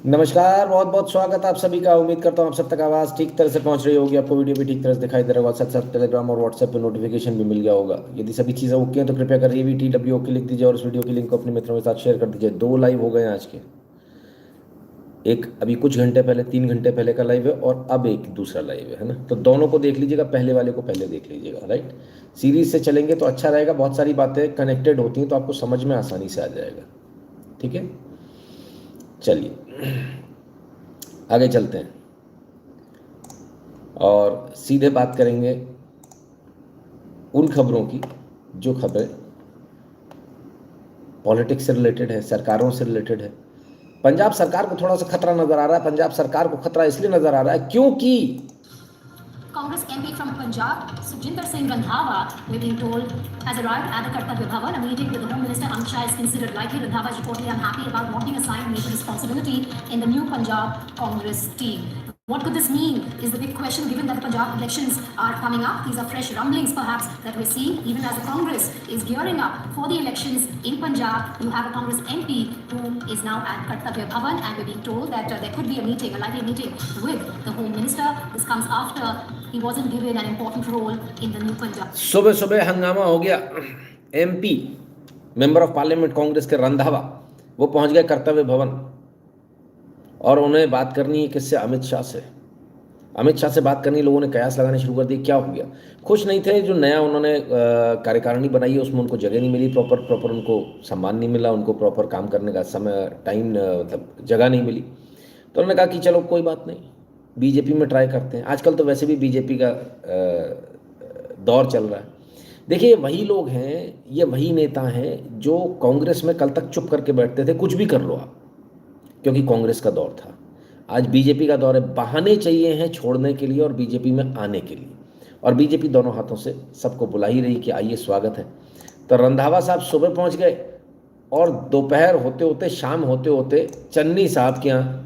नमस्कार, बहुत बहुत स्वागत आप सभी का। उम्मीद करता हूँ आप सब तक आवाज़ ठीक तरह से पहुंच रही होगी, आपको वीडियो भी ठीक तरह से दिखाई दे रहा होगा, साथ साथ टेलीग्राम और व्हाट्सएप पे नोटिफिकेशन भी मिल गया होगा। यदि सभी चीज़ें ओके हैं तो कृपया कर AVTW ओके लिख दीजिए और इस वीडियो की लिंक को अपने मित्रों के साथ शेयर कर दीजिए। 2 लाइव हो गए हैं आज के, एक अभी कुछ घंटे पहले, 3 घंटे पहले का लाइव है और अब एक दूसरा लाइव है ना। तो दोनों को देख लीजिएगा, पहले वाले को पहले देख लीजिएगा, राइट। सीरीज से चलेंगे तो अच्छा रहेगा, बहुत सारी बातें कनेक्टेड होती हैं तो आपको समझ में आसानी से आ जाएगा। ठीक है, चलिए आगे चलते हैं और सीधे बात करेंगे उन खबरों की जो खबरें पॉलिटिक्स से रिलेटेड है, सरकारों से रिलेटेड है। पंजाब सरकार को थोड़ा सा खतरा नजर आ रहा है। पंजाब सरकार को खतरा इसलिए नजर आ रहा है क्योंकि Congress MP from Punjab, Sujinder Singh Randhawa, we're being told, has arrived at the Kartavya Bhavan. A meeting with the Home Minister Amit Shah is considered likely. Randhawa is reportedly unhappy about not being assigned major responsibility in the new Punjab Congress team. What could this mean is the big question, given that the Punjab elections are coming up. These are fresh rumblings perhaps that we're seeing, even as the Congress is gearing up for the elections in Punjab. You have a Congress MP who is now at Kartavya Bhavan, and we're being told that there could be a meeting, a likely meeting with the Home Minister. This comes after he wasn't given an important role in the new Punjab. सुबह सुबह हंगामा हो गया। MP member of parliament Congress के रंधावा वो पहुंच गए कर्तव्य भवन और उन्हें बात करनी है किससे? अमित शाह से। अमित शाह से बात करनी, लोगों ने कयास लगाने शुरू कर दिए। क्या हो गया? खुश नहीं थे। जो नया उन्होंने कार्यकारिणी बनाई है उसमें उनको जगह नहीं मिली, प्रॉपर उनको सम्मान नहीं मिला, उनको प्रॉपर काम करने का समय, टाइम, मतलब जगह नहीं मिली। तो उन्होंने कहा कि चलो कोई बात नहीं, बीजेपी में ट्राई करते हैं। आजकल तो वैसे भी बीजेपी का दौर चल रहा है। देखिए, वही लोग हैं, ये वही नेता हैं जो कांग्रेस में कल तक चुप करके बैठते थे, कुछ भी कर लो आप, क्योंकि कांग्रेस का दौर था। आज बीजेपी का दौर है। बहाने चाहिए हैं छोड़ने के लिए और बीजेपी में आने के लिए, और बीजेपी दोनों हाथों से सबको बुला ही रही कि आइए, स्वागत है। तो रंधावा साहब सुबह पहुंच गए और दोपहर होते होते, शाम होते होते चन्नी साहब के यहाँ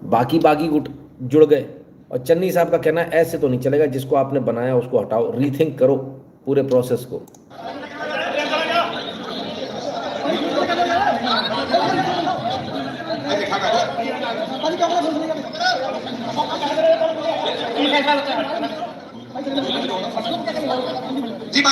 बाकी बागी गुट जुड़ गए। और चन्नी साहब का कहना है ऐसे तो नहीं चलेगा, जिसको आपने बनाया उसको हटाओ, रीथिंक करो पूरे प्रोसेस को। जी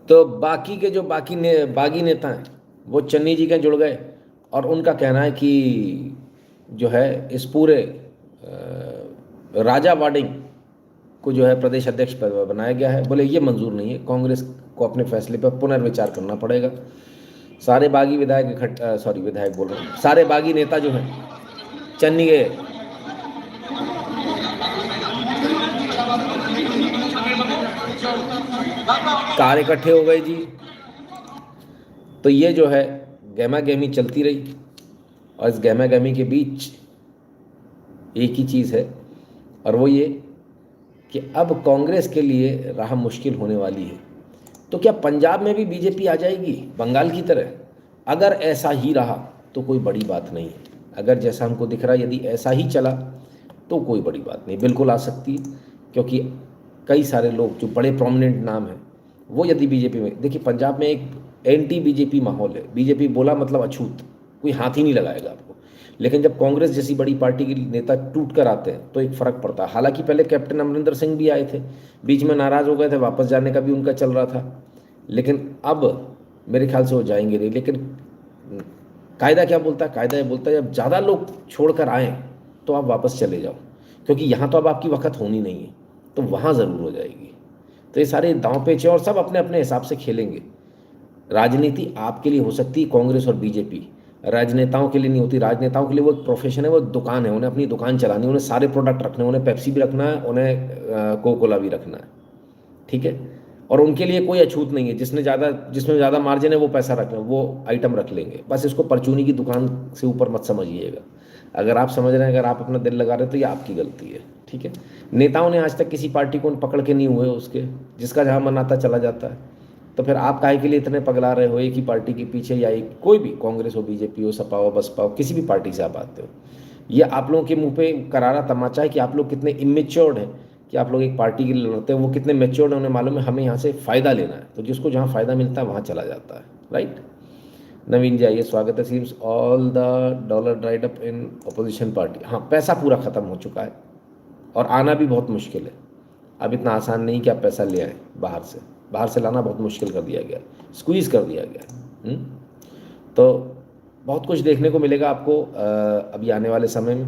तो बाकी के जो बागी नेता हैं वो चन्नी जी के जुड़ गए और उनका कहना है कि जो है इस पूरे राजा वाडिंग को जो है प्रदेश अध्यक्ष बनाया गया है। बोले ये मंजूर नहीं है, कांग्रेस को अपने फैसले पर पुनर्विचार करना पड़ेगा। सारे बागी विधायक विधायक बोल रहे हैं, सारे बागी नेता जो हैं चन्नी के कार इकट्ठे हो गए जी। तो ये जो है गहमा गहमी चलती रही और इस गहमा गहमी के बीच एक ही चीज़ है, और वो ये कि अब कांग्रेस के लिए राह मुश्किल होने वाली है। तो क्या पंजाब में भी बीजेपी आ जाएगी बंगाल की तरह? अगर ऐसा ही रहा तो कोई बड़ी बात नहीं है। अगर जैसा हमको दिख रहा है, यदि ऐसा ही चला तो कोई बड़ी बात नहीं, बिल्कुल आ सकती है। क्योंकि कई सारे लोग जो बड़े प्रोमिनेंट नाम हैं वो यदि बीजेपी में, देखिए पंजाब में एक एंटी बीजेपी माहौल है। बीजेपी बोला मतलब अछूत, कोई हाथ ही नहीं लगाएगा आपको। लेकिन जब कांग्रेस जैसी बड़ी पार्टी के नेता टूट कर आते हैं तो एक फ़र्क पड़ता है। हालांकि पहले कैप्टन अमरिंदर सिंह भी आए थे, बीच में नाराज़ हो गए थे, वापस जाने का भी उनका चल रहा था, लेकिन अब मेरे ख्याल से वो जाएंगे नहीं। लेकिन कायदा क्या बोलता है? कायदा ये बोलता है जब ज़्यादा लोग छोड़कर आएँ तो आप वापस चले जाओ, क्योंकि यहाँ तो अब आपकी वक्त होनी नहीं है, तो वहाँ ज़रूर हो जाएगी। तो ये सारे दांव पेच हैं और सब अपने अपने हिसाब से खेलेंगे। राजनीति आपके लिए हो सकती है, कांग्रेस और बीजेपी, राजनेताओं के लिए नहीं होती। राजनेताओं के लिए वो एक प्रोफेशन है, वो एक दुकान है, उन्हें अपनी दुकान चलानी है, उन्हें सारे प्रोडक्ट रखने हैं, उन्हें पेप्सी भी रखना है, उन्हें कोका कोला भी रखना है, ठीक है। और उनके लिए कोई अछूत नहीं है, जिसमें ज़्यादा मार्जिन है वो पैसा रख, वो आइटम रख लेंगे। बस इसको परचूनी की दुकान से ऊपर मत समझिएगा। अगर आप समझ रहे हैं, अगर आप अपना दिल लगा रहे हैं तो ये आपकी गलती है, ठीक है। नेताओं ने आज तक किसी पार्टी को पकड़ के नहीं हुए, उसके जिसका जहाँ मन आता चला जाता है। तो फिर आप काहे के लिए इतने पगला रहे हो एक ही पार्टी के पीछे, या एक कोई भी, कांग्रेस हो, बीजेपी हो, सपा हो, बसपा हो, किसी भी पार्टी से आप आते हो। ये आप लोगों के मुंह पे करारा तमाचा है कि आप लोग कितने इमेच्योर्ड हैं, कि आप लोग एक पार्टी के लिए लड़ते हैं, वो कितने मैच्योर्ड हैं, उन्हें मालूम है हमें यहाँ से फ़ायदा लेना है, तो जिसको जहाँ फ़ायदा मिलता है वहाँ चला जाता है, राइट। नवीन जी आइए, स्वागत है। Seems all the dollar dried up in opposition party. हाँ, पैसा पूरा ख़त्म हो चुका है और आना भी बहुत मुश्किल है। अब इतना आसान नहीं कि आप पैसा ले आएँ बाहर से लाना बहुत मुश्किल कर दिया गया, स्क्वीज़ कर दिया गया। तो बहुत कुछ देखने को मिलेगा आपको अभी आने वाले समय में।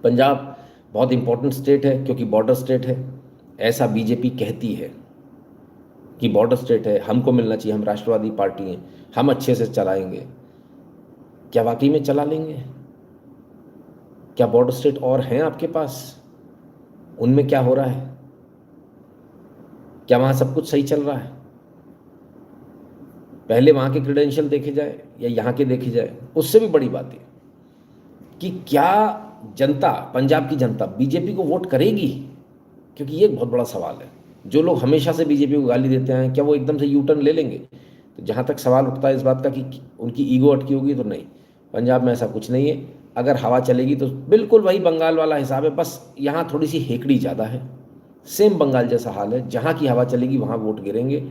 पंजाब बहुत इंपॉर्टेंट स्टेट है क्योंकि बॉर्डर स्टेट है, ऐसा बीजेपी कहती है कि बॉर्डर स्टेट है, हमको मिलना चाहिए, हम राष्ट्रवादी पार्टी हैं, हम अच्छे से चलाएंगे। क्या वाकई में चला लेंगे? क्या बॉर्डर स्टेट और हैं आपके पास? उनमें क्या हो रहा है? क्या वहाँ सब कुछ सही चल रहा है? पहले वहाँ के क्रेडेंशियल देखे जाए या यहाँ के देखे जाए, उससे भी बड़ी बात है कि क्या जनता, पंजाब की जनता बीजेपी को वोट करेगी? क्योंकि ये एक बहुत बड़ा सवाल है। जो लोग हमेशा से बीजेपी को गाली देते हैं, क्या वो एकदम से यू टर्न ले लेंगे? तो जहाँ तक सवाल उठता है इस बात का कि उनकी ईगो अटकी होगी, तो नहीं, पंजाब में ऐसा कुछ नहीं है। अगर हवा चलेगी तो बिल्कुल वही बंगाल वाला हिसाब है, बस यहाँ थोड़ी सी हेकड़ी ज़्यादा है। सेम बंगाल जैसा हाल है, जहाँ की हवा चलेगी वहाँ वोट गिरेंगे,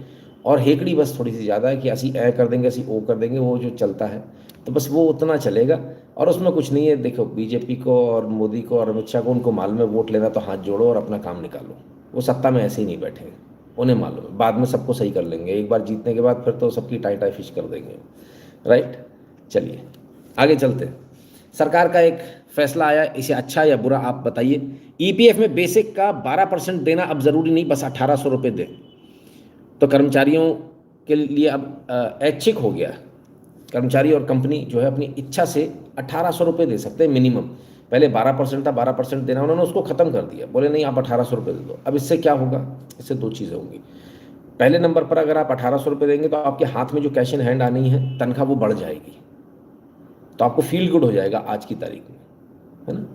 और हेकड़ी बस थोड़ी सी ज़्यादा है कि असी ए कर देंगे, असी ओ कर देंगे, वो जो चलता है तो बस वो उतना चलेगा। और उसमें कुछ नहीं है। देखो, बीजेपी को और मोदी को और अमित शाह को, उनको मालूम है वोट लेना तो हाथ जोड़ो और अपना काम निकालो। वो सत्ता में ऐसे ही नहीं बैठेंगे, उन्हें मालूम है बाद में सबको सही कर लेंगे। एक बार जीतने के बाद फिर तो सबकी टाई टाई फिश कर देंगे, राइट। चलिए आगे चलते हैं। सरकार का एक फैसला आया, इसे अच्छा या बुरा आप बताइए। ईपीएफ में बेसिक का 12% देना अब ज़रूरी नहीं, बस 1800 रुपये दें। तो कर्मचारियों के लिए अब ऐच्छिक हो गया। कर्मचारी और कंपनी जो है अपनी इच्छा से 1800 रुपये दे सकते हैं मिनिमम। पहले 12% था, 12% देना, उन्होंने उसको ख़त्म कर दिया, बोले नहीं आप 1800 रुपये दे दो। अब इससे क्या होगा? इससे दो चीज़ें होंगी। पहले नंबर पर अगर आप 1800 रुपये देंगे तो आपके हाथ में जो कैश इन हैंड आनी है तनख्वाह, वो बढ़ जाएगी, तो आपको फील गुड हो जाएगा आज की तारीख में, है ना।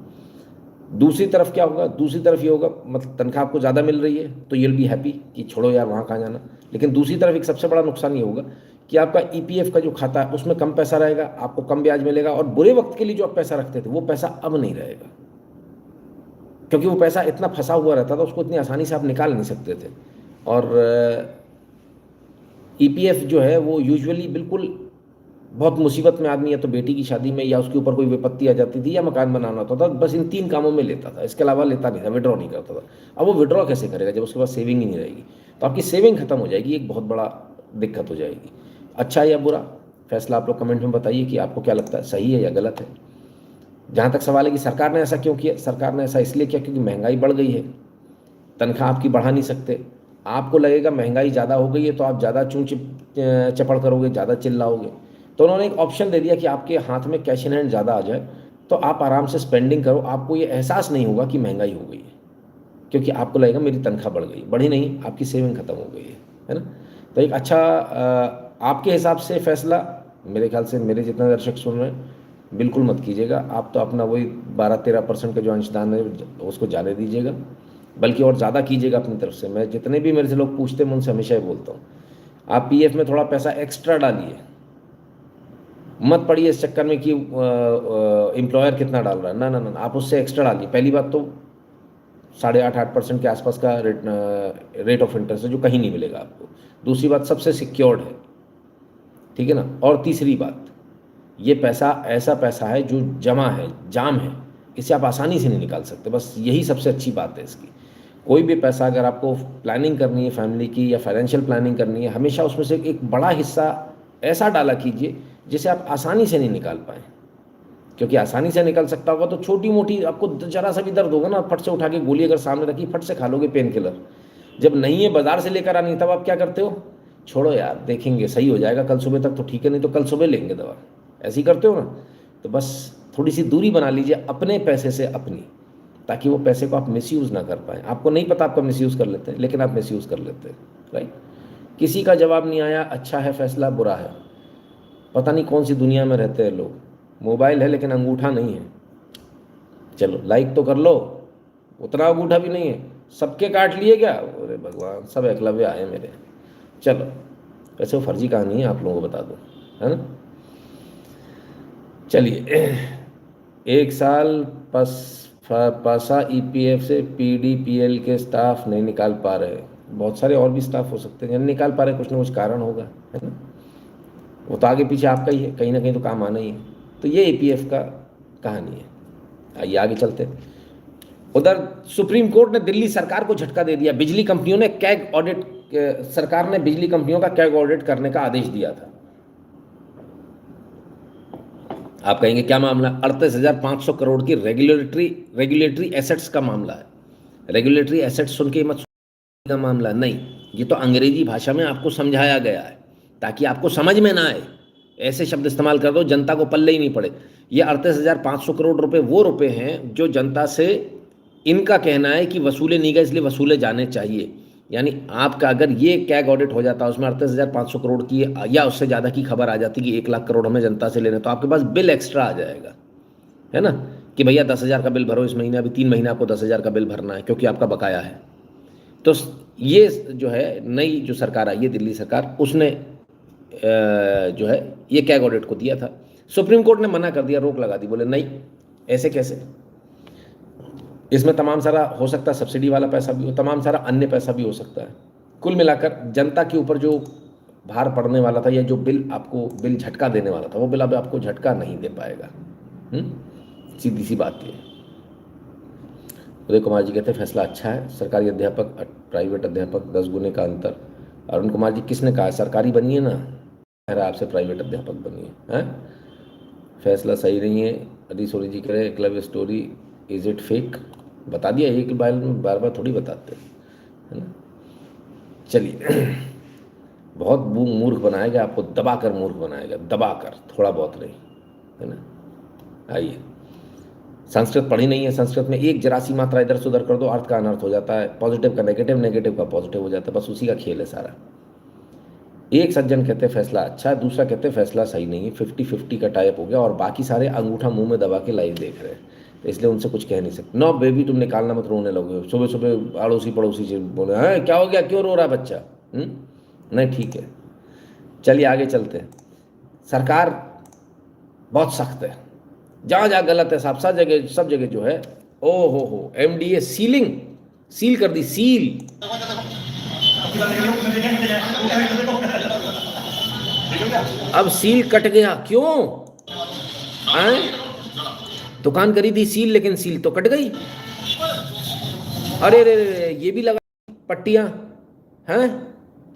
दूसरी तरफ क्या होगा? दूसरी तरफ ये होगा, मतलब तनख्वाह आपको ज़्यादा मिल रही है तो यूल बी हैप्पी कि छोड़ो यार वहाँ कहाँ जाना। लेकिन दूसरी तरफ एक सबसे बड़ा नुकसान ये होगा कि आपका ईपीएफ का जो खाता है उसमें कम पैसा रहेगा, आपको कम ब्याज मिलेगा, और बुरे वक्त के लिए जो आप पैसा रखते थे वो पैसा अब नहीं रहेगा, क्योंकि वो पैसा इतना फंसा हुआ रहता था, उसको इतनी आसानी से आप निकाल नहीं सकते थे। और ईपीएफ जो है वो यूजुअली बिल्कुल बहुत मुसीबत में आदमी, या तो बेटी की शादी में, या उसके ऊपर कोई विपत्ति आ जाती थी, या मकान बनाना होता था, बस इन 3 कामों में लेता था, इसके अलावा लेता नहीं था, विड्रॉ नहीं करता था। अब वो विड्रॉ कैसे करेगा जब उसके पास सेविंग ही नहीं रहेगी? तो आपकी सेविंग खत्म हो जाएगी, एक बहुत बड़ा दिक्कत हो जाएगी। अच्छा या बुरा फैसला आप लोग कमेंट में बताइए कि आपको क्या लगता है, सही है या गलत है। जहाँ तक सवाल है कि सरकार ने ऐसा क्यों किया, सरकार ने ऐसा इसलिए किया क्योंकि महंगाई बढ़ गई है, तनख्वाह आपकी बढ़ा नहीं सकते। आपको लगेगा महंगाई ज़्यादा हो गई है तो आप ज़्यादा चपड़ करोगे, ज़्यादा चिल्लाओगे, तो उन्होंने एक ऑप्शन दे दिया कि आपके हाथ में कैश इन हैंड ज़्यादा आ जाए तो आप आराम से स्पेंडिंग करो, आपको ये एहसास नहीं होगा कि महंगाई हो गई है, क्योंकि आपको लगेगा मेरी तनख्वाह बढ़ गई, बढ़ी नहीं, आपकी सेविंग खत्म हो गई है ना। तो एक अच्छा आपके हिसाब से फैसला, मेरे ख्याल से मेरे जितने दर्शक सुन रहे हैं बिल्कुल मत कीजिएगा, आप तो अपना वही 12-13% का जो अंशदान है उसको जाने दीजिएगा, बल्कि और ज़्यादा कीजिएगा अपनी तरफ से। मैं जितने भी मेरे से लोग पूछते हैं मैं उनसे हमेशा ही बोलता हूँ, आप पीएफ में थोड़ा पैसा एक्स्ट्रा डालिए, मत पड़िए इस चक्कर में कि एम्प्लॉयर कितना डाल रहा है, ना ना ना, आप उससे एक्स्ट्रा डालिए। पहली बात तो 8.5% के आसपास का रेट ऑफ इंटरेस्ट है जो कहीं नहीं मिलेगा आपको। दूसरी बात, सबसे सिक्योर्ड है, ठीक है ना। और तीसरी बात, ये पैसा ऐसा पैसा है जो जमा है, जाम है, इसे आप आसानी से नहीं निकाल सकते, बस यही सबसे अच्छी बात है इसकी। कोई भी पैसा अगर आपको प्लानिंग करनी है फैमिली की या फाइनेंशियल प्लानिंग करनी है, हमेशा उसमें से एक बड़ा हिस्सा ऐसा डाला कीजिए जिसे आप आसानी से नहीं निकाल पाएँ, क्योंकि आसानी से निकल सकता होगा तो छोटी मोटी आपको जरा सा भी दर्द होगा ना, फट से उठा के गोली अगर सामने रखी फट से खा लोगे पेन किलर। जब नहीं है बाजार से लेकर आनी तब आप क्या करते हो, छोड़ो यार देखेंगे सही हो जाएगा, कल सुबह तक तो ठीक है, नहीं तो कल सुबह लेंगे दवा, ऐसे ही करते हो ना। तो बस थोड़ी सी दूरी बना लीजिए अपने पैसे से अपनी, ताकि वो पैसे को आप मिसयूज़ ना कर पाएँ। आपको नहीं पता आपका मिसयूज़ कर लेते हैं, लेकिन आप मिसयूज़ कर लेते हैं, राइट। किसी का जवाब नहीं आया, अच्छा है फैसला, बुरा है, पता नहीं कौन सी दुनिया में रहते हैं लोग। मोबाइल है लेकिन अंगूठा नहीं है। चलो लाइक तो कर लो, उतना अंगूठा भी नहीं है, सबके काट लिए क्या? अरे भगवान, सब एकलव्य आए मेरे। चलो वैसे वो फर्जी कहानी है, आप लोगों को बता दूँ, है ना। चलिए, 1 साल बस पासा ईपीएफ से पीडीपीएल के स्टाफ नहीं निकाल पा रहे, बहुत सारे और भी स्टाफ हो सकते हैं नहीं निकाल पा रहे, कुछ ना कुछ कारण होगा, है ना। वो तो आगे पीछे आपका ही है, कहीं ना कहीं तो काम आना ही है। तो ये ईपीएफ का कहानी है। आइए आगे चलते हैं। उधर सुप्रीम कोर्ट ने दिल्ली सरकार को झटका दे दिया। बिजली कंपनियों ने कैग ऑडिट, सरकार ने बिजली कंपनियों का कैग ऑडिट करने का आदेश दिया था। आप कहेंगे क्या मामला? 38,500 करोड़ की रेगुलेटरी एसेट्स का मामला है। रेगुलेटरी एसेट्स सुन के मत का मामला नहीं, ये तो अंग्रेजी भाषा में आपको समझाया गया है ताकि आपको समझ में ना आए। ऐसे शब्द इस्तेमाल कर दो जनता को पल्ले ही नहीं पड़े। ये 38,500 करोड़ रुपए वो रुपए हैं जो जनता से, इनका कहना है कि वसूले नहीं गए इसलिए वसूले जाने चाहिए। यानी आपका अगर ये कैग ऑडिट हो जाता, उसमें 38,500 करोड़ की या उससे ज़्यादा की खबर आ जाती कि 1 लाख करोड़ हमें जनता से लेने, तो आपके पास बिल एक्स्ट्रा आ जाएगा, है ना, कि भैया 10,000 का बिल भरो इस महीने, अभी 3 महीने आपको 10,000 का बिल भरना है क्योंकि आपका बकाया है। तो ये जो है नई जो सरकार आई है दिल्ली सरकार, उसने जो है ये कैग ऑडिट को दिया था। सुप्रीम कोर्ट ने मना कर दिया, रोक लगा दी, बोले नहीं ऐसे कैसे, इसमें तमाम सारा हो सकता है सब्सिडी वाला पैसा भी हो, तमाम सारा अन्य पैसा भी हो सकता है। कुल मिलाकर जनता के ऊपर जो भार पड़ने वाला था या जो बिल आपको बिल झटका देने वाला था, वो बिल अब आपको झटका नहीं दे पाएगा। सीधी सी बात ये। उदय कुमार जी कहते हैं फैसला अच्छा है, सरकारी अध्यापक प्राइवेट अध्यापक 10 गुने का अंतर। अरुण कुमार जी किसने कहा? सरकारी बनिए ना, कह रहा है आपसे प्राइवेट अध्यापक बनिए, हैं? फैसला सही नहीं है। अली सोरी जी कह रहे हैं club story is it fake, बता दिया एक बार में, बार बार थोड़ी बताते हैं, है ना। चलिए बहुत मूर्ख बनाएगा आपको, दबाकर मूर्ख बनाएगा, दबाकर, थोड़ा बहुत नहीं, है ना। आइए, संस्कृत पढ़ी नहीं है, संस्कृत में एक जरा सी मात्रा इधर से उधर कर दो अर्थ का अनर्थ हो जाता है, पॉजिटिव का नेगेटिव, नेगेटिव का पॉजिटिव हो जाता है, बस उसी का खेल है सारा। एक सज्जन कहते हैं फैसला अच्छा है, दूसरा कहते हैं फैसला सही नहीं है, 50-50 का टाइप हो गया और बाकी सारे अंगूठा मुंह में दबा के लाइव देख रहे हैं, तो इसलिए उनसे कुछ कह नहीं सकते। नो बेबी तुम निकालना मत, रोने लोगे सुबह सुबह, अड़ोसी पड़ोसी से बोले हैं क्या हो गया, क्यों रो रहा है बच्चा? नहीं ठीक है, चलिए आगे चलते हैं। सरकार बहुत सख्त है, जहाँ जहाँ गलत है साहब, सब जगह जो है, ओ हो एमडीए सील कर दी, सील। अब सील कट गया, क्यों? दुकान करी थी सील, लेकिन सील तो कट गई। अरे रे ये भी लगा पट्टियां, हैं?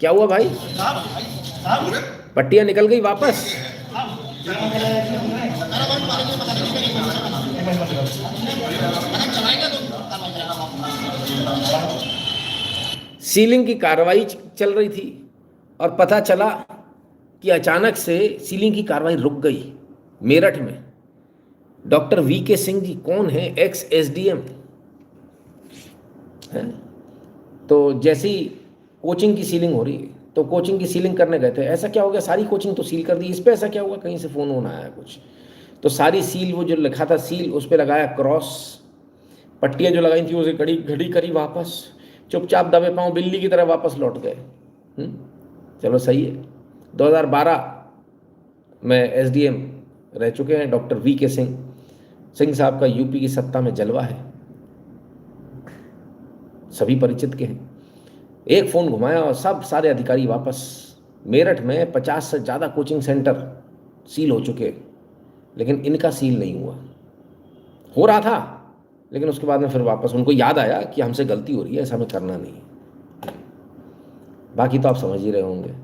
क्या हुआ भाई? पट्टियां निकल गई वापस। सीलिंग की कार्रवाई चल रही थी और पता चला कि अचानक से सीलिंग की कार्रवाई रुक गई। मेरठ में डॉक्टर वीके सिंह जी कौन है? एक्स एसडीएम है। तो जैसी कोचिंग की सीलिंग हो रही है, तो कोचिंग की सीलिंग करने गए थे, ऐसा क्या हो गया सारी कोचिंग तो सील कर दी, इस पे ऐसा क्या हुआ? कहीं से फोन होना आया कुछ, तो सारी सील, वो जो लिखा था सील, उस पर लगाया क्रॉस, पट्टियां जो लगाई थी उसे घड़ी करी वापस, चुपचाप दबे पांव बिल्ली की तरह वापस लौट गए। चलो सही है। 2012 में एसडीएम रह चुके हैं डॉक्टर वीके सिंह साहब का यूपी की सत्ता में जलवा है, सभी परिचित के हैं। एक फ़ोन घुमाया और सब सारे अधिकारी वापस। मेरठ में 50 से ज़्यादा कोचिंग सेंटर सील हो चुके, लेकिन इनका सील नहीं हुआ। हो रहा था, लेकिन उसके बाद में फिर वापस उनको याद आया कि हमसे गलती हो रही है, ऐसा हमें करना नहीं है। बाकी तो आप समझ ही रहे होंगे।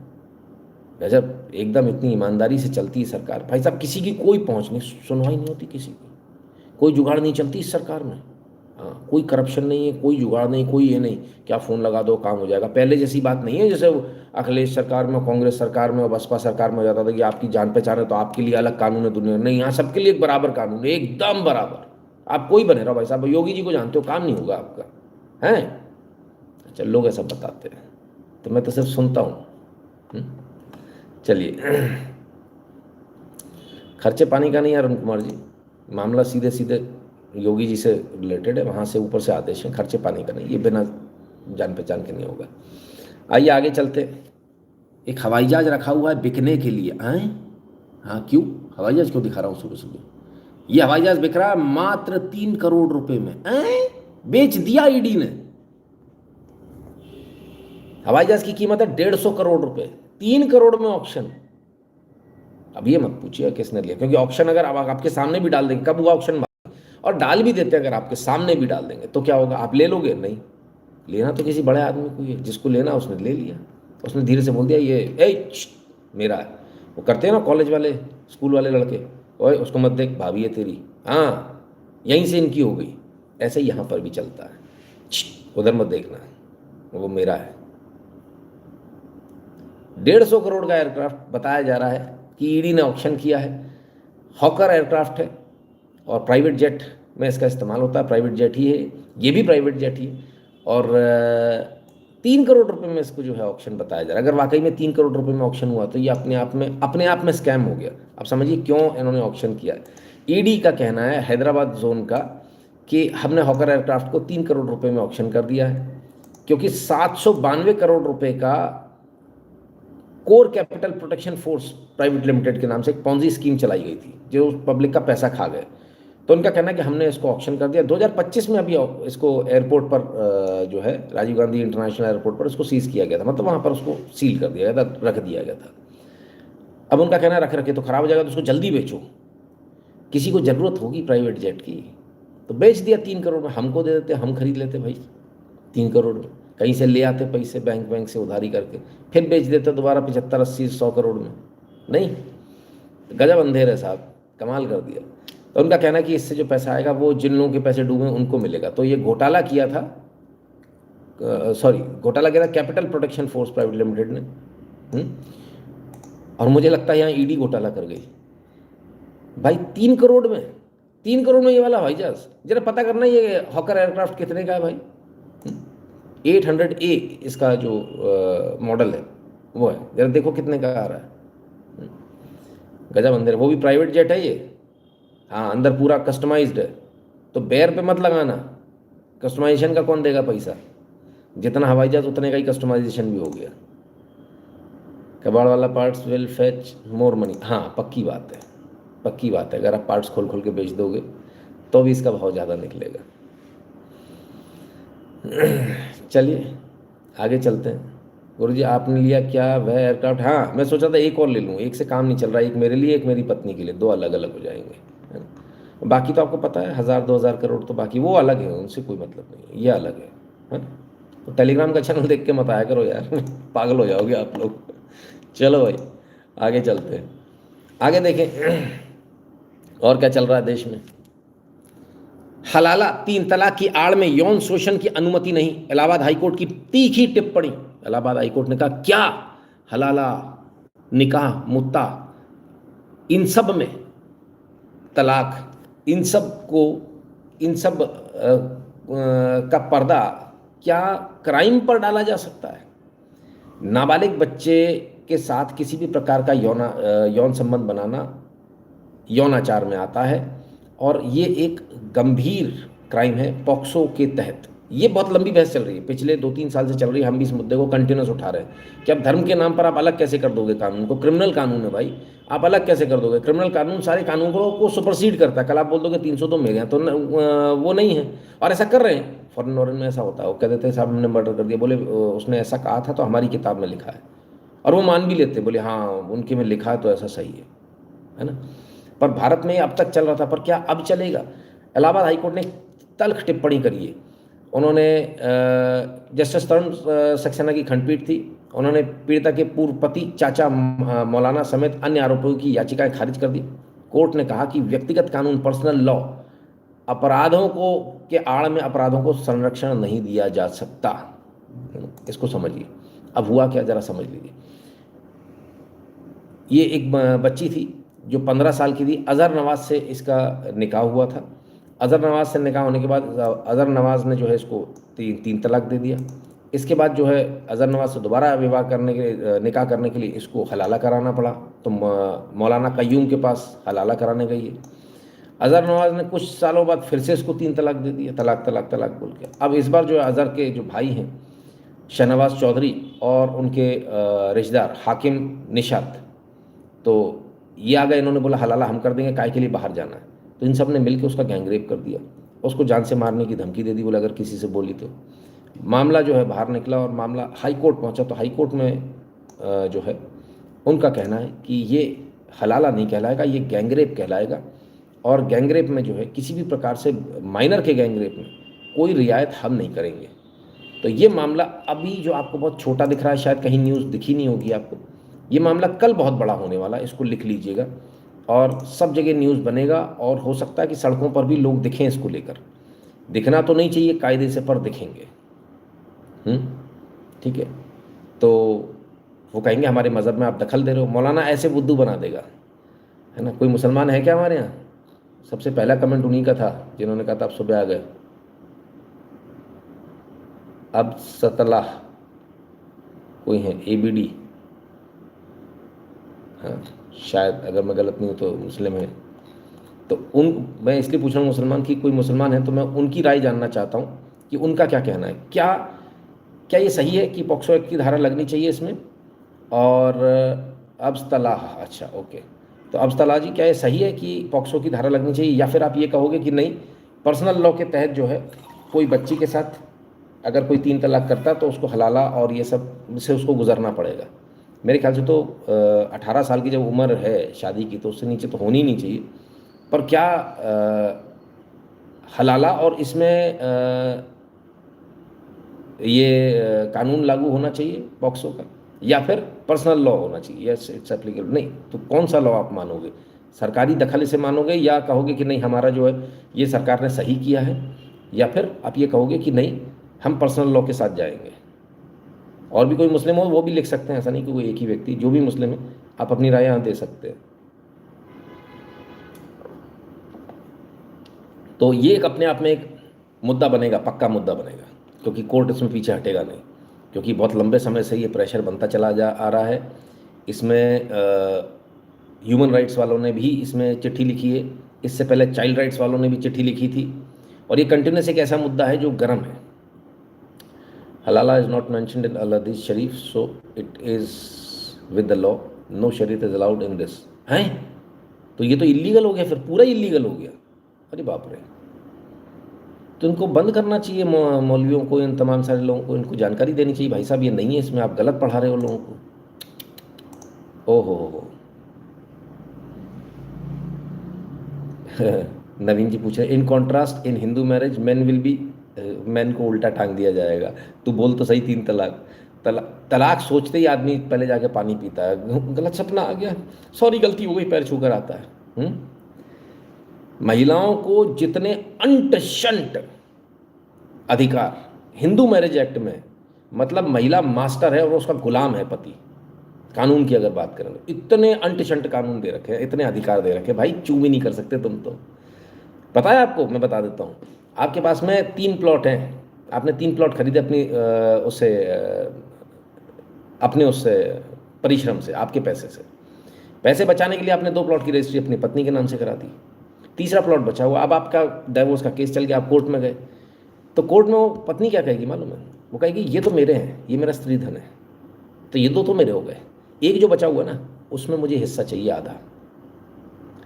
गजब, एकदम इतनी ईमानदारी से चलती है सरकार भाई साहब, किसी की कोई पहुंच नहीं, सुनवाई नहीं होती किसी की, कोई जुगाड़ नहीं चलती इस सरकार में। हाँ, कोई करप्शन नहीं है, कोई जुगाड़ नहीं, कोई ये नहीं क्या फ़ोन लगा दो काम हो जाएगा। पहले जैसी बात नहीं है जैसे अखिलेश सरकार में, कांग्रेस सरकार में और बसपा सरकार में हो जाता था कि आपकी जान पहचान है तो आपके लिए अलग कानून है दुनिया। नहीं, यहाँ सबके लिए एक बराबर कानून है, एकदम बराबर। आप कोई बने रहो भाई साहब, योगी जी को जानते हो, काम नहीं होगा आपका, हैं? अच्छा, लोग ऐसा बताते हैं तो मैं तो सिर्फ सुनता हूँ। चलिए, खर्चे पानी का नहीं है अरुण कुमार जी, मामला सीधे सीधे योगी जी से रिलेटेड है, वहाँ से ऊपर से आदेश हैं, खर्चे पानी का नहीं, ये बिना जान पहचान के नहीं होगा। आइए आगे चलते। एक हवाई जहाज रखा हुआ है बिकने के लिए, आए? हाँ क्यों? हवाई जहाज क्यों दिखा रहा हूँ सुबह सुबह? ये हवाई जहाज बिक रहा है मात्र 3 करोड़ रुपए में। बेच दिया ईडी ने। हवाई जहाज की कीमत है 150 करोड़ रुपए, 3 करोड़ में ऑक्शन। अब ये मत पूछिए किसने लिया, क्योंकि ऑक्शन अगर अब आपके सामने भी डाल देंगे, कब हुआ ऑक्शन, और डाल भी देते अगर आपके सामने भी डाल देंगे तो क्या होगा, आप ले लोगे? नहीं। लेना तो किसी बड़े आदमी को ही है, जिसको लेना उसने ले लिया। उसने धीरे से बोल दिया ये मेरा है। वो करते हैं ना कॉलेज वाले, स्कूल वाले लड़के, ओए उसको मत देख, भाभी है तेरी, हाँ यहीं से इनकी हो गई। ऐसे ही यहाँ पर भी चलता है, उधर मत देखना, वो मेरा है। 150 करोड़ का एयरक्राफ्ट बताया जा रहा है कि ईडी ने ऑक्शन किया है। हॉकर एयरक्राफ्ट है और प्राइवेट जेट में इसका इस्तेमाल होता है, प्राइवेट जेट ही है, ये भी प्राइवेट जेट ही है। और 3 करोड़ रुपए में इसको जो है ऑक्शन बताया जा रहा है। अगर वाकई में 3 करोड़ रुपए में ऑक्शन हुआ तो ये अपने आप में स्कैम हो गया। अब समझिए क्यों इन्होंने ऑक्शन किया। ईडी का कहना है, हैदराबाद जोन का, कि हमने हॉकर एयरक्राफ्ट को 3 करोड़ रुपए में ऑक्शन कर दिया है, क्योंकि 792 करोड़ रुपए का core capital protection force private limited के नाम से एक पॉन्जी स्कीम चलाई गई थी, जो पब्लिक का पैसा खा गए। तो उनका कहना है कि हमने इसको ऑक्शन कर दिया। 2025 में अभी इसको एयरपोर्ट पर जो है राजीव गांधी इंटरनेशनल एयरपोर्ट पर इसको सीज किया गया था, मतलब वहाँ पर उसको सील कर दिया गया था, रख दिया गया था। अब उनका कहना है रख रखे तो ख़राब हो जाएगा, तो उसको जल्दी बेचो, किसी को ज़रूरत होगी प्राइवेट जेट की, तो बेच दिया 3 करोड़ में। हमको दे देते, हम खरीद लेते भाई 3 करोड़ में, कहीं से ले आते पैसे बैंक से उधारी करके, फिर बेच देते दोबारा 75, 80, 100 करोड़ में। नहीं, गजब अंधेर है साहब, कमाल कर दिया। तो उनका कहना है कि इससे जो पैसा आएगा वो जिन लोगों के पैसे डूबे उनको मिलेगा। तो ये घोटाला किया था, घोटाला किया था capital protection force private limited ने। और मुझे लगता है यहाँ ईडी घोटाला कर गई भाई। 3 करोड़ में, 3 करोड़ में ये वाला हवाई जहाज, जरा पता करना ये हॉकर एयरक्राफ्ट कितने का है भाई। 800A इसका जो मॉडल है वो है, जरा देखो कितने का आ रहा है। गजब अंदर, वो भी प्राइवेट जेट है ये। हाँ, अंदर पूरा कस्टमाइज्ड है, तो बेयर पे मत लगाना, कस्टमाइजेशन का कौन देगा पैसा। जितना हवाई जहाज उतने का ही कस्टमाइजेशन भी हो गया। कबाड़ वाला parts will fetch more money, हाँ पक्की बात है, पक्की बात है। अगर आप पार्ट्स खोल खोल के बेच दोगे तो भी इसका भाव ज़्यादा निकलेगा। चलिए आगे चलते हैं। गुरुजी आपने लिया क्या वह एयरक्राफ्ट? हाँ, मैं सोचा था एक और ले लूँ, एक से काम नहीं चल रहा है, एक मेरे लिए एक मेरी पत्नी के लिए, 2 अलग अलग हो जाएंगे, है ना। बाकी तो आपको पता है 1000-2000 करोड़ तो बाकी वो अलग है, उनसे कोई मतलब नहीं है, ये अलग है। तो टेलीग्राम का चैनल देख के मत आया करो यार पागल हो जाओगे आप लोग। चलो भाई आगे चलते हैं, आगे देखें और क्या चल रहा है देश में। हलाला 3 तलाक की आड़ में यौन शोषण की अनुमति नहीं, इलाहाबाद हाईकोर्ट की तीखी टिप्पणी। इलाहाबाद हाईकोर्ट ने कहा क्या हलाला, निकाह, मुत्ता, इन सब में तलाक, इन सब का पर्दा क्या क्राइम पर डाला जा सकता है? नाबालिग बच्चे के साथ किसी भी प्रकार का यौन संबंध बनाना यौनाचार में आता है, और ये एक गंभीर क्राइम है पॉक्सो के तहत। ये बहुत लंबी बहस चल रही है, पिछले 2-3 साल से चल रही है, हम भी इस मुद्दे को कंटिन्यूस उठा रहे हैं कि अब धर्म के नाम पर आप अलग कैसे कर दोगे कानून को। क्रिमिनल कानून है भाई, आप अलग कैसे कर दोगे? क्रिमिनल कानून सारे कानूनों को सुपरसीड करता है। कल आप बोल दोगे 302 मेरे हैं, तो वो नहीं है, और ऐसा कर रहे हैं। फॉरेन वॉरेन में ऐसा होता है, वो कह देते हैं साहब हमने मर्डर कर दिया, बोले उसने ऐसा कहा था तो हमारी किताब में लिखा है, और वो मान भी लेते, बोले हाँ उनके में लिखा है तो ऐसा सही है ना। पर भारत में अब तक चल रहा था, पर क्या अब चलेगा? इलाहाबाद हाईकोर्ट ने तल्ख टिप्पणी करी है। उन्होंने जस्टिस तरुण सक्सेना की खंडपीठ थी, उन्होंने पीड़िता के पूर्व पति चाचा मौलाना समेत अन्य आरोपियों की याचिकाएं खारिज कर दी। कोर्ट ने कहा कि व्यक्तिगत कानून, पर्सनल लॉ, अपराधों को के आड़ में अपराधों को संरक्षण नहीं दिया जा सकता। इसको समझिए। अब हुआ क्या जरा समझ लीजिए। ये एक बच्ची थी जो 15 साल की थी, अजहर नवाज से इसका निकाह हुआ था। अजहर नवाज से निकाह होने के बाद अजहर नवाज ने जो है इसको 3 तलाक दे दिया। इसके बाद जो है अजहर नवाज से दोबारा विवाह करने के निकाह करने के लिए इसको हलाला कराना पड़ा, तो मौलाना कय्यूम के पास हलाला कराने गई है। अजहर नवाज ने कुछ सालों बाद फिर से इसको 3 तलाक दे दिया, तलाक तलाक तलाक बोल के। अब इस बार जो है अजहर के जो भाई हैं शहनवाज चौधरी और उनके रिश्तेदार हाकिम निशात, तो ये आ गए, इन्होंने बोला हलाला हम कर देंगे, काय के लिए बाहर जाना है। तो इन सब ने मिलकर उसका गैंगरेप कर दिया, उसको जान से मारने की धमकी दे दी, बोले अगर किसी से बोली तो। मामला जो है बाहर निकला और मामला हाई कोर्ट पहुंचा, तो हाई कोर्ट में जो है उनका कहना है कि ये हलाला नहीं कहलाएगा, ये गैंगरेप कहलाएगा, और गैंगरेप में जो है किसी भी प्रकार से माइनर के गैंगरेप में कोई रियायत हम नहीं करेंगे। तो ये मामला अभी जो आपको बहुत छोटा दिख रहा है, शायद कहीं न्यूज़ दिखी नहीं होगी आपको, ये मामला कल बहुत बड़ा होने वाला है, इसको लिख लीजिएगा, और सब जगह न्यूज़ बनेगा, और हो सकता है कि सड़कों पर भी लोग दिखें इसको लेकर। दिखना तो नहीं चाहिए कायदे से, पर दिखेंगे। ठीक है, तो वो कहेंगे हमारे मज़हब में आप दखल दे रहे हो। मौलाना ऐसे बुद्धू बना देगा, है ना। कोई मुसलमान है क्या हमारे यहाँ? सबसे पहला कमेंट उन्हीं का था जिन्होंने कहा था आप सुबह आ गए। अब सतलाह कोई है, ABD, हाँ शायद, अगर मैं गलत नहीं हूँ तो मुस्लिम है। तो मैं इसलिए पूछ रहा हूँ मुसलमान की, कोई मुसलमान है तो मैं उनकी राय जानना चाहता हूँ कि उनका क्या कहना है। क्या ये सही है कि पॉक्सो एक्ट की धारा लगनी चाहिए इसमें? और अब तलाह, अच्छा ओके, तो अब तलाह जी, क्या ये सही है कि पॉक्सो की धारा लगनी चाहिए, या फिर आप ये कहोगे कि नहीं, पर्सनल लॉ के तहत जो है कोई बच्ची के साथ अगर कोई 3 तलाक करता है तो उसको हलाला और ये सब से उसको गुजरना पड़ेगा? मेरे ख्याल से तो 18 साल की जब उम्र है शादी की, तो उससे नीचे तो होनी नहीं चाहिए। पर क्या हलाला और इसमें ये कानून लागू होना चाहिए पॉक्सो का, या फिर पर्सनल लॉ होना चाहिए? Yes it's applicable. नहीं तो कौन सा लॉ आप मानोगे? सरकारी दखल इसे मानोगे, या कहोगे कि नहीं हमारा जो है ये सरकार ने सही किया है, या फिर आप ये कहोगे कि नहीं हम पर्सनल लॉ के साथ जाएंगे? और भी कोई मुस्लिम हो वो भी लिख सकते हैं, ऐसा नहीं कि कोई एक ही व्यक्ति, जो भी मुस्लिम है आप अपनी राय यहाँ दे सकते हैं। तो ये एक अपने आप में एक मुद्दा बनेगा, पक्का मुद्दा बनेगा, क्योंकि कोर्ट इसमें पीछे हटेगा नहीं, क्योंकि बहुत लंबे समय से ये प्रेशर बनता चला आ रहा है। इसमें ह्यूमन राइट्स वालों ने भी इसमें चिट्ठी लिखी है, इससे पहले चाइल्ड राइट्स वालों ने भी चिट्ठी लिखी थी, और ये कंटिन्यूस एक ऐसा मुद्दा है जो गर्म है। हलाला इज़ नॉट मैंशनड इन अल हदीस शरीफ, so it is with the law, no शरीयत इज अलाउड इन दिस। हैं, तो ये तो इलीगल हो गया, फिर पूरा इलीगल हो गया। अरे बाप रे, तो इनको बंद करना चाहिए, मौलवियों को, इन तमाम सारे लोगों को इनको जानकारी देनी चाहिए, भाई साहब ये नहीं है, इसमें आप गलत पढ़ा रहे हो लोगों को। ओहो नवीन जी पूछ रहे in contrast in Hindu marriage man will be, man को उल्टा टांग दिया जाएगा। तू बोल तो सही, 3 तलाक। तलाक सोचते ही आदमी पहले जाके पानी पीता है, गलत सपना आ गया, सॉरी गलती हो गई, पैर छूकर आता है। महिलाओं को जितने अंट शंट अधिकार हिंदू मैरिज एक्ट में, मतलब महिला मास्टर है और उसका गुलाम है पति, कानून की अगर बात करें तो इतने अंट शंट कानून दे रखे हैं, इतने अधिकार दे रखे हैं, भाई चू भी नहीं कर सकते तुम तो। पता है आपको, मैं बता देता हूँ, आपके पास में 3 प्लॉट हैं, आपने 3 प्लॉट खरीदे अपनी अपने उससे परिश्रम से, आपके पैसे से। पैसे बचाने के लिए आपने 2 प्लॉट की रजिस्ट्री अपनी पत्नी के नाम से करा दी, तीसरा प्लॉट बचा हुआ, अब आपका डाइवोर्स का केस चल गया, आप कोर्ट में गए, तो कोर्ट में वो पत्नी क्या कहेगी मालूम है? वो कहेगी ये तो मेरे हैं, ये मेरा स्त्री धन है, तो ये 2 तो मेरे हो गए, एक जो बचा हुआ ना उसमें मुझे हिस्सा चाहिए आधा।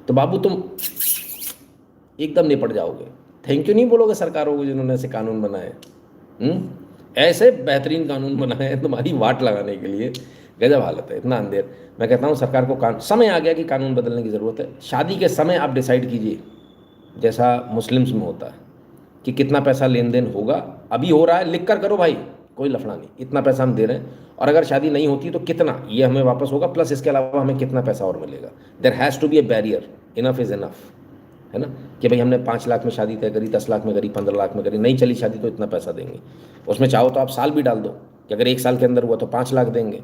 तो बाबू तुम एकदम निपट जाओगे, थैंक यू नहीं बोलोगे सरकारों को जिन्होंने ऐसे कानून बनाए, ऐसे बेहतरीन कानून बनाए हैं तुम्हारी वाट लगाने के लिए। गजब हालत है, इतना अंधेर। मैं कहता हूँ सरकार को समय आ गया कि कानून बदलने की ज़रूरत है। शादी के समय आप डिसाइड कीजिए, जैसा मुस्लिम्स में होता है कि कितना पैसा लेन देन होगा, अभी हो रहा है, लिख कर करो भाई, कोई लफड़ा नहीं, इतना पैसा हम दे रहे हैं, और अगर शादी नहीं होती तो कितना ये हमें वापस होगा, प्लस इसके अलावा हमें कितना पैसा और मिलेगा। There has to be a barrier, enough is enough, है ना, कि भाई हमने 5 लाख में शादी तय करी, 10 लाख में करी, 15 लाख में करी, नहीं चली शादी तो इतना पैसा देंगे। उसमें चाहो तो आप साल भी डाल दो कि अगर 1 साल के अंदर हुआ तो 5 लाख देंगे,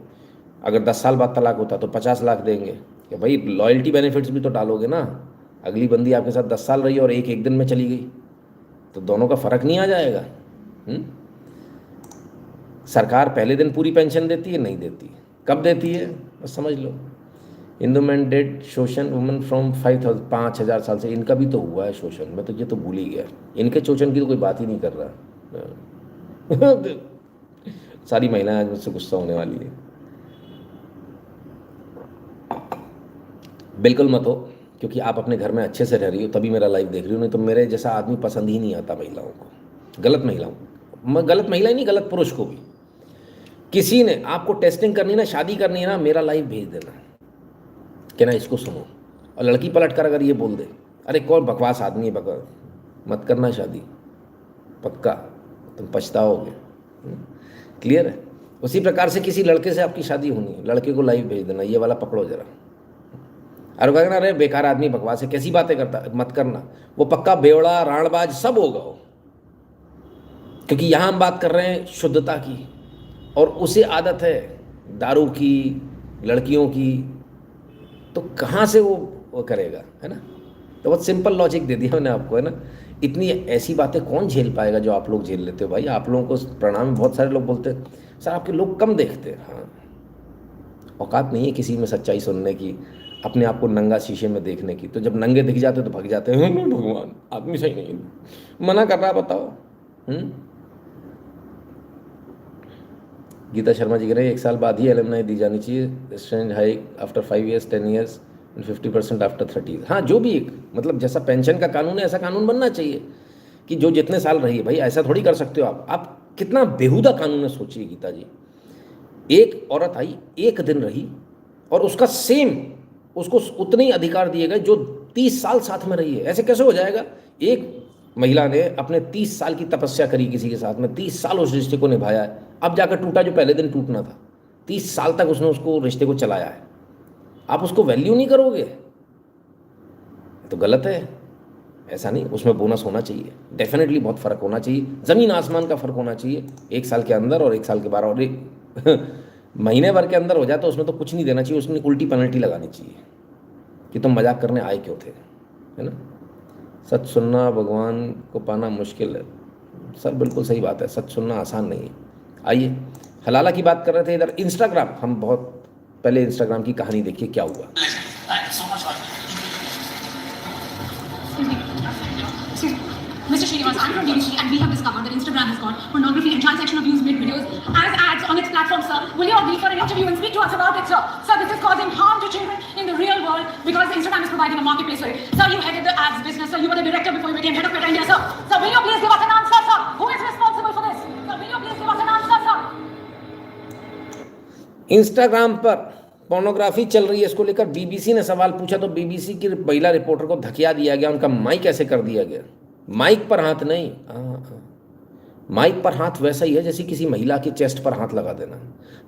अगर 10 साल बाद तलाक होता तो 50 लाख देंगे। कि भाई लॉयल्टी बेनिफिट्स भी तो डालोगे ना, अगली बंदी आपके साथ 10 साल रही और एक दिन में चली गई, तो दोनों का फ़र्क नहीं आ जाएगा? सरकार पहले दिन पूरी पेंशन देती है? नहीं देती। कब देती है बस समझ लो। हिंदू मैन डेड शोषण वुमन फ्रॉम 5,000 साल से, इनका भी तो हुआ है शोषण, मैं तो ये तो भूल ही गया, इनके शोषण की तो कोई बात ही नहीं कर रहा। सारी महिलाएं आज मुझसे गुस्सा होने वाली है। बिल्कुल मत हो, क्योंकि आप अपने घर में अच्छे से रह रही हो तभी मेरा लाइव देख रही हो, नहीं तो मेरे जैसा आदमी पसंद ही नहीं आता महिलाओं को, गलत महिलाओं, गलत महिला ही नहीं, गलत पुरुष को भी। किसी ने आपको टेस्टिंग करनी ना, शादी करनी है ना, मेरा लाइव भेज देना कि ना इसको सुनो, और लड़की पलट कर अगर ये बोल दे अरे कौन बकवास आदमी है, बकवास, मत करना शादी, पक्का तुम पछताओगे। क्लियर है? उसी प्रकार से किसी लड़के से आपकी शादी होनी है, लड़के को लाइव भेज देना, ये वाला पकड़ो जरा, अरे कहना अरे बेकार आदमी बकवास है, कैसी बातें करता, मत करना, वो पक्का बेवड़ा राणबाज सब होगा वो। क्योंकि यहाँ हम बात कर रहे हैं शुद्धता की, और उसे आदत है दारू की, लड़कियों की, तो कहाँ से वो करेगा, है ना? तो बहुत सिंपल लॉजिक दे दिया मैंने आपको, है ना? इतनी ऐसी बातें कौन झेल पाएगा जो आप लोग झेल लेते हो भाई। आप लोगों को प्रणाम, बहुत सारे लोग बोलते हैं सर आपके लोग कम देखते हैं। हाँ, औकात नहीं है किसी में सच्चाई सुनने की, अपने आप को नंगा शीशे में देखने की। तो जब नंगे दिख जाते तो भाग जाते हैं, भगवान आदमी सही नहीं, मना कर रहा है, बताओ। गीता शर्मा जी कह रहे हैं 1 साल बाद ही एलुमनाई दी जानी चाहिए, stand hike after 5 years 10 years and 50% after 30। हाँ, जो भी एक मतलब जैसा पेंशन का कानून है ऐसा कानून बनना चाहिए कि जो जितने साल रही है। भाई ऐसा थोड़ी कर सकते हो आप कितना बेहुदा कानून है, सोचिए गीता जी। एक औरत आई, 1 दिन रही, और उसका सेम, उसको उतने ही अधिकार दिए गए जो 30 साल साथ में रही है। ऐसे कैसे हो जाएगा? एक महिला ने अपने 30 साल की तपस्या करी किसी के साथ में, 30 साल उस रिश्ते को निभाया है, अब जाकर टूटा जो पहले दिन टूटना था। 30 साल तक उसने उसको रिश्ते को चलाया है, आप उसको वैल्यू नहीं करोगे तो गलत है। ऐसा नहीं, उसमें बोनस होना चाहिए, डेफिनेटली बहुत फ़र्क होना चाहिए, ज़मीन आसमान का फ़र्क होना चाहिए। 1 साल के अंदर और 1 साल के बाहर, और एक महीने भर के अंदर हो जाए तो उसमें तो कुछ नहीं देना चाहिए, उसमें उल्टी पेनल्टी लगानी चाहिए कि तुम मजाक करने आए क्यों थे, है ना? सच सुनना भगवान को पाना मुश्किल है सर, बिल्कुल सही बात है, सच सुनना आसान नहीं है। आइए हलाला की बात कर रहे थे इधर। इंस्टाग्राम, हम बहुत पहले इंस्टाग्राम की कहानी देखिए क्या हुआ। Mr. Srinivas, I'm from BBC and we have discovered that Instagram has got pornography and child sexual abuse made videos as ads on its platform, sir. Will you agree for an interview and speak to us about it, sir? Sir, this is causing harm to children in the real world because Instagram is providing a marketplace for it. Sir, you headed the ads business, sir. You were the director before you became head of Meta India, sir. Sir, will you please give us an answer, sir? Who is responsible for this? Sir, will you please give us an answer, sir? Instagram पर pornography चल रही है, इसको लेकर BBC ने सवाल पूछा तो बीबीसी की महिला रिपोर्टर को धकिया दिया गया, उनका माइक ऐसे कर दिया गया। माइक पर हाथ नहीं, माइक पर हाथ वैसा ही है जैसे किसी महिला के चेस्ट पर हाथ लगा देना।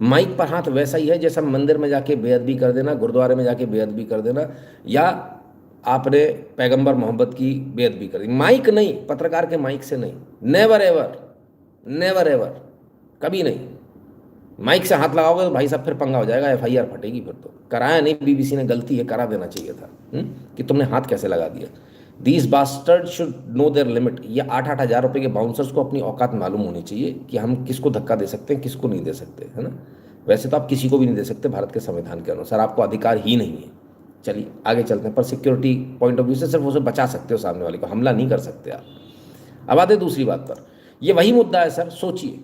माइक पर हाथ वैसा ही है जैसा मंदिर में जाके बेअदबी कर देना, गुरुद्वारे में जाके बेअदबी कर देना, या आपने पैगंबर मोहम्मद की बेअदबी कर दी। माइक नहीं, पत्रकार के माइक से नहीं, नेवर एवर, नेवर एवर, कभी नहीं। माइक से हाथ लगाओगे तो भाई साहब फिर पंगा हो जाएगा, FIR फटेगी फिर तो। कराया नहीं, बीबीसी ने गलती है, करा देना चाहिए था कि तुमने हाथ कैसे लगा दिया। These bastard should know their limit. ये 8-8 हज़ार रुपये के बाउंसर्स को अपनी औकात मालूम होनी चाहिए कि हम किसको धक्का दे सकते हैं, किसको नहीं दे सकते, है ना? वैसे तो आप किसी को भी नहीं दे सकते भारत के संविधान के अनुसार, आपको अधिकार ही नहीं है। चलिए आगे चलते हैं, पर सिक्योरिटी पॉइंट ऑफ व्यू से सिर्फ उसे बचा सकते हो, सामने वाले को हमला नहीं कर सकते आप। अब आते दूसरी बात पर। ये वही मुद्दा है सर, सोचिए,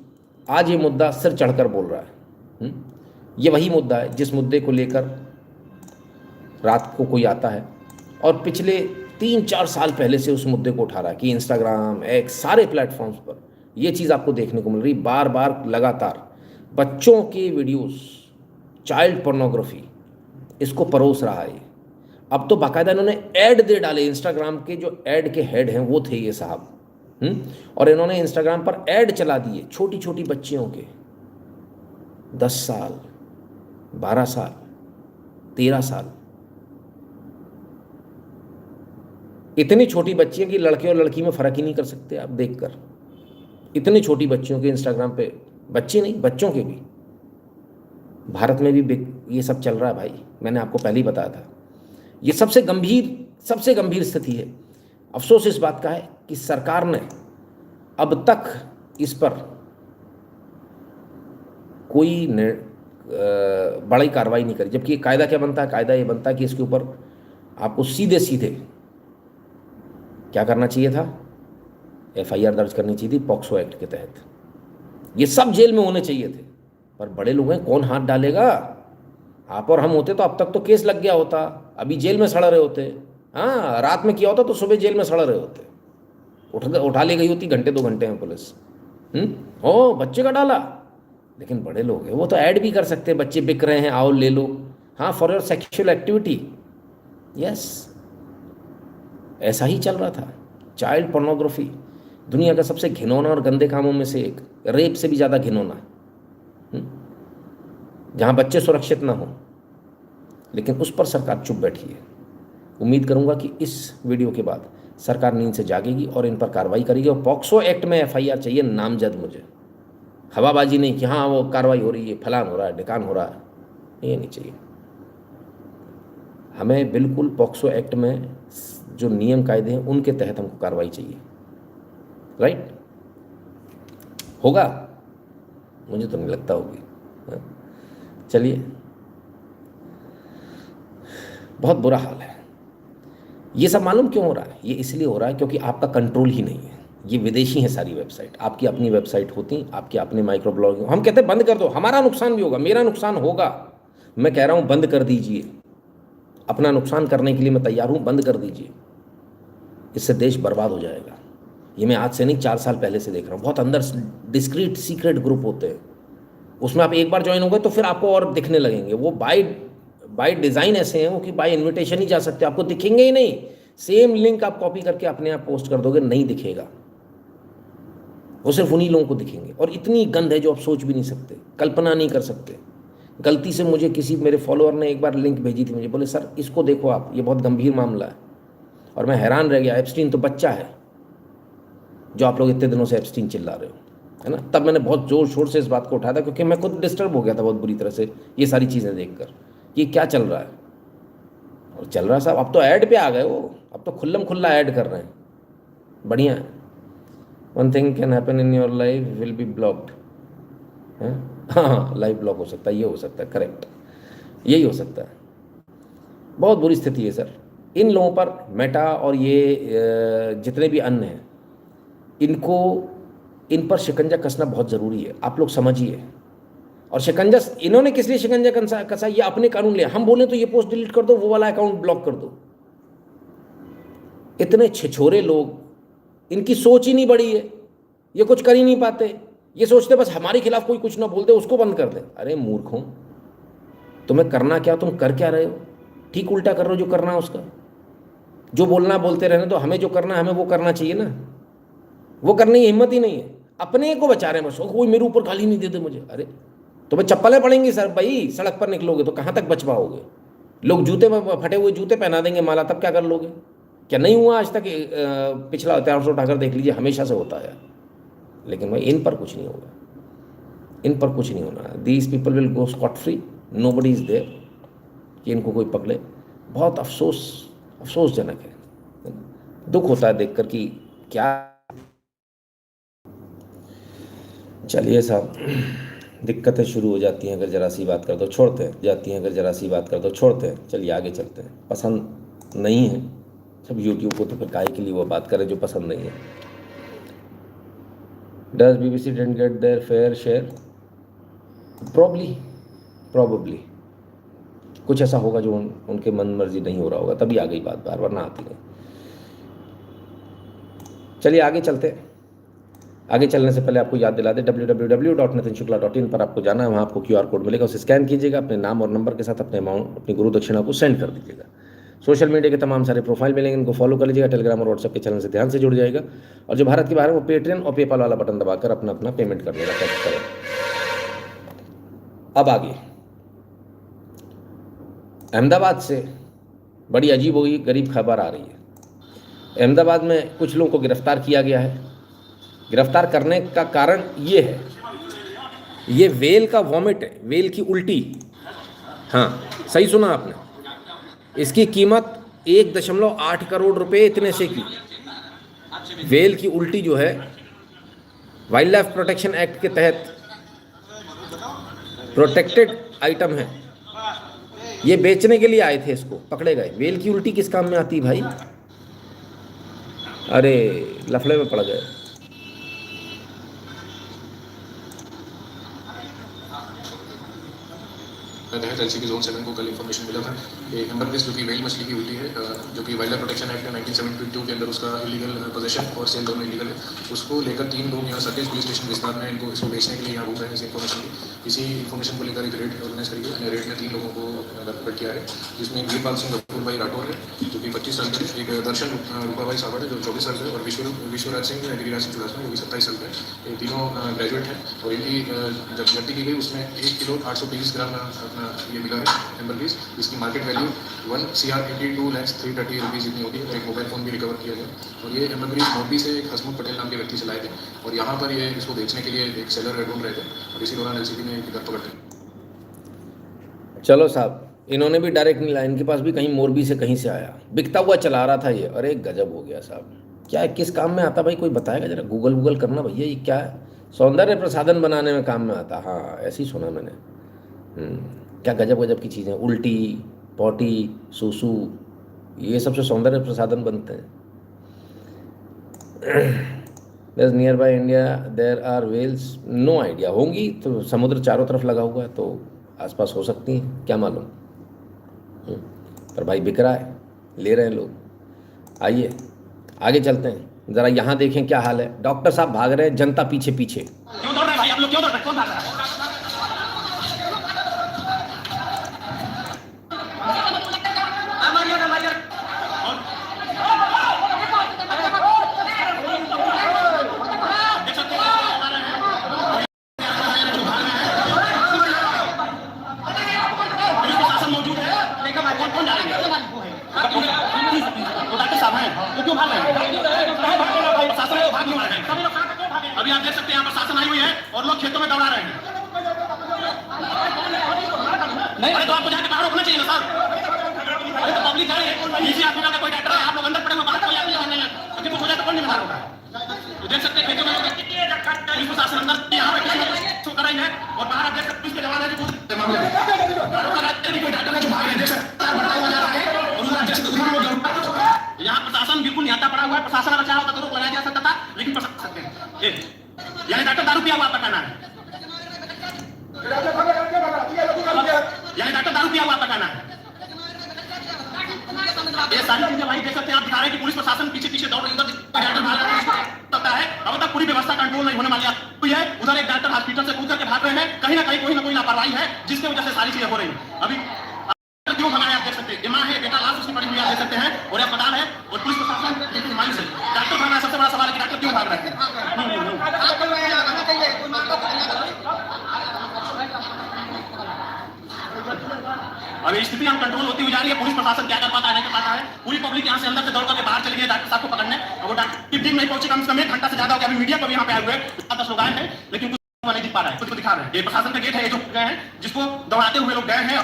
आज ये मुद्दा सिर चढ़कर बोल रहा है। ये वही मुद्दा है जिस मुद्दे को लेकर रात को कोई आता है और पिछले 3-4 साल पहले से उस मुद्दे को उठा रहा है कि इंस्टाग्राम, एक्स, सारे प्लेटफॉर्म्स पर ये चीज़ आपको देखने को मिल रही, बार बार लगातार बच्चों के वीडियोस, चाइल्ड पोर्नोग्राफी, इसको परोस रहा है। अब तो बाकायदा इन्होंने ऐड दे डाले, इंस्टाग्राम के जो ऐड के हेड हैं वो थे ये साहब, और इन्होंने इंस्टाग्राम पर ऐड चला दिए छोटी छोटी बच्चियों के, 10 साल, 12 साल, 13 साल। इतनी छोटी बच्चियां कि लड़के और लड़की में फ़र्क ही नहीं कर सकते आप देखकर। इतनी छोटी बच्चियों के इंस्टाग्राम पे, बच्चे नहीं बच्चों के भी, भारत में भी ये सब चल रहा है भाई। मैंने आपको पहले ही बताया था, ये सबसे गंभीर स्थिति है। अफसोस इस बात का है कि सरकार ने अब तक इस पर कोई बड़ी कार्रवाई नहीं करी, जबकि कायदा क्या बनता है? कायदा ये बनता है कि इसके ऊपर आपको सीधे सीधे क्या करना चाहिए था? FIR दर्ज करनी चाहिए थी पॉक्सो एक्ट के तहत। ये सब जेल में होने चाहिए थे, पर बड़े लोग हैं, कौन हाथ डालेगा? आप और हम होते तो अब तक तो केस लग गया होता, अभी जेल में सड़ रहे होते, हाँ, रात में किया होता तो सुबह जेल में सड़ रहे होते। उठा ले गई होती घंटे 2 घंटे में पुलिस। ओ बच्चे का डाला, लेकिन बड़े लोग हैं वो तो ऐड भी कर सकते हैं, बच्चे बिक रहे हैं आओ ले लो। हाँ, for your sexual activity. Yes, ऐसा ही चल रहा था। चाइल्ड पोर्नोग्राफी दुनिया का सबसे घिनौना और गंदे कामों में से एक, रेप से भी ज़्यादा घिनौना। जहाँ बच्चे सुरक्षित ना हो, लेकिन उस पर सरकार चुप बैठी है। उम्मीद करूंगा कि इस वीडियो के बाद सरकार नींद से जागेगी और इन पर कार्रवाई करेगी। और पॉक्सो एक्ट में एफआईआर चाहिए नामजद मुझे, हवाबाजी नहीं कि हाँ वो कार्रवाई हो रही है, फलान हो रहा है, ढिकान हो रहा है, ये नहीं चाहिए हमें। बिल्कुल पॉक्सो एक्ट में जो नियम कायदे हैं उनके तहत हमको कार्रवाई चाहिए। राइट? होगा? मुझे तो नहीं लगता होगी। हाँ? चलिए, बहुत बुरा हाल है। ये सब मालूम क्यों हो रहा है? ये इसलिए हो रहा है क्योंकि आपका कंट्रोल ही नहीं है। ये विदेशी है सारी वेबसाइट, आपकी अपनी वेबसाइट होती, आपके अपने माइक्रो ब्लॉगिंग। हम कहते हैं बंद कर दो, हमारा नुकसान भी होगा, मेरा नुकसान होगा। मैं कह रहा हूँ बंद कर दीजिए, अपना नुकसान करने के लिए मैं तैयार हूँ, बंद कर दीजिए। इससे देश बर्बाद हो जाएगा। ये मैं आज से नहीं 4 साल पहले से देख रहा हूँ। बहुत अंदर डिस्क्रीट सीक्रेट ग्रुप होते हैं, उसमें आप एक बार ज्वाइन हो गए तो फिर आपको और दिखने लगेंगे। वो बाय डिज़ाइन ऐसे हैं वो कि बाय इनविटेशन ही जा सकते, आपको दिखेंगे ही नहीं। सेम लिंक आप कॉपी करके अपने आप पोस्ट कर दोगे, नहीं दिखेगा, वो सिर्फ उन्हीं लोगों को दिखेंगे। और इतनी गंद है जो आप सोच भी नहीं सकते, कल्पना नहीं कर सकते। गलती से मुझे किसी मेरे फॉलोअर ने एक बार लिंक भेजी थी, मुझे बोले सर इसको देखो आप, ये बहुत गंभीर मामला है। और मैं हैरान रह गया, एप्स्टीन तो बच्चा है जो आप लोग इतने दिनों से एप्स्टीन चिल्ला रहे हो, है ना। तब मैंने बहुत जोर शोर से इस बात को उठाया था, क्योंकि मैं खुद डिस्टर्ब हो गया था बहुत बुरी तरह से ये सारी चीज़ें देखकर कि क्या चल रहा है। और चल रहा है साहब, अब तो ऐड पे आ गए हो, अब तो खुल्लम खुल्ला ऐड कर रहे हैं, बढ़िया है। One thing can happen in your life will be blocked. हाँ, लाइफ ब्लॉक हो सकता है, ये हो सकता है, करेक्ट, यही हो सकता है। बहुत बुरी स्थिति है सर। इन लोगों पर मेटा और ये जितने भी अन्य हैं, इन पर शिकंजा कसना बहुत ज़रूरी है, आप लोग समझिए। और शिकंजा इन्होंने किस लिए शिकंजा कसा? ये अपने कानून लिया। हम बोले तो ये पोस्ट डिलीट कर दो, वो वाला अकाउंट ब्लॉक कर दो। इतने छिछोरे लोग, इनकी सोच ही नहीं बड़ी है, ये कुछ कर ही नहीं पाते। ये सोचते बस हमारे खिलाफ कोई कुछ ना बोल दे उसको बंद कर दे। अरे मूर्खों, तुम्हें करना क्या, तुम कर क्या रहे हो? ठीक उल्टा कर रहे हो जो करना है उसका। जो बोलना बोलते रहने दो, हमें जो करना है हमें वो करना चाहिए ना। वो करने की हिम्मत ही नहीं है, अपने को बचा रहे हैं बस, कोई मेरे ऊपर गाली नहीं देते मुझे। अरे तुम्हें चप्पलें पड़ेंगी सर भाई, सड़क पर निकलोगे तो कहाँ तक बच पाओगे? लोग जूते में फटे हुए जूते पहना देंगे माला, तब क्या कर लोगे? क्या नहीं हुआ आज तक? पिछला इतिहास उठाकर देख लीजिए, हमेशा से होता है। लेकिन भाई इन पर कुछ नहीं होगा, इन पर कुछ नहीं होना। These people will go scot free, nobody is there कि इनको कोई पकड़े। बहुत अफसोसजनक है, दुख होता है देखकर कि क्या। चलिए साहब, दिक्कतें शुरू हो जाती हैं अगर जरा सी बात कर दो छोड़ते हैं, जाती हैं अगर जरा सी बात कर दो छोड़ते हैं। चलिए आगे चलते हैं। पसंद नहीं है सब यूट्यूब को, तो फिर काहे के लिए वो बात करें जो पसंद नहीं है। Does BBC didn't get their fair share? Probably कुछ ऐसा होगा जो उनके मन मर्जी नहीं हो रहा होगा, तभी आ गई बात बार, वरना आती नहीं। चलिए आगे चलते हैं। आगे चलने से पहले आपको याद दिला दें, www.nitinshukla.in पर आपको जाना है। वहाँ आपको QR कोड मिलेगा, उसे स्कैन कीजिएगा, अपने नाम और नंबर के साथ अपने अमाउंट, अपनी गुरु दक्षिणा को सेंड कर दीजिएगा। सोशल मीडिया के तमाम सारे प्रोफाइल मिलेंगे, इनको फॉलो कर लीजिएगा। टेलीग्राम और व्हाट्सएप के चैनल से ध्यान से जुड़ जाएगा। और जो भारत के बाहर है वो पेट्रियन और पेपाल वाला बटन दबाकर अपना अपना पेमेंट कर देगा, टैक्स करें। अब आगे अहमदाबाद से बड़ी अजीब हुई गरीब खबर आ रही है। अहमदाबाद में कुछ लोगों को गिरफ्तार किया गया है। गिरफ्तार करने का कारण ये है, ये वेल का वॉमिट है, वेल की उल्टी। हाँ सही सुना आपने, इसकी कीमत 1.8 करोड़ रुपए इतने से की। वेल की उल्टी जो है वाइल्ड लाइफ प्रोटेक्शन एक्ट के तहत प्रोटेक्टेड आइटम है। ये बेचने के लिए आए थे, इसको पकड़े गए। वेल की उल्टी किस काम में आती है भाई? अरे लफड़े में पड़ गए। तहत एलसीबी जोन 7 को कल इन्फॉर्मेशन मिला था कि एम्बरफिश जो कि वेल मछली की होती है, जो कि वाइल्ड लाइफ प्रोटेक्शन एक्ट 1972 के अंदर उसका इलीगल पोजेशन और सेल दोनों इलीगल है, उसको लेकर 3 लोग यहाँ सतीश पुलिस स्टेशन विस्तार में इसको बेचने के लिए यहाँ घूम रहे हैं। इस इन्फॉर्मेशन की इसी इन्फॉर्मेशन को लेकर एक रेड ऑर्गेनाइज करी है। रेड में 3 लोगों को पकड़ किया है, जिसमें वीरपाल सिंह गफूर भाई राठौर है जो कि 25 साल के, एक दर्शन रूपा भाई सावड़ है जो 24 साल के, और विश्वराज सिंह गिरिराज सिंह चुड़ासमा जो कि 27 साल के। ये तीनों ग्रेजुएट हैं और इनकी जब जब्ती की गई उसमें 1 किलो 830 ग्राम अपना ये मिला है एम्बरफिश। इसकी मार्केट वैल्यू 1 CR 82,330 रुपीज़ इतनी होती है, और एक मोबाइल फ़ोन भी रिकवर किया गया। और ये एम्बरफिश मोरबी से एक हसमुख पटेल नाम के व्यक्ति से लाए थे और यहाँ पर ये इसको बेचने के लिए एक सेलर ढूंढ रहे थे, और इसी दौरान एलसीबी ने इनकी धरपकड़ की। चलो साहब, इन्होंने भी डायरेक्ट नहीं लाया, इनके पास भी कहीं मोरबी से कहीं से आया, बिकता हुआ चला रहा था ये। अरे गजब हो गया साहब, क्या है, किस काम में आता भाई, कोई बताएगा जरा, गूगल करना भैया, ये क्या है? सौंदर्य प्रसाधन बनाने में काम में आता, हाँ ऐसे ही सुना मैंने। क्या गजब की चीज़ें, उल्टी पॉटी सूसू, ये सबसे सौंदर्य प्रसाधन बनते हैं। Thus nearby India there are whales, no idea, होंगी तो समुद्र चारों तरफ लगा हुआ है तो आसपास हो सकती हैं, क्या मालूम। पर भाई बिक रहा है, ले रहे हैं लोग। आइए आगे चलते हैं, ज़रा यहाँ देखें क्या हाल है। डॉक्टर साहब भाग रहे हैं, जनता पीछे पीछे। क्यों दौड़ रहे हैं भाई, आप लोग क्यों दौड़ रहे हैं? कौन भाग रहा है? अभी आप देख सकते हैं यहाँ पर शासन आई हुई है और लोग खेतों में दौड़ा रहे हैं। नहीं तो आपको जाके बाहर रोकना चाहिए ना सर। अरे तो पब्लिक है, इसी हॉस्पिटल का कोई डॉक्टर है, आप लोग अंदर पड़े हुए, बाहर कोई आदमी नहीं है, अगर कुछ हो जाए तो कौन जिम्मेदार होगा? तो देख सकते हैं खेतों में पुलिस प्रशासन अंदर यहाँ पे किसी ने कुछ कर रही है और बाहर आप देख सकते पुलिस के जवान है जो कोई डॉक्टर है जो भाग रहे हैं, देख सकते हैं बढ़ता हुआ जा रहा है और उधर देख सकते हैं यहाँ प्रशासन बिल्कुल निहत्ता पड़ा हुआ है। प्रशासन अगर चाहा होता तो रोक लगाया जा सकता था, लेकिन प्रशासन सकते हैं। यानी डॉक्टर दारू पिया हुआ आपका कहना है, यानी डॉक्टर दारू पिया हुआ आपका कहना है। ये सारी चीजें भाई देख सकते हैं आप, दिखा रहे हैं कि पुलिस प्रशासन पीछे पीछे दौड़ रही है। अब तक पूरी व्यवस्था कंट्रोल नहीं होने वाली है। उधर एक डॉक्टर हॉस्पिटल से कूद करके भाग रहे हैं, कहीं ना कहीं कोई ना कोई लापरवाही है जिसकी वजह से सारी चीजें हो रही है। अभी क्यों भगाया आप देख सकते हैं, मां है बेटा लाश उसकी पड़ी हुई आप देख सकते हैं, और अस्पताल है और पुलिस प्रशासन बिल्कुल मायूस है। डॉक्टर भाग रहा है, सबसे बड़ा सवाल है कि डॉक्टर क्यों भाग रहे हैं। अभी स्थिति हम कंट्रोल होती हुई जा रही है। पुलिस प्रशासन क्या कर पाता है, नहीं कर पाता है। पूरी पब्लिक यहाँ से अंदर से दौड़ करके बाहर चली गई डॉक्टर साहब को पकड़ने, और वो डॉक्टर की टीम नहीं पहुंची, कम से कम 1 घंटा से ज्यादा हो गया। अभी मीडिया को भी यहाँ पे आए हुए 10 लोग आए हैं, लेकिन कुछ नहीं दिख पा रहा है, कुछ को दिखा रहे हैं। ये प्रशासन का गेट है, ये जो गए हैं जिसको दौड़ाते हुए लोग गए हैं।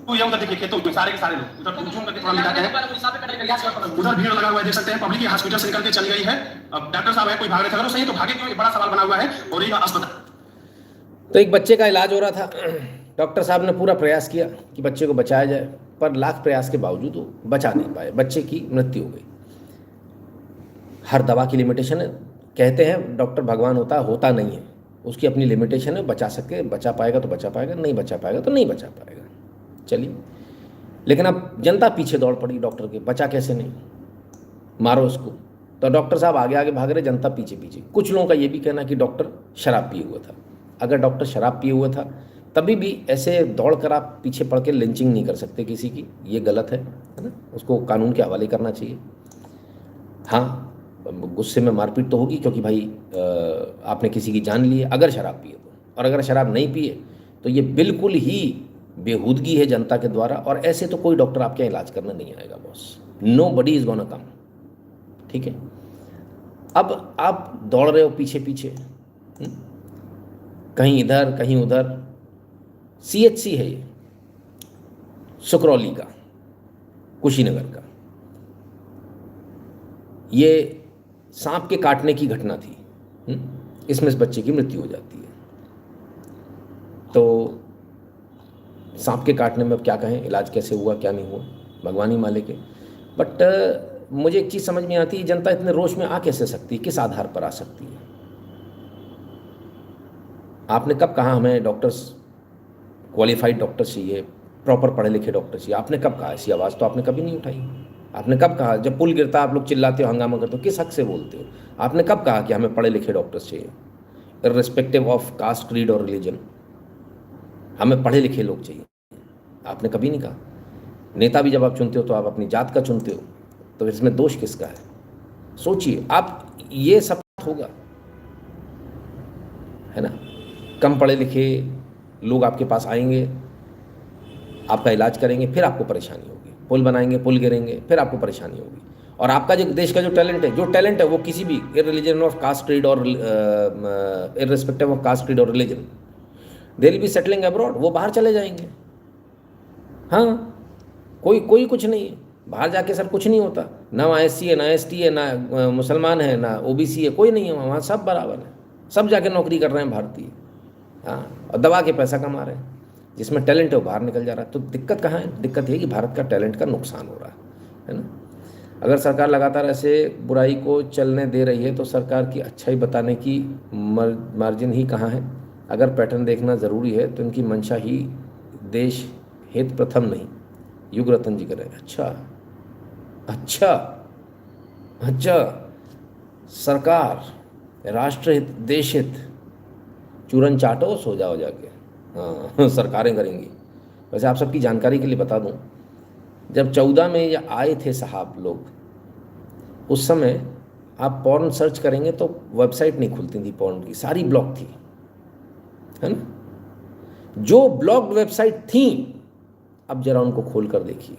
तो ये उधर देखिए खेतों में सारे के सारे लोग उधर झूम करके थोड़ा मिलाते हैं, उधर भीड़ लगा हुआ है, देख सकते हैं। पब्लिक हॉस्पिटल से निकल के चली गई है। अब डॉक्टर साहब है, कोई भाग रहे थे, अगर सही तो भागे क्यों, बड़ा सवाल बना हुआ है। और ये अस्पताल, तो एक बच्चे का इलाज हो रहा था, डॉक्टर साहब ने पूरा प्रयास किया कि बच्चे को बचाया जाए, पर लाख प्रयास के बावजूद वो बचा नहीं पाए, बच्चे की मृत्यु हो गई। हर दवा की लिमिटेशन है, कहते हैं डॉक्टर भगवान होता नहीं है, उसकी अपनी लिमिटेशन है। बचा सके बचा पाएगा तो बचा पाएगा, नहीं बचा पाएगा तो नहीं बचा पाएगा। चलिए, लेकिन अब जनता पीछे दौड़ पड़ी डॉक्टर के, बचा कैसे नहीं, मारो इसको। तो डॉक्टर साहब आगे आगे भाग रहे, जनता पीछे पीछे। कुछ लोगों का ये भी कहना कि डॉक्टर शराब पिए हुआ था। अगर डॉक्टर शराब पिए हुआ था तभी भी ऐसे दौड़ कर आप पीछे पड़ के लिंचिंग नहीं कर सकते किसी की, ये गलत है ना, उसको कानून के हवाले करना चाहिए। हाँ, गुस्से में मारपीट तो होगी क्योंकि भाई आपने किसी की जान ली है अगर शराब पिए तो, और अगर शराब नहीं पिए तो ये बिल्कुल ही बेहूदगी है जनता के द्वारा। और ऐसे तो कोई डॉक्टर आपके इलाज करने नहीं आएगा boss, nobody is gonna come, ठीक है। अब आप दौड़ रहे हो पीछे पीछे, कहीं इधर कहीं उधर। CHC है ये, सुकरौली का, कुशीनगर का। ये सांप के काटने की घटना थी, इसमें इस बच्चे की मृत्यु हो जाती है। तो सांप के काटने में अब क्या कहें, इलाज कैसे हुआ क्या नहीं हुआ भगवान ही मालिक है। बट मुझे एक चीज़ समझ में आती है, जनता इतने रोष में आ कैसे सकती है, किस आधार पर आ सकती है। आपने कब कहा हमें डॉक्टर्स, क्वालिफाइड डॉक्टर चाहिए, प्रॉपर पढ़े लिखे डॉक्टर चाहिए? आपने कब कहा? ऐसी आवाज़ तो आपने कभी नहीं उठाई। आपने कब कहा? जब पुल गिरता आप लोग चिल्लाते हो, हंगामा करते हो, किस हक से बोलते हो? आपने कब कहा कि हमें पढ़े लिखे डॉक्टर्स चाहिए, इर्रेस्पेक्टिव ऑफ कास्ट, क्रीड और रिलीजन? हमें पढ़े लिखे लोग चाहिए, आपने कभी नहीं कहा। नेता भी जब आप चुनते हो तो आप अपनी जात का चुनते हो, तो इसमें दोष किसका है? सोचिए आप, ये सब होगा, है ना? कम पढ़े लिखे लोग आपके पास आएंगे, आपका इलाज करेंगे, फिर आपको परेशानी होगी। पुल बनाएंगे, पुल गिरेंगे, फिर आपको परेशानी होगी। और आपका जो देश का जो टैलेंट है वो किसी भी रिलीजन ऑफ कास्ट, क्रीड और इर्रेस्पेक्टिव ऑफ कास्ट, क्रीड और religion, they will be settling abroad, वो बाहर चले जाएंगे। हाँ, कोई कुछ नहीं है बाहर जाके, सर कुछ नहीं होता। ना वहाँ SC है, ना ST है, ना मुसलमान है, ना OBC है, कोई नहीं है वहाँ सब बराबर है। सब जाके नौकरी कर रहे हैं भारतीय, हाँ, और दबा के पैसा कमा रहे हैं। जिसमें टैलेंट है वो बाहर निकल जा रहा है। तो दिक्कत कहाँ है? दिक्कत ये कि भारत का टैलेंट का नुकसान हो रहा है ना? अगर सरकार लगातार ऐसे बुराई को चलने दे रही है तो सरकार की अच्छाई बताने की मार्जिन ही कहाँ है? अगर पैटर्न देखना ज़रूरी है तो इनकी मंशा ही देश हित प्रथम नहीं। युग रतन जी करें। अच्छा, सरकार, राष्ट्रहित, देश हित, चूरन चाटो, सो जाओ जाके। हाँ, सरकारें करेंगी। वैसे आप सबकी जानकारी के लिए बता दूं, जब 14 में ये आए थे साहब लोग, उस समय आप पॉर्न सर्च करेंगे तो वेबसाइट नहीं खुलती थी पॉर्न की, सारी ब्लॉक थी, है ना? जो ब्लॉक्ड वेबसाइट थी, अब जरा उनको खोल कर देखिए।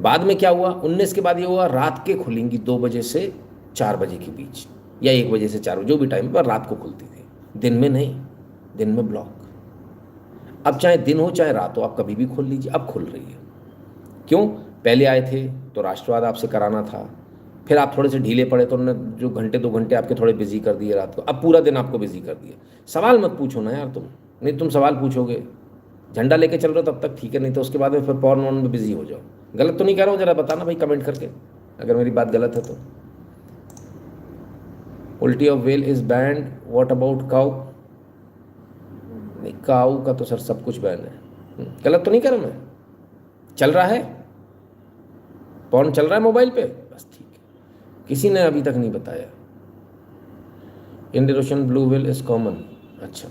बाद में क्या हुआ? 19 के बाद ये हुआ, रात के खुलेंगी 2 बजे से 4 बजे के बीच, या 1 बजे से 4 बजे, जो भी टाइम पर रात को खुलती थी, दिन में नहीं, दिन में ब्लॉक। अब चाहे दिन हो चाहे रात हो, आप कभी भी खोल लीजिए, अब खुल रही है। क्यों? पहले आए थे तो राष्ट्रवाद आपसे कराना था, फिर आप थोड़े से ढीले पड़े तो उन्होंने जो घंटे 2 घंटे आपके थोड़े बिजी कर दिए रात को, अब पूरा दिन आपको बिजी कर दिया। सवाल मत पूछो ना यार तुम, नहीं तुम सवाल पूछोगे, झंडा लेके चल रहे हो तब तक ठीक है, नहीं तो उसके बाद में फिर पॉर्न वॉर्न में बिजी हो जाओ। गलत तो नहीं कह रहा हूँ? जरा बताना भाई कमेंट करके अगर मेरी बात गलत है तो। उल्टी of well is band, what about cow? नहीं, काऊ का तो सर सब कुछ बैन है। गलत तो नहीं कर रहा मैं? चल रहा है पॉर्न, चल रहा है मोबाइल पे, बस ठीक है। किसी ने अभी तक नहीं बताया। Indian ocean blue whale is common, अच्छा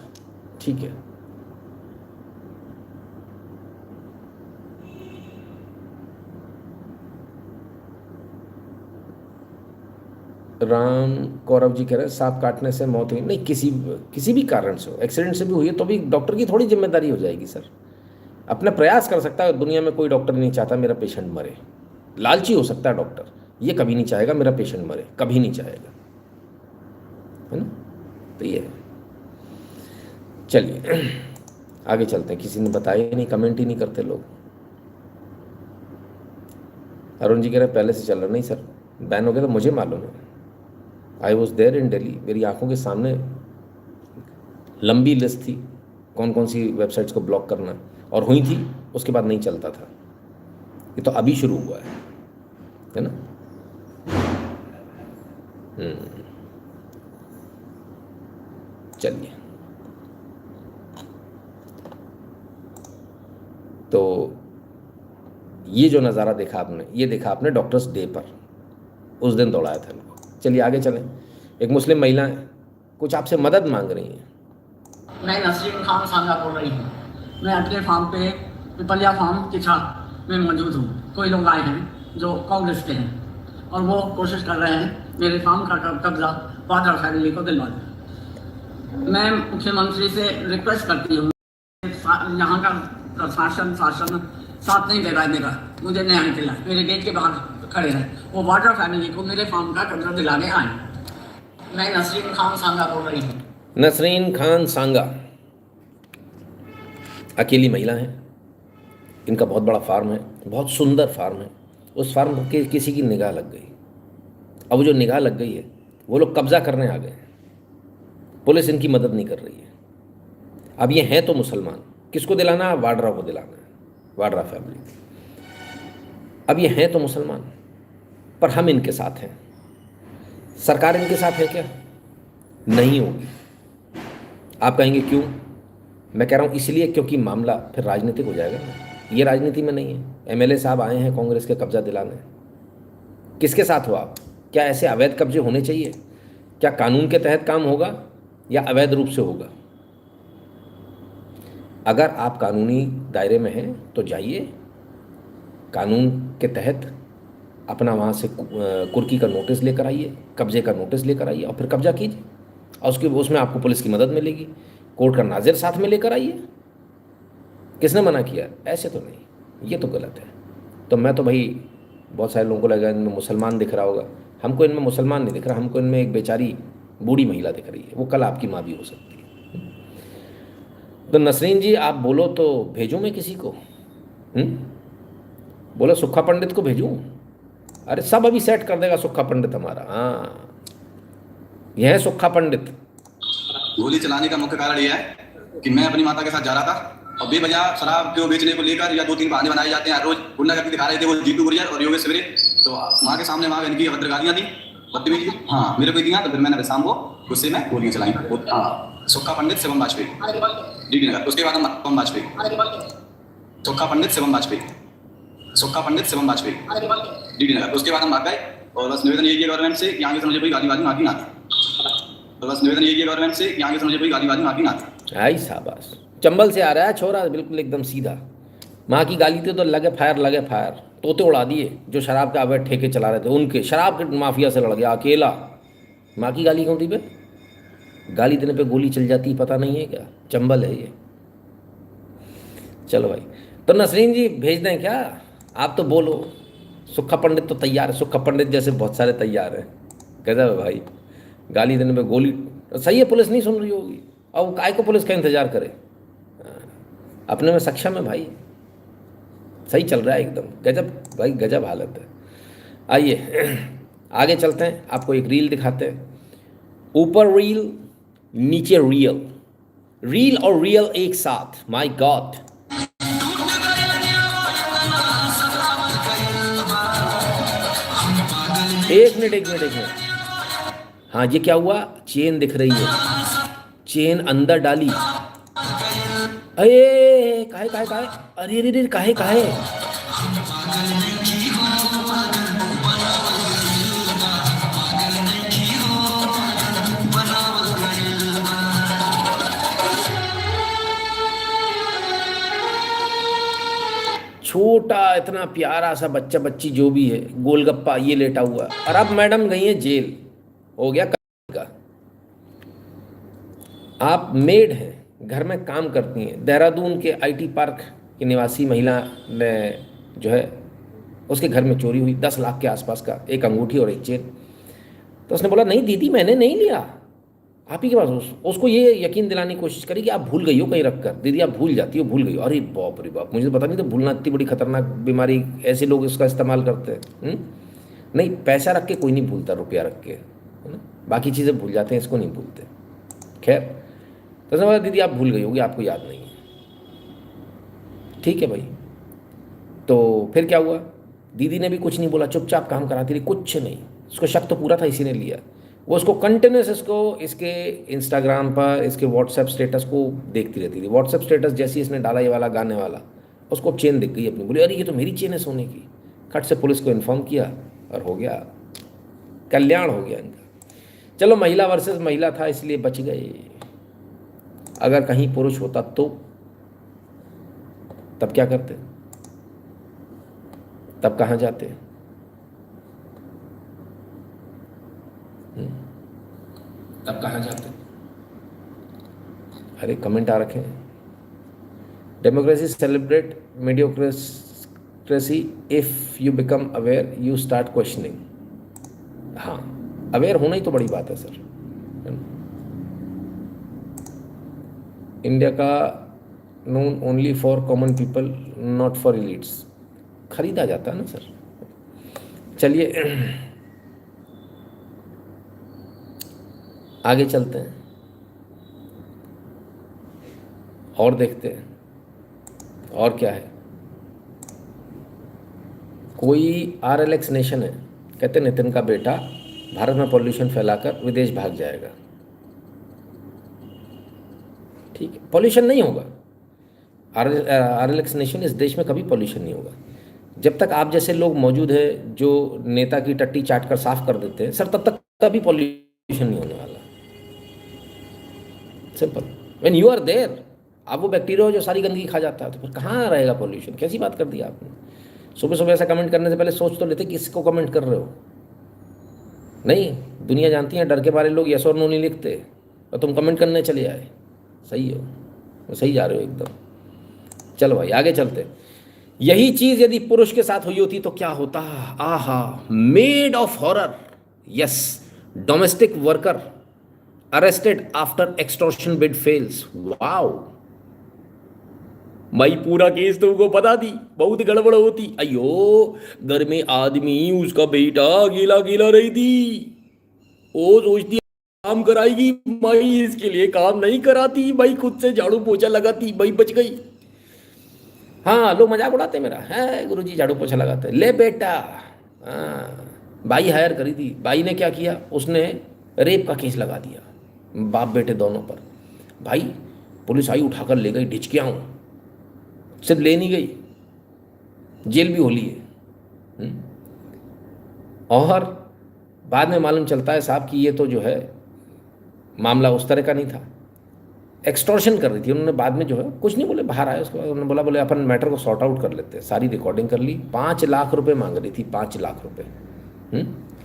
ठीक है। राम कौरव जी कह रहे हैं सांप काटने से मौत हुई, नहीं किसी भी कारण से हो, एक्सीडेंट से भी हुई है तो भी डॉक्टर की थोड़ी जिम्मेदारी हो जाएगी सर। अपना प्रयास कर सकता है, दुनिया में कोई डॉक्टर नहीं चाहता मेरा पेशेंट मरे। लालची हो सकता है डॉक्टर, ये कभी नहीं चाहेगा मेरा पेशेंट मरे, कभी नहीं चाहेगा, है ना? तो ये चलिए आगे चलते हैं। किसी ने बताया ही नहीं, कमेंट ही नहीं करते लोग। अरुण जी कह रहे हैं पहले से चल रहा, नहीं सर बैन हो गया तो मुझे मालूम है, I was there in Delhi, मेरी आंखों के सामने लंबी लिस्ट थी कौन कौन सी वेबसाइट्स को ब्लॉक करना, और हुई थी, उसके बाद नहीं चलता था। ये तो अभी शुरू हुआ है ना? चलिए, तो ये जो नज़ारा देखा आपने, ये देखा आपने डॉक्टर्स डे पर, उस दिन दौड़ाया था इनको। चलिए आगे चलें। एक मुस्लिम महिला है, कुछ आपसे मदद मांग रही हैं। मैं नसरीन खान सांगा बोल रही हूँ। मैं अपने फार्म पे पिपलिया फार्म किछा में मौजूद हूँ। कोई लोग आए हैं जो कांग्रेस के हैं और वो कोशिश कर रहे हैं मेरे फार्म का कब्जा वाड्रा फैमिली को दिलवा दें। मैं मुख्यमंत्री से रिक्वेस्ट करती हूँ, यहाँ का प्रशासन साथ नहीं दे रहा है मेरा, मुझे न्याय दिला, मेरे गेट के बाहर खड़े हैं, वो वाड्रा फैमिली को मेरे फार्म का कब्जा दिलाने आए। मैं नसरीन खान सांगा बोल रही हूँ। नसरीन खान सांगा अकेली महिला है, इनका बहुत बड़ा फार्म है, बहुत सुंदर फार्म है। उस फार्म को किसी की निगाह लग गई। अब वो जो निगाह लग गई है वो लोग कब्जा करने आ गए। पुलिस इनकी मदद नहीं कर रही है। अब ये हैं तो मुसलमान, किसको दिलाना है? वाड्रा को दिलाना है, वाड्रा फैमिली। अब ये हैं तो मुसलमान, पर हम इनके साथ हैं। सरकार इनके साथ है क्या? नहीं होगी। आप कहेंगे क्यों? मैं कह रहा हूँ इसलिए क्योंकि मामला फिर राजनीतिक हो जाएगा ना। ये राजनीति में नहीं है। एमएलए साहब आए हैं कांग्रेस के कब्जा दिलाने, किसके साथ हो आप? क्या ऐसे अवैध कब्जे होने चाहिए? क्या कानून के तहत काम होगा या अवैध रूप से होगा? अगर आप कानूनी दायरे में हैं तो जाइए, कानून के तहत अपना वहाँ से कुर्की का नोटिस लेकर आइए, कब्जे का नोटिस लेकर आइए और फिर कब्जा कीजिए, और उसमें आपको पुलिस की मदद मिलेगी। कोर्ट का नाजिर साथ में लेकर आइए। किसने मना किया? ऐसे तो नहीं, ये तो गलत है। तो मैं तो भाई, बहुत सारे लोगों को लगा इनमें मुसलमान दिख रहा होगा, हमको इनमें मुसलमान नहीं दिख रहा, हमको इनमें एक बेचारी बूढ़ी महिला दिख रही है, वो कल आपकी माँ भी हो सकती है। तो नसरीन जी आप बोलो तो भेजूँ मैं किसी को? बोलो सुक्खा पंडित को भेजूँ? अरे सब अभी सेट कर देगा सुक्खा पंडित हमारा। हाँ, यह है सुक्खा पंडित। गोली चलाने का मुख्य कारण यह है कि मैं अपनी माता के साथ जा रहा था और बेवजह शराब को बेचने को लेकर या 2-3 बहाने बनाए जाते हैं हर रोज। गुंडागर्दी दिखा रहे थे वो जीतू गुर्जर और योगेश सवेरे, तो माँ के सामने वहाँ इनकी अभद्र गालियाँ दी, बदतमीजी हाँ मेरे को दिया, तो फिर मैंने शाम को गुस्से में गोलियाँ चलाई। सुक्खा पंडित शिवम वाजपेयी, डीडी नगर। उसके बाद हम वाजपेयी, सुक्खा पंडित शिवम वाजपेयी, सुक्खा पंडित शिवम वाजपेयी, डीडी नगर। उसके बाद हम भाग गए और बस निवेदन यही है गवर्नमेंट से कि आगे समझे कोई गालीबाजी माफी ना थी। तो बस निवेदन यही है गवर्नमेंट से कि आगे समझे कोई गालीबाजी माफी ना थी। आई शाबाश, चंबल से आ रहा है छोरा, बिल्कुल एकदम सीधा। माँ की गाली थी तो लगे फायर, तोते उड़ा दिए जो शराब के अवैध ठेके चला रहे थे, उनके शराब के माफिया से लड़ गया अकेला। माँ की गाली क्यों थी बे? गाली देने पे गोली चल जाती, पता नहीं है क्या? चंबल है ये। चलो भाई, तो नसरीन जी भेज दें क्या? आप तो बोलो। सुक्खा पंडित तो तैयार है, सुक्खा पंडित जैसे बहुत सारे तैयार हैं। गजब है भाई, गाली देने पे गोली। सही है, पुलिस नहीं सुन रही होगी, और काय को पुलिस का इंतजार करे? अपने में सक्षम है भाई, सही चल रहा है एकदम। गजब भाई, गजब हालत है। आइए आगे चलते हैं, आपको एक रील दिखाते हैं। ऊपर रील नीचे रियल, रील और रियल एक साथ, माय गॉड। एक मिनट। हाँ, ये क्या हुआ? चेन दिख रही है, चेन अंदर डाली। अरे काहे, अरे काहे? छोटा इतना प्यारा सा बच्चा बच्ची जो भी है, गोलगप्पा ये लेटा हुआ, और अब मैडम गई है जेल। हो गया का। आप मेड हैं, घर में काम करती हैं। देहरादून के आईटी पार्क की निवासी महिला ने जो है, उसके घर में चोरी हुई 10 लाख के आसपास का, एक अंगूठी और एक चेन। तो उसने बोला नहीं दीदी मैंने नहीं लिया, आप ही के पास। उसको ये यकीन दिलाने की कोशिश करी कि आप भूल गई हो कहीं रख कर। दीदी आप भूल जाती हो, भूल गई हो। अरे बाप रे बाप, मुझे तो पता नहीं था भूलना इतनी बड़ी खतरनाक बीमारी, ऐसे लोग इसका इस्तेमाल करते हैं। नहीं, पैसा रख के कोई नहीं भूलता, रुपया रख के, है ना। बाकी चीज़ें भूल जाते हैं, इसको नहीं भूलते। खैर, तो उसने बोला दीदी आप भूल गई होगी, आपको याद नहीं है। ठीक है भाई। तो फिर क्या हुआ? दीदी ने भी कुछ नहीं बोला, चुपचाप काम कराती रही, कुछ नहीं। उसको शक तो पूरा था इसी ने लिया। वो उसको कंटिन्यूस इसके इंस्टाग्राम पर, इसके व्हाट्सएप स्टेटस को देखती रहती थी। व्हाट्सएप स्टेटस जैसे ही इसने डाला ये वाला गाने वाला, उसको चेन दिख गई अपनी। बोली अरे ये तो मेरी चेन है सोने की। खट से पुलिस को इन्फॉर्म किया और हो गया, कल्याण हो गया इनका। चलो, महिला वर्सेस महिला था इसलिए बच गए। अगर कहीं पुरुष होता तो तब क्या करते? तब कहाँ जाते? तब कहाँ जाते? अरे कमेंट आ रखे हैं। Democracy celebrate mediocrity if you become aware you start questioning. हाँ, अवेयर होना ही तो बड़ी बात है सर। इंडिया का known only for common people not for elites. खरीदा जाता है ना सर। चलिए आगे चलते हैं और देखते हैं और क्या है। कोई RLX नेशन है, कहते नितिन का बेटा भारत में पॉल्यूशन फैलाकर विदेश भाग जाएगा। ठीक है, पॉल्यूशन नहीं होगा। RLX नेशन, इस देश में कभी पॉल्यूशन नहीं होगा जब तक आप जैसे लोग मौजूद हैं जो नेता की टट्टी चाट कर साफ कर देते हैं सर, तब तक कभी पॉल्यूशन नहीं होने वाला। Simple. When you are there, आप वो बैक्टीरिया हो जो सारी गंदगी खा जाता है, तो फिर कहाँ रहेगा पॉल्यूशन? कैसी बात कर दी आपने। सुबह सुबह ऐसा कमेंट करने से पहले सोच तो लेते किसको कमेंट कर रहे हो। नहीं, दुनिया जानती है डर के बारे लोग यस और नो नहीं लिखते, और तुम कमेंट करने चले आए। सही हो, सही जा रहे हो एकदम। चलो भाई आगे चलते। यही चीज यदि पुरुष के साथ हुई होती तो क्या होता? आहा, made of horror. Yes, domestic worker arrested after extortion bid fails. Wow, भाई पूरा केस तुमको बता दी, बहुत गड़बड़ होती। अयो, घर में आदमी उसका बेटा अकेला अकेला रही थी, वो सोचती काम कराएगी, भाई इसके लिए काम नहीं कराती, भाई खुद से झाड़ू पोछा लगाती, भाई बच गई। हाँ, लोग मजाक उड़ाते मेरा, है गुरुजी झाड़ू पोछा लगाते, ले बेटा। हाँ, बाई हायर करी थी, बाई ने क्या किया, उसने रेप का केस लगा दिया बाप बेटे दोनों पर। भाई पुलिस आई, उठाकर ले गई, ढिचकिया हूँ, सिर्फ ले नहीं गई, जेल भी होली है। और बाद में मालूम चलता है साहब कि ये तो जो है मामला उस तरह का नहीं था, एक्सटॉर्शन कर रही थी। उन्होंने बाद में जो है कुछ नहीं बोले, बाहर आए उसके बाद उन्होंने बोले अपन मैटर को सॉर्ट आउट कर लेते हैं। सारी रिकॉर्डिंग कर ली, 5 लाख रुपए मांग रही थी, 5 लाख रुपए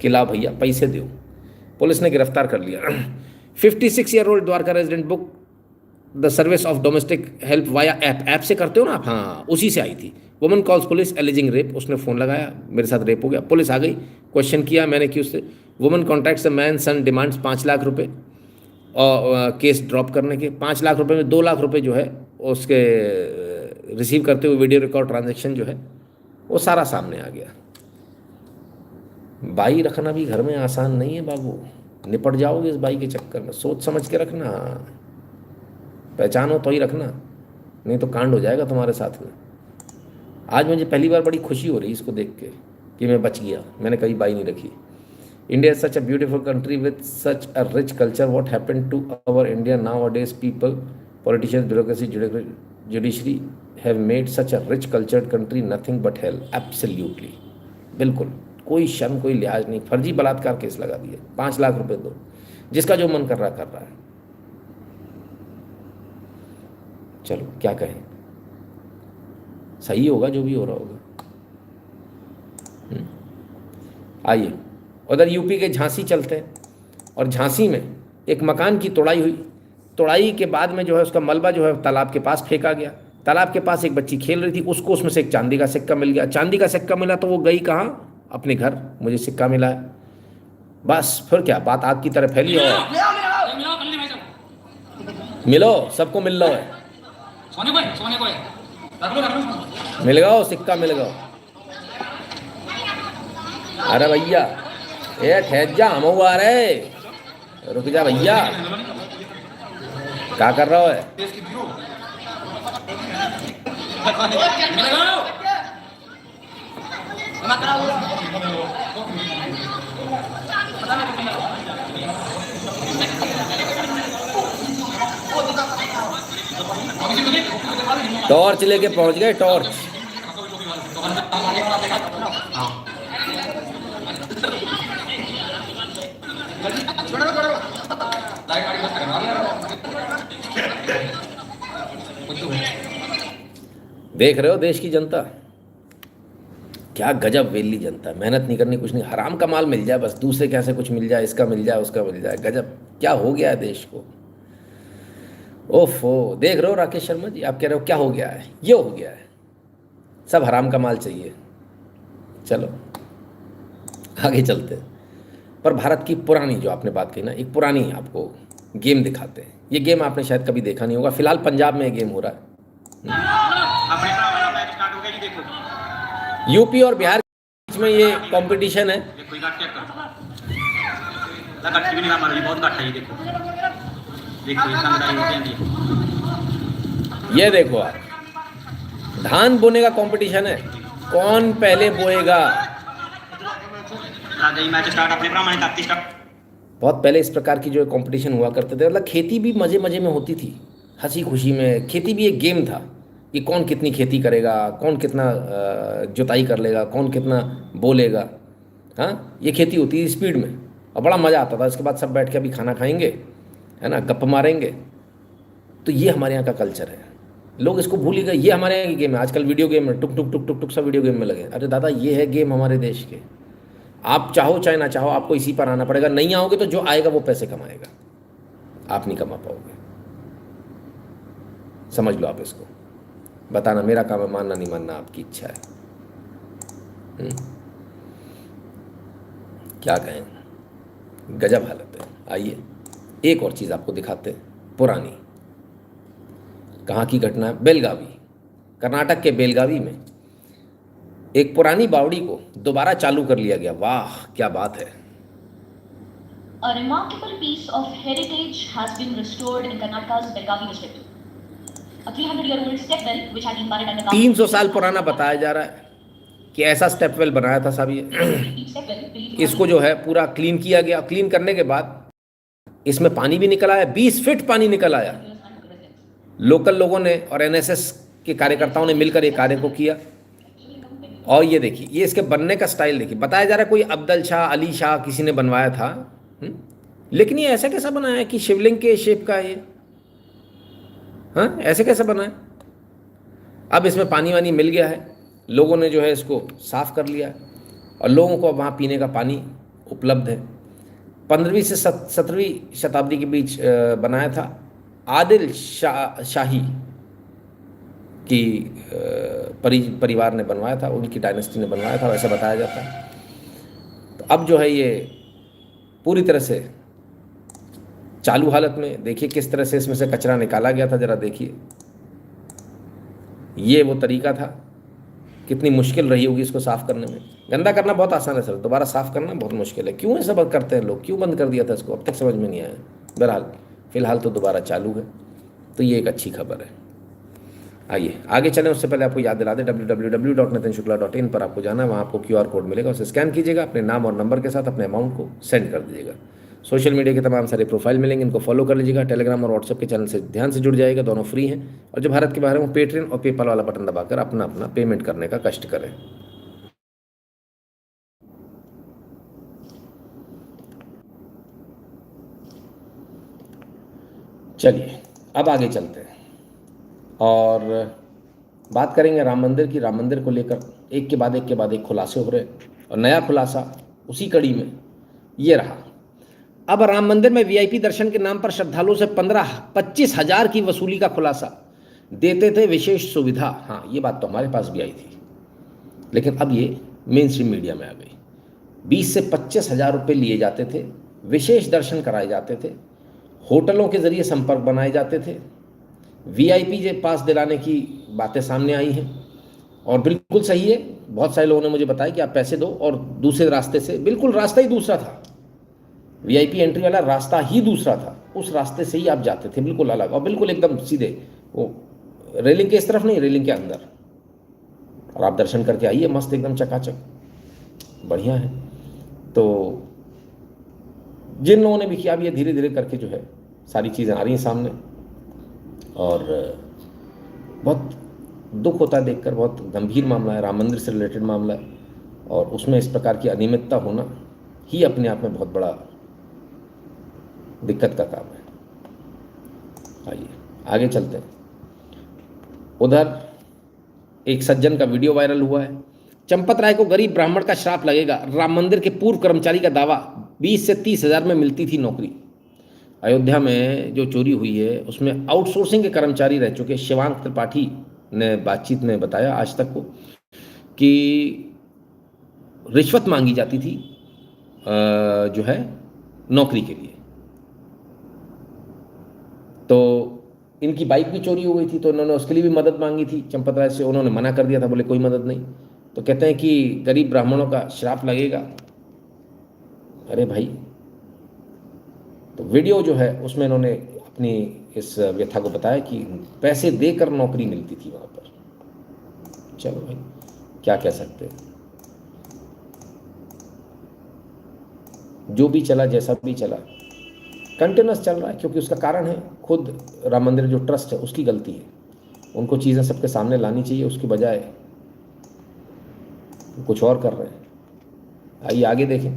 कि ला भैया पैसे दो। पुलिस ने गिरफ्तार कर लिया। 56 year old Dwarka resident book the service of domestic help via app से करते हो ना आप, हाँ उसी से आई थी। Woman calls police aliasing rape, उसने फ़ोन लगाया, मेरे साथ रेप हो गया। पुलिस आ गई, क्वेश्चन किया मैंने कि उससे। Woman contacts the man, son demands 5 lakh रुपए और केस ड्रॉप करने के। 5 लाख रुपए में 2 लाख रुपए जो है उसके रिसीव करते हुए वीडियो रिकॉर्ड ट्रांजैक्शन जो है वो सारा सामने आ गया। बाई रखना भी घर में आसान नहीं है बाबू, निपट जाओगे इस बाई के चक्कर में। सोच समझ के रखना, पहचानो तो ही रखना, नहीं तो कांड हो जाएगा तुम्हारे साथ में। आज मुझे पहली बार बड़ी खुशी हो रही इसको देख के कि मैं बच गया, मैंने कभी बाई नहीं रखी। India is such a beautiful country with such a rich culture. What happened to our India nowadays? People, politicians, bureaucracy, judiciary have made such a rich cultured country nothing but hell. Absolutely, बिल्कुल कोई शर्म कोई लिहाज नहीं। फर्जी बलात्कार case लगा दिए, 5 लाख रुपए दो, जिसका जो मन कर रहा है। चलो क्या कहें, सही होगा जो भी हो रहा होगा। आइए उधर यूपी के झांसी चलते हैं। और झांसी में एक मकान की तोड़ाई हुई। तोड़ाई के बाद में जो है उसका मलबा जो है तालाब के पास फेंका गया। तालाब के पास एक बच्ची खेल रही थी, उसको उसमें से एक चांदी का सिक्का मिल गया। चांदी का सिक्का मिला तो वो गई कहाँ? अपने घर, मुझे सिक्का मिला है। बस फिर क्या बात आग की तरह फैली। और मिलो, सबको मिल लो है, मिल गया सिक्का मिल गया। अरे भैया ए ठहर जा, हम आ रहे, रुक जा भैया, क्या कर रहा है? टॉर्च लेके पहुंच गए, टॉर्च। देख रहे हो देश की जनता, क्या गजब वेली जनता, मेहनत नहीं करनी कुछ नहीं, हराम का माल मिल जाए बस, दूसरे कैसे कुछ मिल जाए, इसका मिल जाए उसका मिल जाए। गजब क्या हो गया है देश को। ओफो, देख रहे हो राकेश शर्मा जी, आप कह रहे हो क्या हो गया है? ये हो गया है, सब हराम का माल चाहिए। चलो आगे चलते हैं। पर भारत की पुरानी जो आपने बात कही ना, एक पुरानी आपको गेम दिखाते हैं। ये गेम आपने शायद कभी देखा नहीं होगा, फिलहाल पंजाब में ये गेम हो रहा है। यूपी और बिहार के बीच में ये कंपटीशन है। ये देखो आप, धान बोने का कंपटीशन है, कौन पहले बोएगा। बहुत पहले इस प्रकार की जो कंपटीशन हुआ करते थे, मतलब खेती भी मजे मजे में होती थी। हंसी खुशी में। खेती भी एक गेम था कि कौन कितनी खेती करेगा, कौन कितना जुताई कर लेगा, कौन कितना बोलेगा। हाँ, ये खेती होती थी स्पीड में और बड़ा मज़ा आता था। इसके बाद सब बैठ के अभी खाना खाएंगे, है ना, गप मारेंगे। तो ये हमारे यहाँ का कल्चर है। लोग इसको भूल ही गए। ये हमारे यहाँ की गेम है। आजकल वीडियो गेम में टुक टुक टुक टुक टुक सब वीडियो गेम में लगे। अरे दादा, ये है गेम हमारे देश के। आप चाहो चाहे ना चाहो, आपको इसी पर आना पड़ेगा। नहीं आओगे तो जो आएगा वो पैसे कमाएगा, आप नहीं कमा पाओगे। समझ लो आप इसको। बताना मेरा काम है, मानना नहीं मानना आपकी इच्छा है। क्या कहें, गजब हालत है। आइए एक और चीज़ आपको दिखाते हैं, पुरानी। कहाँ की घटना है? बेलगावी, कर्नाटक के बेलगावी में एक पुरानी बावड़ी को दोबारा चालू कर लिया गया। वाह, क्या बात है। A remarkable piece of heritage has been restored in Karnataka's Belgavi district. A 300-year-old step well which had been buried under 300 साल पुराना बताया जा रहा है कि ऐसा स्टेप वेल बनाया था साहब। ये step well believed to इसको जो है पूरा क्लीन किया गया। क्लीन करने के बाद इसमें पानी भी निकल आया, 20 फीट पानी निकल आया। have been under residents. Local लोगों ने और एनएसएस के कार्यकर्ताओं ने मिलकर ये कार्य को किया। और ये देखिए, ये इसके बनने का स्टाइल देखिए। बताया जा रहा है कोई अब्दुल शाह, अली शाह किसी ने बनवाया था। लेकिन ये ऐसा कैसा बनाया है कि शिवलिंग के शेप का है ये? हाँ, ऐसे कैसे बना है? अब इसमें पानी वानी मिल गया है, लोगों ने जो है इसको साफ कर लिया है और लोगों को वहाँ पीने का पानी उपलब्ध है। 15वीं से 17वीं शताब्दी के बीच बनाया था। आदिल शाही की परिवार ने बनवाया था, उनकी डायनेस्टी ने बनवाया था, वैसे बताया जाता है। तो अब जो है ये पूरी तरह से चालू हालत में। देखिए किस तरह से इसमें से कचरा निकाला गया था, ज़रा देखिए। ये वो तरीका था। कितनी मुश्किल रही होगी इसको साफ़ करने में। गंदा करना बहुत आसान है सर, दोबारा साफ़ करना बहुत मुश्किल है। क्यों ऐसा करते हैं लोग? क्यों बंद कर दिया था इसको? अब तक समझ में नहीं आया। बहरहाल फ़िलहाल तो दोबारा चालू है, तो ये एक अच्छी खबर है। आइए आगे चलें, उससे पहले आपको याद दिला दें www.nitinshukla.in पर आपको जाना है। वहाँ आपको QR कोड मिलेगा, उसे स्कैन कीजिएगा, अपने नाम और नंबर के साथ अपने अमाउंट को सेंड कर दीजिएगा। सोशल मीडिया के तमाम सारे प्रोफाइल मिलेंगे, इनको फॉलो कर लीजिएगा। टेलीग्राम और व्हाट्सएप के चैनल से ध्यान से जुड़ जाएगा, दोनों फ्री हैं। और जो भारत के बाहर हैं वो पेट्रियन और पेपाल वाला बटन दबाकर अपना अपना पेमेंट करने का कष्ट करें। चलिए अब आगे चलते हैं और बात करेंगे राम मंदिर की। राम मंदिर को लेकर एक के बाद एक खुलासे हो रहे हैं और नया खुलासा उसी कड़ी में ये रहा। अब राम मंदिर में वीआईपी दर्शन के नाम पर श्रद्धालुओं से 15-25 हज़ार की वसूली का खुलासा। देते थे विशेष सुविधा। हाँ, ये बात तो हमारे पास भी आई थी, लेकिन अब ये मेन स्ट्रीम मीडिया में आ गई। 20 से 25 हज़ार रुपये लिए जाते थे, विशेष दर्शन कराए जाते थे, होटलों के ज़रिए संपर्क बनाए जाते थे, वीआईपी पास दिलाने की बातें सामने आई हैं। और बिल्कुल सही है, बहुत सारे लोगों ने मुझे बताया कि आप पैसे दो और दूसरे रास्ते से, बिल्कुल रास्ता ही दूसरा था, वीआईपी एंट्री वाला रास्ता ही दूसरा था, उस रास्ते से ही आप जाते थे, बिल्कुल अलग और बिल्कुल एकदम सीधे, वो रेलिंग के इस तरफ नहीं, रेलिंग के अंदर, और आप दर्शन करके आइए मस्त एकदम चकाचक, बढ़िया है। तो जिन लोगों ने भी किया, अब ये धीरे धीरे करके जो है सारी चीज़ें आ रही हैं सामने, और बहुत दुख होता है देखकर। बहुत गंभीर मामला है, राम मंदिर से रिलेटेड मामला है, और उसमें इस प्रकार की अनियमितता होना ही अपने आप में बहुत बड़ा दिक्कत का काम है। आइए आगे चलते हैं। उधर एक सज्जन का वीडियो वायरल हुआ है। चंपत राय को गरीब ब्राह्मण का श्राप लगेगा। राम मंदिर के पूर्व कर्मचारी का दावा, 20 से 30 हज़ार में मिलती थी नौकरी। अयोध्या में जो चोरी हुई है उसमें आउटसोर्सिंग के कर्मचारी रह चुके शिवांक त्रिपाठी ने बातचीत में बताया आज तक को कि रिश्वत मांगी जाती थी जो है नौकरी के लिए। तो इनकी बाइक भी चोरी हो गई थी, तो इन्होंने उसके लिए भी मदद मांगी थी चंपत राय से, उन्होंने मना कर दिया था, बोले कोई मदद नहीं। तो कहते हैं कि गरीब ब्राह्मणों का श्राप लगेगा। अरे भाई, तो वीडियो जो है उसमें इन्होंने अपनी इस व्यथा को बताया कि पैसे देकर नौकरी मिलती थी वहाँ पर। चलो भाई, क्या कह सकते हैं, जो भी चला जैसा भी चला, कंटिन्यूस चल रहा है, क्योंकि उसका कारण है खुद राम मंदिर जो ट्रस्ट है उसकी गलती है। उनको चीज़ें सबके सामने लानी चाहिए, उसकी बजाय कुछ और कर रहे हैं। आइए आगे देखें।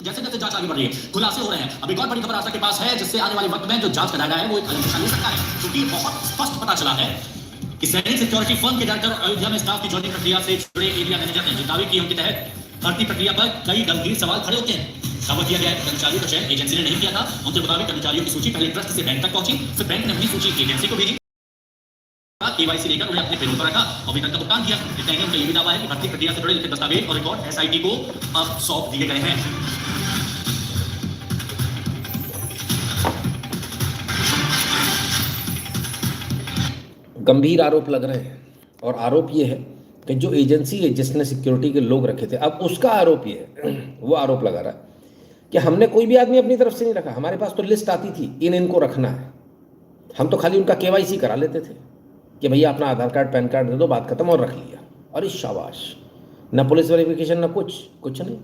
जैसे जैसे जांच आगे बढ़ रही है, खुलासे हो रहे हैं। अब एक और बड़ी खबर आस्था के पास है, जिससे आने वाले वक्त में जो जांच का दायरा है वो एक अलग दिशा ले सकता है, क्योंकि बहुत स्पष्ट पता चला है कि सैनिक सिक्योरिटी फर्म के डायरेक्टर अयोध्या में स्टाफ की ज्वाइनिंग प्रक्रिया से जुड़े एरिया मैनेजर ने जो दावे किए उनके तहत भर्ती प्रक्रिया पर कई गंभीर सवाल खड़े होते हैं। दावा किया गया है कर्मचारियों का चयन एजेंसी ने नहीं किया था। उनके मुताबिक कर्मचारियों की सूची पहले ट्रस्ट से बैंक तक पहुंची, फिर बैंक ने अपनी सूची एजेंसी को भेजी, केवाईसी लेकर उन्हें अपने पेरोल पर रखा और वेतन का भुगतान किया। इतना ही उनका ये भी दावा है कि भर्ती प्रक्रिया से जुड़े लिखित दस्तावेज और रिकॉर्ड एसआईटी को अब सौंप दिए गए हैं। गंभीर आरोप लग रहे हैं, और आरोप ये है कि जो एजेंसी है जिसने सिक्योरिटी के लोग रखे थे, अब उसका आरोप ये है, वो आरोप लगा रहा है कि हमने कोई भी आदमी अपनी तरफ से नहीं रखा, हमारे पास तो लिस्ट आती थी इनको रखना है, हम तो खाली उनका केवाईसी करा लेते थे कि भैया अपना आधार कार्ड पैन कार्ड दे दो, बात खत्म, और रख लिया। अरे शाबाश, न पुलिस वेरिफिकेशन न कुछ नहीं।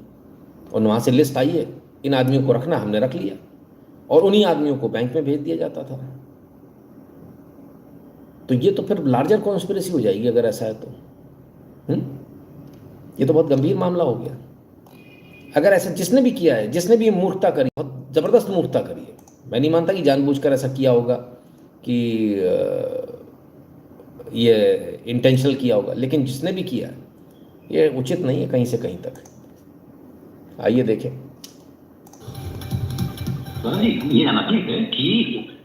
और वहाँ से लिस्ट आई है, इन आदमियों को रखना, हमने रख लिया, और उन्हीं आदमियों को बैंक में भेज दिया जाता था। तो ये तो फिर लार्जर कॉन्स्पिरेसी हो जाएगी अगर ऐसा है तो। ये तो बहुत गंभीर मामला हो गया। अगर ऐसा जिसने भी किया है, जिसने भी मूर्खता करी, बहुत ज़बरदस्त मूर्खता करी है, मैं नहीं मानता कि जानबूझकर ऐसा किया होगा कि ये इंटेंशनल किया होगा, लेकिन जिसने भी किया ये उचित नहीं है कहीं से कहीं तक। आइए देखें। जी ये जानना चाहिए कि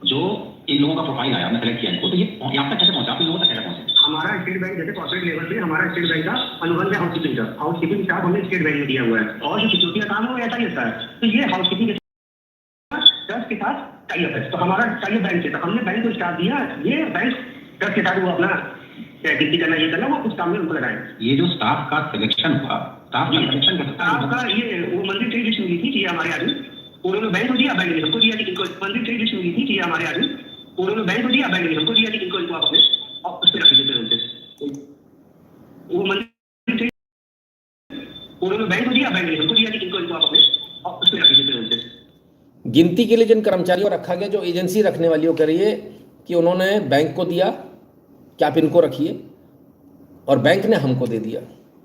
जो इन लोगों का प्रोफाइल आया, हमने सेलेक्ट किया इनको, तो ये यहाँ तक कैसे पहुंचा, आप इन लोगों तक कैसे पहुंचे? हमारा स्टेट बैंक जैसे कॉर्पोरेट लेवल पे हमारा स्टेट बैंक का अनुबंध है हाउसकीपिंग का, हाउसकीपिंग स्टाफ हमने स्टेट बैंक में दिया हुआ है, और जो सिक्योरिटी का काम है वो ऐसा ही होता है। तो ये हाउसकीपिंग ट्रस्ट के साथ टाई अप है, तो हमारा टाई अप बैंक से था, हमने बैंक को स्टाफ दिया, ये बैंक ट्रस्ट के साथ वो अपना गिनती करना, ये करना, वो कुछ काम में उनको लगाए। ये जो स्टाफ का सिलेक्शन हुआ, स्टाफ का ये वो मंदिर ट्रेड लिस्ट मिली थी कि हमारे आदमी, उन्होंने बैंक को दिया, बैंक ने हमको दिया कि इनको मंदिर ट्रेड लिस्ट मिली थी कि हमारे आदमी, उन्होंने बैंक को दिया, बैंक ने हमको दिया कि इनको आप अपने और उस पर रख दीजिए उनसे। वो मंदिर उन्होंने बैंक को दिया, बैंक ने हमको दिया कि इनको आप अपने और उस पर रख दीजिए उनसे। गिनती के लिए जिन कर्मचारियों को रखा गया, जो एजेंसी रखने वाली हो कह रही है कि उन्होंने बैंक को दिया कि आप इनको रखिए, और बैंक ने हमको दे दिया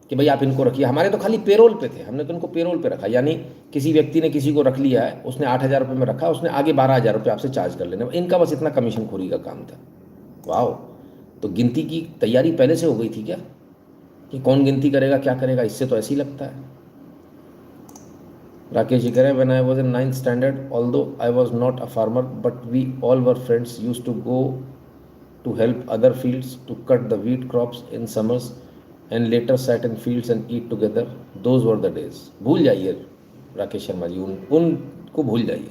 कि भाई आप इनको रखिए। हमारे तो खाली पेरोल पे थे, हमने तो उनको पेरोल पे रखा, यानी किसी व्यक्ति ने किसी को रख लिया है, उसने 8,000 रुपये में रखा, उसने आगे 12,000 रुपये आपसे चार्ज कर लेना, इनका बस इतना कमीशन खोरी का काम था। वाह, तो गिनती की तैयारी पहले से हो गई थी क्या, कि कौन गिनती करेगा क्या करेगा? इससे तो ऐसे ही लगता है। राकेश जी कह रहे हैं, when I was in 9th standard, although I was not a farmer but we all were friends, used to go to help other fields to cut the wheat crops in summers and later sat in fields and eat together. Those were the days. भूल जाइए राकेश शर्मा जी, उनको भूल जाइए।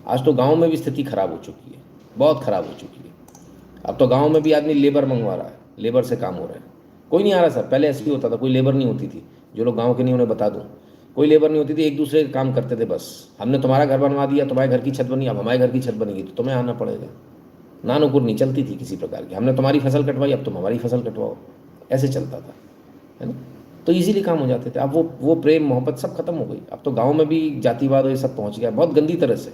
आज तो गांव में भी स्थिति खराब हो चुकी है, बहुत खराब हो चुकी है। अब तो गांव में भी आदमी लेबर मंगवा रहा है, लेबर से काम हो रहा है। कोई नहीं आ रहा सर, पहले ऐसे ही होता था, कोई लेबर नहीं होती थी। जो लोग गाँव के नहीं उन्हें बता दूँ, कोई लेबर नहीं होती थी, एक दूसरे का काम करते थे बस। हमने तुम्हारा घर बनवा दिया, तुम्हारे घर की छत बनी, अब हमारे घर की छत बनेगी तो तुम्हें आना पड़ेगा। नानुकुर नहीं चलती थी किसी प्रकार की, हमने तुम्हारी फसल कटवाई, अब तुम हमारी फसल कटवाओ, ऐसे चलता था, है ना। तो इजीली काम हो जाते थे। अब वो प्रेम मोहब्बत सब खत्म हो गई। अब तो गांव में भी जातिवाद ये सब पहुंच गया बहुत गंदी तरह से।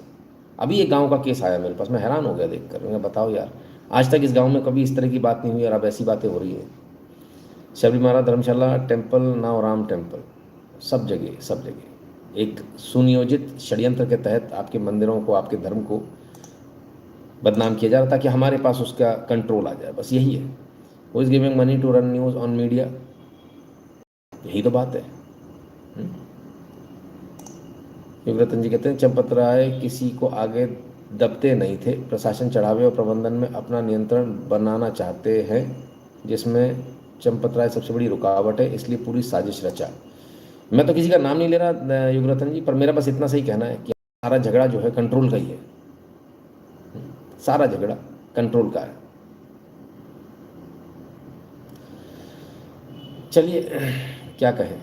अभी एक गांव का केस आया मेरे पास, मैं हैरान हो गया देखकर। मैं बताओ यार, आज तक इस गाँव में कभी इस तरह की बात नहीं हुई और अब ऐसी बातें हो रही है। शबरीमाला धर्मशाला टेम्पल, नाउ राम टेम्पल, सब जगह एक सुनियोजित षड्यंत्र के तहत आपके मंदिरों को, आपके धर्म को बदनाम किया जा रहा था कि हमारे पास उसका कंट्रोल आ जाए, बस यही है। Who is giving money to run news on media, यही तो बात है। युगरतन जी कहते हैं, चंपत राय किसी को आगे दबते नहीं थे, प्रशासन चढ़ावे और प्रबंधन में अपना नियंत्रण बनाना चाहते हैं, जिसमें चंपत राय सबसे बड़ी रुकावट है, इसलिए पूरी साजिश रचा। मैं तो किसी का नाम नहीं ले रहा युगरतन जी, पर मेरा बस इतना सही कहना है कि सारा झगड़ा जो है कंट्रोल का ही है, सारा झगड़ा कंट्रोल का है। चलिए क्या कहें,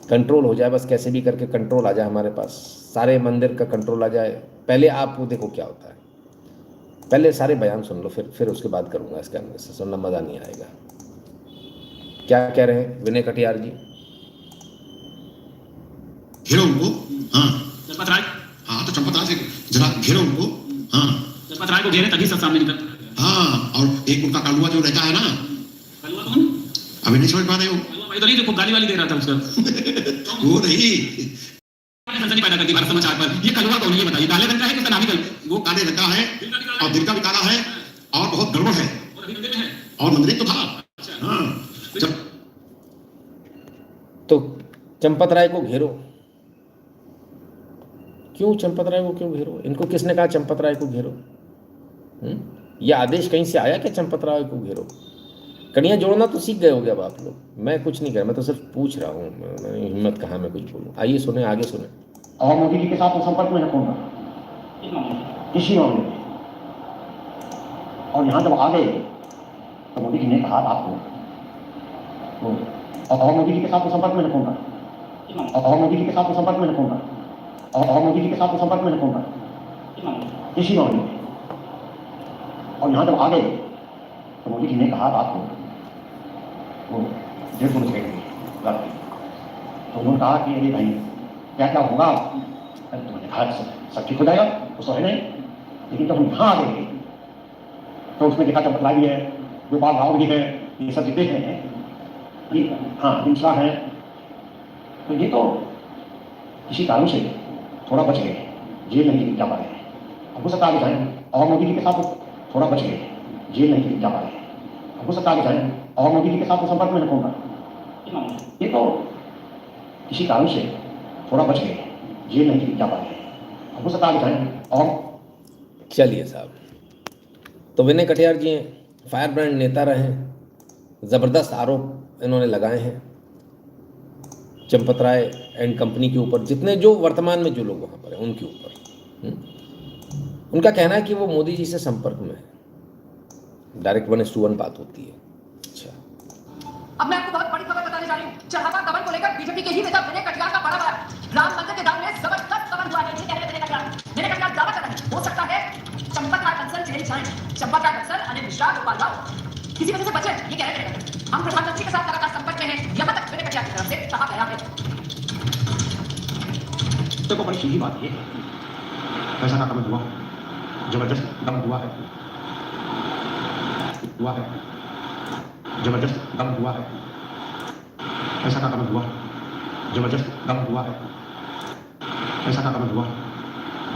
कंट्रोल हो जाए बस, कैसे भी करके कंट्रोल आ जाए हमारे पास, सारे मंदिर का कंट्रोल आ जाए। पहले आप देखो क्या होता है, पहले सारे बयान सुन लो, फिर उसके बाद करूंगा इसका एनालिसिस, सुनना मज़ा नहीं आएगा। क्या कह रहे हैं विनय कटियार जी? हीरो को हाँ, हाँ तो चंपत राय से जरा घेरो उनको। हाँ चंपत राय को घेरे तभी सब सामने निकल। हाँ, और एक उनका कलुआ जो रहता है ना, कलुआ कौन? अभी नहीं समझ पा रहे हो? कलुआ भाई तो नहीं जो खूब गाली वाली दे रहा था उसका। वो नहीं, सनसनी पैदा करती भारत समाचार पर। ये कलुआ कौन है ये बताइए? काले रंग का है कि उसका नाम ही कलुआ? वो काले रंग का है और दिल का भी काला है और बहुत गड़बड़ है और अभी मंदिर में है। और मंदिर तो था। हाँ, जब तो चंपत राय को घेरो। क्यों चंपत राय को क्यों घेरो? इनको किसने कहा चंपत राय को घेरो? ये आदेश कहीं से आया कि चंपत राय को घेरो? कड़ियाँ जोड़ना तो सीख गए होगे अब आप लोग। मैं कुछ नहीं कर, मैं तो सिर्फ पूछ रहा हूँ। मैंने हिम्मत कहाँ मैं कुछ बोलूँ। आइए सुने, आगे सुने। और मोदी जी के साथ संपर्क में रखूंगा किसी मामले में। और यहाँ जब आ गए तो मोदी जी ने कहा आपको और मोदी जी के साथ संपर्क में रखूंगा और मोदी जी के साथ संपर्क में रखूंगा और मोदी जी के साथ संपर्क में रखूंगा किसी मामले में। और यहाँ जब आ गए तो मोदी जी ने कहा आपको वो 150 बज गए तो उन्होंने कहा कि अरे भाई क्या क्या होगा? अरे तो मैंने कहा सब ठीक हो जाएगा, वो तो है नहीं। लेकिन जब हम यहाँ आ गए तो उसमें देखा चंपत राय भी है, गोपाल राव भी है, ये सब देख रहे हैं। ये हाँ हिंसा है, तो ये तो किसी कारण से थोड़ा बच गए, जेल नहीं जा पा रहे हैं। अब हो सकता आगे जाएं और मोदी जी के साथ थोड़ा बच गए, जेल नहीं जा पा रहे हैं। अब हो सकता आगे जाएं और मोदी जी के साथ संपर्क में रखूंगा। ये तो किसी कारण से थोड़ा बच गए, जेल नहीं जा पा रहे हैं। अब हो सकता आगे जाएं और चलिए साहब, तो विनय कटियार जी हैं, फायर ब्रांड नेता रहे हैं, ज़बरदस्त आरोप इन्होंने लगाए हैं चंपत राय एंड कंपनी के ऊपर, जितने जो वर्तमान में जो लोग वहाँ पर हैं उनके ऊपर। उनका कहना है कि वो मोदी जी से संपर्क में है, डायरेक्ट 1:1 बात होती है। अच्छा, अब मैं आपको बहुत बड़ी खबर बताने जा रही हूँ। चढ़ावा गबन को लेकर बीजेपी के ही नेता विनय कटियार का बड़ा बयान। राम मंदिर के दाम में जबरदस्त गबन हुआ है। ये कह रहे विनय कटियार दावा कर रहे हैं हो सकता है चंपत राय कंसल जेल जाएं। चंपत राय कंसल अनिल मिश्रा, गोपाल राव किसी वजह से बचे, ये कह रहे हैं। हम प्रधानमंत्री के साथ लगातार संपर्क में हैं, यहाँ तक विनय कटियार की तरफ से कहा गया है। देखो बड़ी सीधी बात ये है, पैसा का कम हुआ, जबरदस्त दम हुआ है, जबरदस्त दम हुआ है, पैसा का कम हुआ, जबरदस्त दम हुआ है, पैसा का कम हुआ,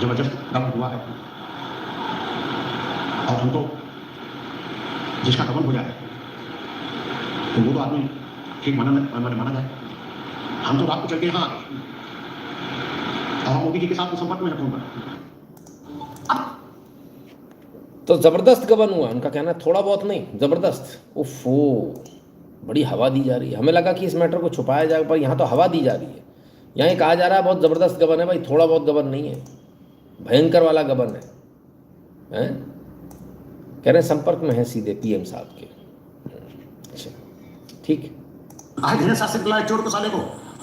जबरदस्त दम हुआ है। और हम तो जिसका कमल हो जाए तो वो तो आदमी ठीक माना जाए। हम तो रात को चल के यहाँ आ गए और मोदी जी के साथ संपर्क में रखूंगा। तो ज़बरदस्त गबन हुआ, उनका कहना थोड़ा बहुत नहीं, ज़बरदस्त। उफ़ो, बड़ी हवा दी जा रही है। हमें लगा कि इस मैटर को छुपाया जाएगा, पर यहाँ तो हवा दी जा रही है। यहाँ ये कहा जा रहा है बहुत ज़बरदस्त गबन है। भाई थोड़ा बहुत गबन नहीं है, भयंकर वाला गबन है। कह रहे हैं संपर्क में है सीधे पीएम साहब के। अच्छा ठीक। आज धीरेन्द्र शास्त्री बुलाए चोर को साले को।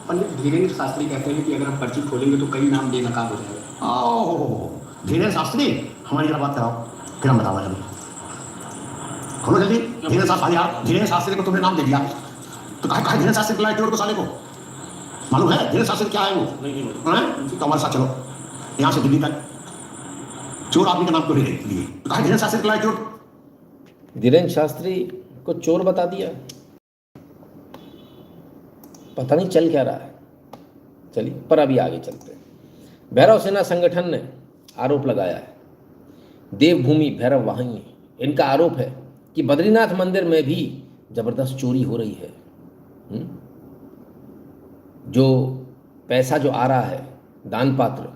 पंडित धीरेन्द्र शास्त्री कहते हैं कि अगर हम पर्ची खोलेंगे तो कई नाम बेनकाब हो जाएगा। ओह धीरेन्द्र शास्त्री, हमारी जरा बात कराओ, फिर हम बताओ जल्दी। खोलो जल्दी। धीरेन्द्र शास्त्री यार, धीरेन्द्र शास्त्री को तुमने नाम दे दिया तो कहा धीरेन्द्र शास्त्री बुलाए चोर को साले को। मालूम है धीरेन्द्र शास्त्री क्या है वो? तो हमारे साथ चलो यहाँ से दिल्ली तक। चोर आदमी का नाम क्यों नहीं लिए? तो कहा धीरेन्द्र शास्त्री बुलाए चोर। धीरेन्द्र शास्त्री को चोर बता दिया, पता नहीं चल क्या रहा है। चलिए पर अभी आगे चलते हैं। भैरव सेना संगठन ने आरोप लगाया है, देवभूमि भैरव वाहिनी, इनका आरोप है कि बद्रीनाथ मंदिर में भी जबरदस्त चोरी हो रही है। जो पैसा जो आ रहा है दान पात्र,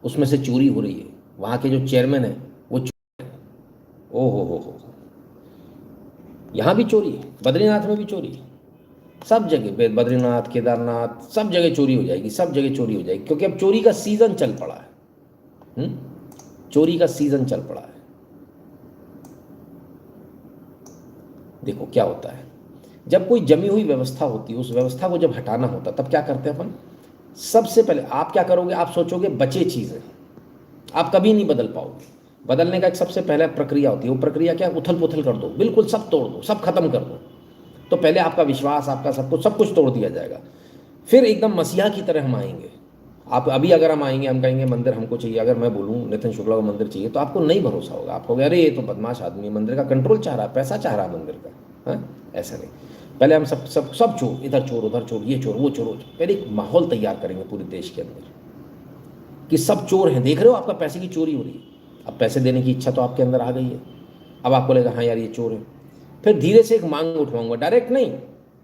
उसमें से चोरी हो रही है। वहाँ के जो चेयरमैन है वो चोर है। ओ हो, यहाँ भी चोरी है, बद्रीनाथ में भी चोरी है, सब जगह बद्रीनाथ केदारनाथ सब जगह चोरी हो जाएगी, सब जगह चोरी हो जाएगी, क्योंकि अब चोरी का सीजन चल पड़ा है। चोरी का सीजन चल पड़ा है। देखो क्या होता है, जब कोई जमी हुई व्यवस्था होती है, उस व्यवस्था को जब हटाना होता तब क्या करते हैं अपन? सबसे पहले आप क्या करोगे? आप सोचोगे बचे चीज़ें, आप कभी नहीं बदल पाओगे। बदलने का एक सबसे पहले प्रक्रिया होती है। वो प्रक्रिया क्या? उथल पुथल कर दो, बिल्कुल सब तोड़ दो, सब खत्म कर दो। तो पहले आपका विश्वास, आपका सब कुछ तोड़ दिया जाएगा। फिर एकदम मसीहा की तरह हम आएंगे, आप अभी अगर हम आएंगे, हम कहेंगे मंदिर हमको चाहिए, अगर मैं बोलूँ नितिन शुक्ला को मंदिर चाहिए, तो आपको नहीं भरोसा होगा, आप कहोगे अरे ये तो बदमाश आदमी है, मंदिर का कंट्रोल चाह रहा है, पैसा चाह रहा है मंदिर का। हाँ, ऐसा नहीं। पहले हम सब चोर, इधर चोर उधर चोर, ये चोर वो चोर, पहले एक माहौल तैयार करेंगे पूरे देश के अंदर कि सब चोर हैं, देख रहे हो आपका पैसे की चोरी हो रही है। अब पैसे देने की इच्छा तो आपके अंदर आ गई है, अब आपको लगेगा हाँ यार ये चोर है। फिर धीरे से एक मांग उठवाऊंगा, डायरेक्ट नहीं,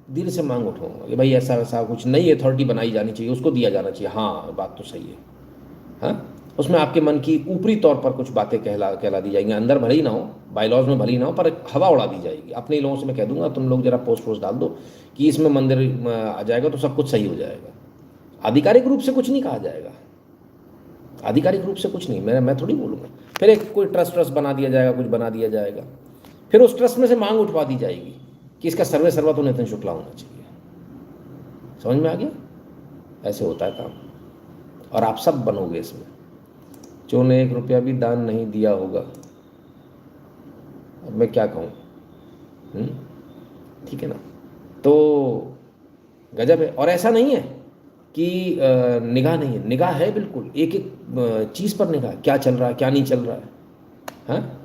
धीरे से मांग उठवाऊंगा कि भाई ऐसा वैसा कुछ नई अथॉरिटी बनाई जानी चाहिए, उसको दिया जाना चाहिए। हाँ, बात तो सही है। हाँ, उसमें आपके मन की ऊपरी तौर पर कुछ बातें कहला दी जाएंगी, अंदर भले ही ना हो, बाईलॉज में भले ही ना हो, पर हवा उड़ा दी जाएगी। अपने लोगों से मैं कह दूंगा तुम लोग जरा पोस्ट डाल दो कि इसमें मंदिर आ जाएगा तो सब कुछ सही हो जाएगा। आधिकारिक रूप से कुछ नहीं कहा जाएगा, आधिकारिक रूप से कुछ नहीं, मैं थोड़ी बोलूँगा। फिर एक कोई ट्रस्ट बना दिया जाएगा, कुछ बना दिया जाएगा, फिर उस ट्रस्ट में से मांग उठवा दी जाएगी कि इसका सर्वे सर्वा तो नितिन शुक्ला होना चाहिए। समझ में आ गया? ऐसे होता है काम, और आप सब बनोगे इसमें। चोर ने 1 रुपया भी दान नहीं दिया होगा, अब मैं क्या कहूँ। ठीक है ना? तो गजब है। और ऐसा नहीं है कि निगाह नहीं है, निगाह है बिल्कुल, एक एक चीज़ पर निगाह, क्या चल रहा है क्या नहीं चल रहा है। हाँ,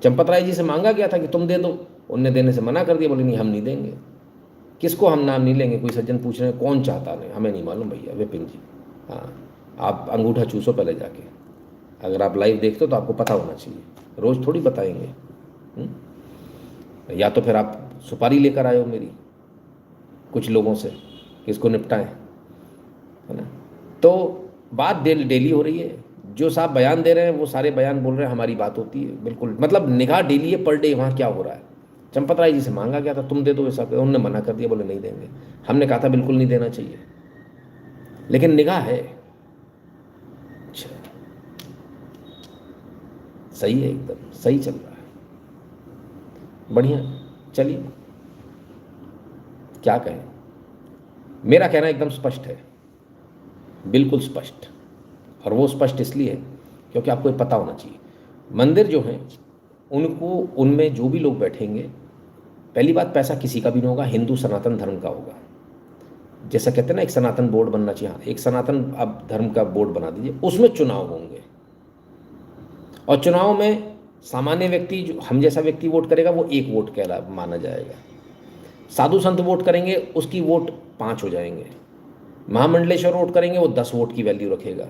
चंपत राय जी से मांगा गया था कि तुम दे दो, उनने देने से मना कर दिया, बोले नहीं हम नहीं देंगे। किसको हम नाम नहीं लेंगे, कोई सज्जन पूछ रहे हैं कौन चाहता नहीं, हमें नहीं मालूम भैया, विपिन जी। हाँ, आप अंगूठा चूसो पहले जाके, अगर आप लाइव देखते हो तो आपको पता होना चाहिए, रोज़ थोड़ी बताएंगे। या तो फिर आप सुपारी लेकर आए हो मेरी कुछ लोगों से कि इसको निपटाएं, है ना? तो बात डेली हो रही है, जो साहब बयान दे रहे हैं वो सारे बयान बोल रहे हैं, हमारी बात होती है बिल्कुल, मतलब निगाह डेली है, पर डे वहाँ क्या हो रहा है। चंपत राय जी से मांगा गया था तुम दे दो ऐसा, उन्होंने मना कर दिया, बोले नहीं देंगे। हमने कहा था बिल्कुल नहीं देना चाहिए, लेकिन निगाह है। अच्छा, सही है, एकदम सही चल रहा है, बढ़िया। चलिए, क्या कहें, मेरा कहना एकदम स्पष्ट है, बिल्कुल स्पष्ट। और वो स्पष्ट इसलिए है क्योंकि आपको ये पता होना चाहिए, मंदिर जो हैं उनको, उनमें जो भी लोग बैठेंगे, पहली बात पैसा किसी का भी नहीं होगा, हिंदू सनातन धर्म का होगा। जैसा कहते हैं ना एक सनातन बोर्ड बनना चाहिए, हाँ, एक सनातन आप धर्म का बोर्ड बना दीजिए, उसमें चुनाव होंगे, और चुनाव में सामान्य व्यक्ति, जो हम जैसा व्यक्ति वोट करेगा वो 1 वोट कहला माना जाएगा। साधु संत वोट करेंगे उसकी वोट 5 हो जाएंगे। महामंडलेश्वर वोट करेंगे वो 10 वोट की वैल्यू रखेगा।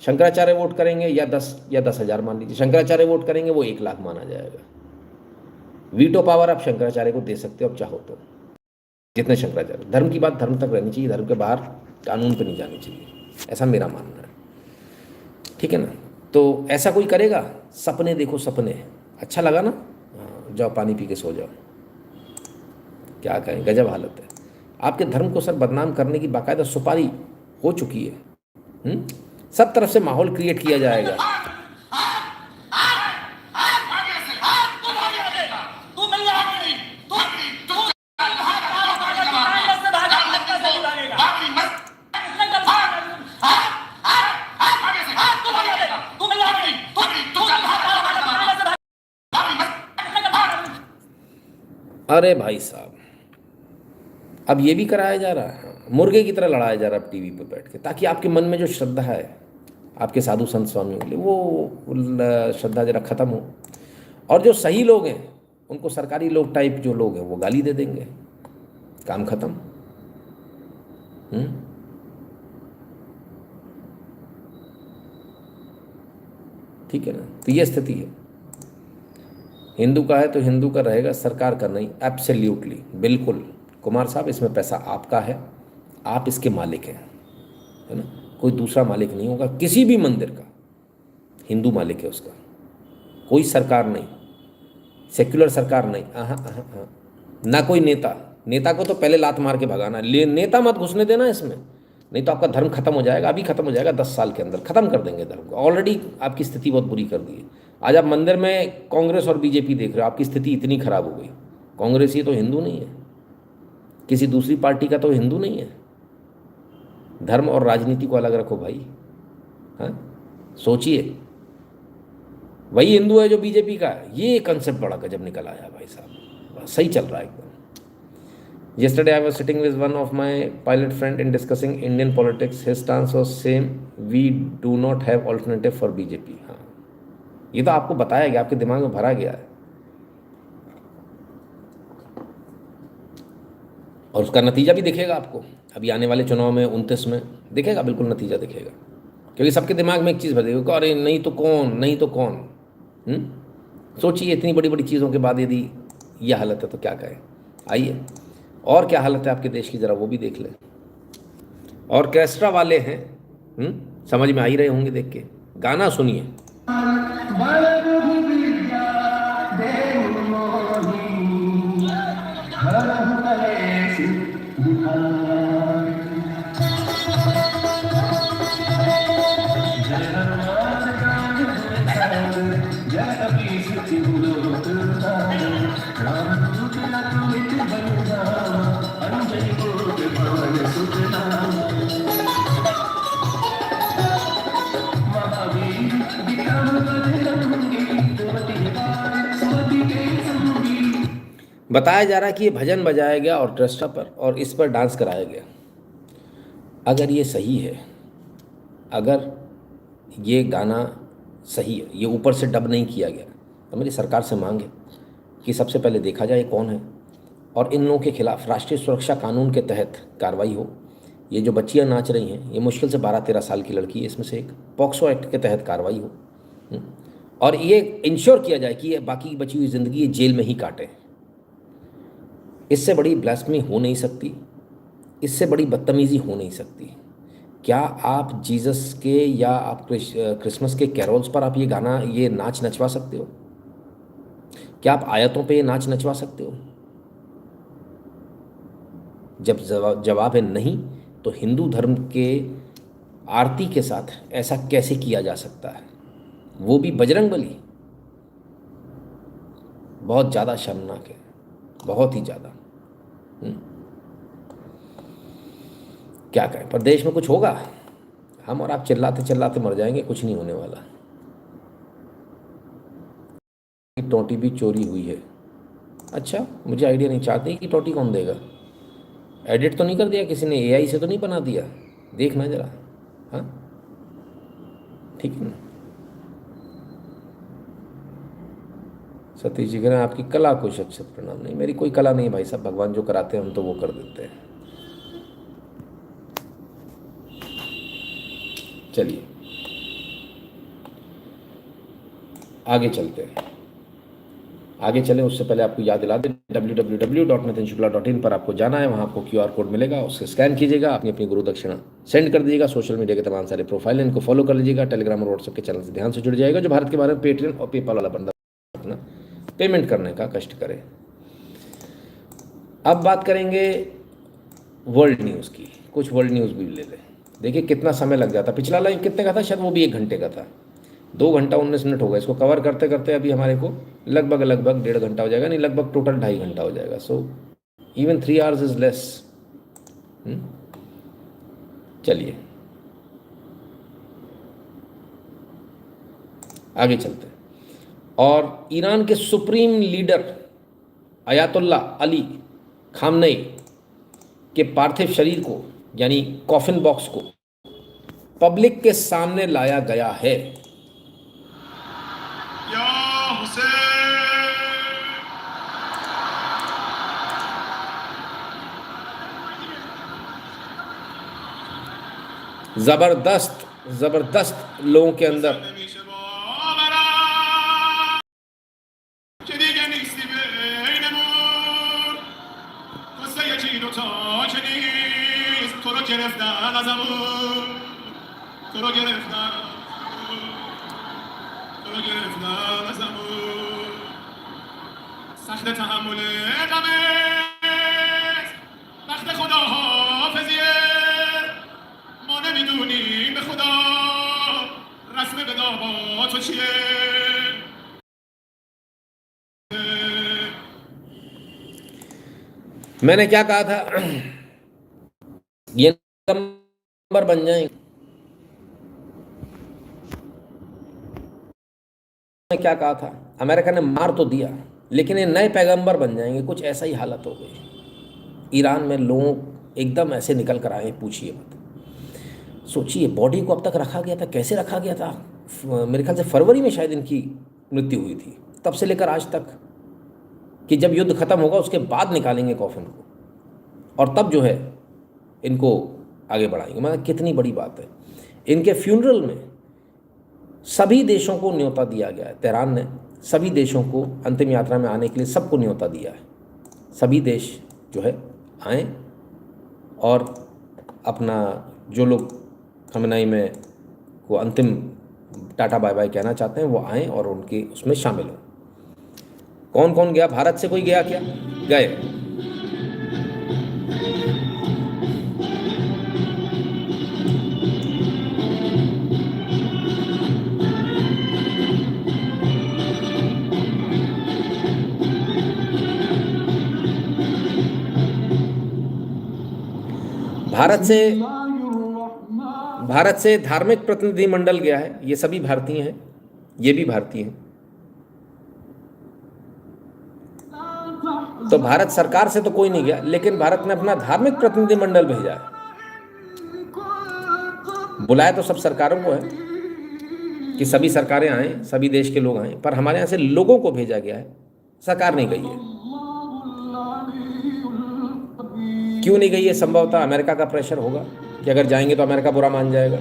शंकराचार्य वोट करेंगे या 10,000 मान लीजिए, शंकराचार्य वोट करेंगे वो 1 लाख माना जाएगा। वीटो पावर आप शंकराचार्य को दे सकते हो, अब चाहो तो, जितने शंकराचार्य। धर्म की बात धर्म तक रहनी चाहिए, धर्म के बाहर कानून पे नहीं जानी चाहिए, ऐसा मेरा मानना है। ठीक है ना? तो ऐसा कोई करेगा, सपने देखो सपने, अच्छा लगा ना? हाँ, जाओ पानी पी के सो जाओ। क्या कहें, गजब हालत है। आपके धर्म को सर बदनाम करने की बाकायदा सुपारी हो चुकी है। सब तरफ से माहौल क्रिएट किया जाएगा। अरे भाई साहब, अब ये भी कराया जा रहा है, मुर्गे की तरह लड़ाया जा रहा है टीवी पर बैठ के, ताकि आपके मन में जो श्रद्धा है आपके साधु संत स्वामियों के लिए, वो श्रद्धा जरा ख़त्म हो। और जो सही लोग हैं उनको सरकारी लोग टाइप जो लोग हैं वो गाली दे देंगे, काम ख़त्म। ठीक है ना? तो ये स्थिति है। हिंदू का है तो हिंदू का रहेगा, सरकार का नहीं। एब्सोल्युटली, बिल्कुल कुमार साहब, इसमें पैसा आपका है, आप इसके मालिक हैं, है ना? कोई दूसरा मालिक नहीं होगा किसी भी मंदिर का, हिंदू मालिक है उसका, कोई सरकार नहीं, सेक्युलर सरकार नहीं। ना कोई नेता को तो पहले लात मार के भगाना, नेता मत घुसने देना इसमें, नहीं तो आपका धर्म खत्म हो जाएगा, अभी खत्म हो जाएगा, 10 साल के अंदर खत्म कर देंगे धर्म को। ऑलरेडी आपकी स्थिति बहुत बुरी कर दी है। आज आप मंदिर में कांग्रेस और बीजेपी देख रहे हो, आपकी स्थिति इतनी खराब हो गई। कांग्रेस ये तो हिंदू नहीं है, किसी दूसरी पार्टी का तो हिंदू नहीं है। धर्म और राजनीति को अलग रखो भाई। हाँ, सोचिए, वही हिंदू है जो बीजेपी का है। ये कंसेप्ट बड़ा गजब निकल आया भाई साहब, सही चल रहा है एकदम। Yesterday I was sitting with one of my pilot friend in discussing Indian politics. His stance was same. We do not have alternative for BJP. हाँ, ये तो आपको बताया गया, आपके दिमाग में भरा गया है, और उसका नतीजा भी दिखेगा आपको अभी आने वाले चुनाव में 29 में दिखेगा, बिल्कुल नतीजा दिखेगा, क्योंकि सबके दिमाग में एक चीज़ भर देगी, अरे नहीं तो कौन, नहीं तो कौन। सोचिए इतनी बड़ी बड़ी चीज़ों के बाद यदि यह हालत है तो क्या कहें। आइए और क्या हालत है आपके देश की, ज़रा वो भी देख लें। ऑर्केस्ट्रा वाले हैं, समझ में आ ही रहे होंगे देख के, गाना सुनिए। बताया जा रहा है कि ये भजन बजाया गया ऑर्केस्ट्रा पर और इस पर डांस कराया गया। अगर ये सही है, अगर ये गाना सही है, ये ऊपर से डब नहीं किया गया, तो मेरी सरकार से मांग है कि सबसे पहले देखा जाए कौन है और इन लोगों के खिलाफ राष्ट्रीय सुरक्षा कानून के तहत कार्रवाई हो। ये जो बच्चियां नाच रही हैं, ये मुश्किल से 12-13 साल की लड़की है, इसमें से एक पॉक्सो एक्ट के तहत कार्रवाई हो और ये इंश्योर किया जाए कि ये बाकी बची हुई ज़िंदगी ये जेल में ही काटें। इससे बड़ी ब्लास्फेमी हो नहीं सकती, इससे बड़ी बदतमीज़ी हो नहीं सकती। क्या आप जीसस के या आप क्रिसमस के कैरोल्स पर आप ये गाना, ये नाच नचवा सकते हो? क्या आप आयतों पे ये नाच नचवा सकते हो? जब जवाब है नहीं, तो हिंदू धर्म के आरती के साथ ऐसा कैसे किया जा सकता है, वो भी बजरंगबली? बहुत ज़्यादा शर्मनाक है, बहुत ही ज़्यादा। क्या करें, पर देश में कुछ होगा? हम और आप चिल्लाते चिल्लाते मर जाएंगे, कुछ नहीं होने वाला। टोटी भी चोरी हुई है। अच्छा, मुझे आइडिया नहीं, चाहते कि टोटी कौन देगा? एडिट तो नहीं कर दिया किसी ने, एआई से तो नहीं बना दिया? देखना जरा, हाँ ठीक है ना। सतीश जी कह रहे हैं आपकी कला को शत प्रणाम। नहीं, मेरी कोई कला नहीं भाई साहब, भगवान जो कराते हैं हम तो वो कर देते हैं। चलिए आगे चलते हैं, आगे चलें उससे पहले आपको याद दिला दें, www.nitinshukla.in पर आपको जाना है, वहाँ आपको QR कोड मिलेगा, उससे स्कैन कीजिएगा, अपनी अपनी गुरु दक्षिणा सेंड कर दीजिएगा। सोशल मीडिया के तमाम सारे प्रोफाइल हैं, इनको फॉलो कर लीजिएगा। टेलीग्राम और व्हाट्सएप के चैनल से ध्यान से जुड़ जाएगा। जो भारत के बारे में पेटीएम और पेपाल वाला बंदा अपना पेमेंट करने का कष्ट करें। अब बात करेंगे वर्ल्ड न्यूज़ की, कुछ वर्ल्ड न्यूज़ भी ले लें। देखिए कितना समय लग जाता, पिछला लाइव कितने का था, शायद वो भी 1 घंटे का था, 2 घंटा 19 मिनट हो गए। इसको कवर करते करते अभी हमारे को लगभग 1.5 घंटा हो जाएगा, नहीं लगभग टोटल 2.5 घंटा हो जाएगा। So even 3 hours is less. चलिए आगे चलते हैं। और ईरान के supreme leader Ayatollah Ali Khamenei के पार्थिव शरीर को, यानी कॉफिन बॉक्स को, पब्लिक के सामने लाया गया है। जबरदस्त जबरदस्त लोगों के अंदर मैंने क्या कहा था, ये नंबर बन जाएंगे। मैं क्या कहा था, अमेरिका ने मार तो दिया लेकिन ये नए पैगंबर बन जाएंगे, कुछ ऐसा ही हालत हो गई। ईरान में लोग एकदम ऐसे निकल कर आए, पूछिए मत। सोचिए बॉडी को अब तक रखा गया था, कैसे रखा गया था, मेरे ख्याल से फरवरी में शायद इनकी मृत्यु हुई थी, तब से लेकर आज तक कि जब युद्ध खत्म होगा उसके बाद निकालेंगे कॉफिन को और तब जो है इनको आगे बढ़ाएंगे। मतलब कितनी बड़ी बात है। इनके फ्यूनरल में सभी देशों को न्योता दिया गया है। तेहरान ने सभी देशों को अंतिम यात्रा में आने के लिए सबको न्योता दिया है। सभी देश जो है आएँ और अपना जो लोग खमेनी में को अंतिम टाटा बाय बाय कहना चाहते हैं वो आएँ और उनके उसमें शामिल हों। कौन कौन गया? भारत से कोई गया क्या? गए। भारत से धार्मिक प्रतिनिधि मंडल गया है। ये सभी भारतीय हैं, ये भी भारतीय हैं। तो भारत सरकार से तो कोई नहीं गया, लेकिन भारत ने अपना धार्मिक प्रतिनिधि मंडल भेजा है। बुलाया तो सब सरकारों को है कि सभी सरकारें आएं, सभी देश के लोग आएं, पर हमारे यहाँ से लोगों को भेजा गया है, सरकार नहीं गई है। क्यों नहीं गई है? संभवतः अमेरिका का प्रेशर होगा कि अगर जाएंगे तो अमेरिका बुरा मान जाएगा।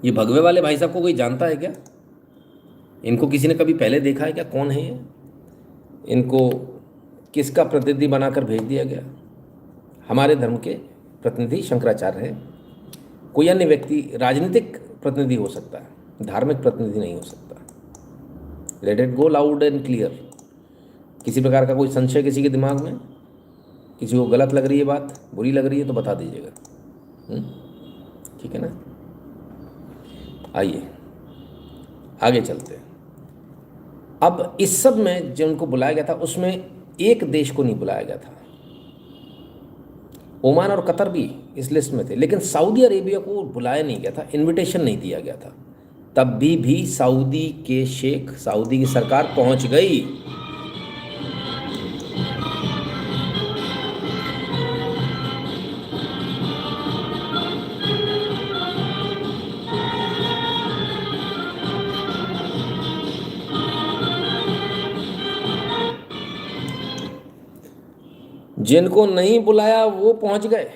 ये भगवे वाले भाई साहब को कोई जानता है क्या? इनको किसी ने कभी पहले देखा है क्या? कौन है ये? इनको किसका प्रतिनिधि बनाकर भेज दिया गया? हमारे धर्म के प्रतिनिधि शंकराचार्य हैं। कोई अन्य व्यक्ति राजनीतिक प्रतिनिधि हो सकता है, धार्मिक प्रतिनिधि नहीं हो सकता। Let it go loud and clear. किसी प्रकार का कोई संशय किसी के दिमाग में, किसी को गलत लग रही है बात, बुरी लग रही है तो बता दीजिएगा। ठीक है ना? आइए आगे चलते हैं। अब इस सब में जो उनको बुलाया गया था उसमें एक देश को नहीं बुलाया गया था। ओमान और कतर भी इस लिस्ट में थे, लेकिन सऊदी अरेबिया को बुलाया नहीं गया था, इनविटेशन नहीं दिया गया था। तब भी सऊदी के शेख, सऊदी की सरकार पहुंच गई। जिनको नहीं बुलाया वो पहुंच गए।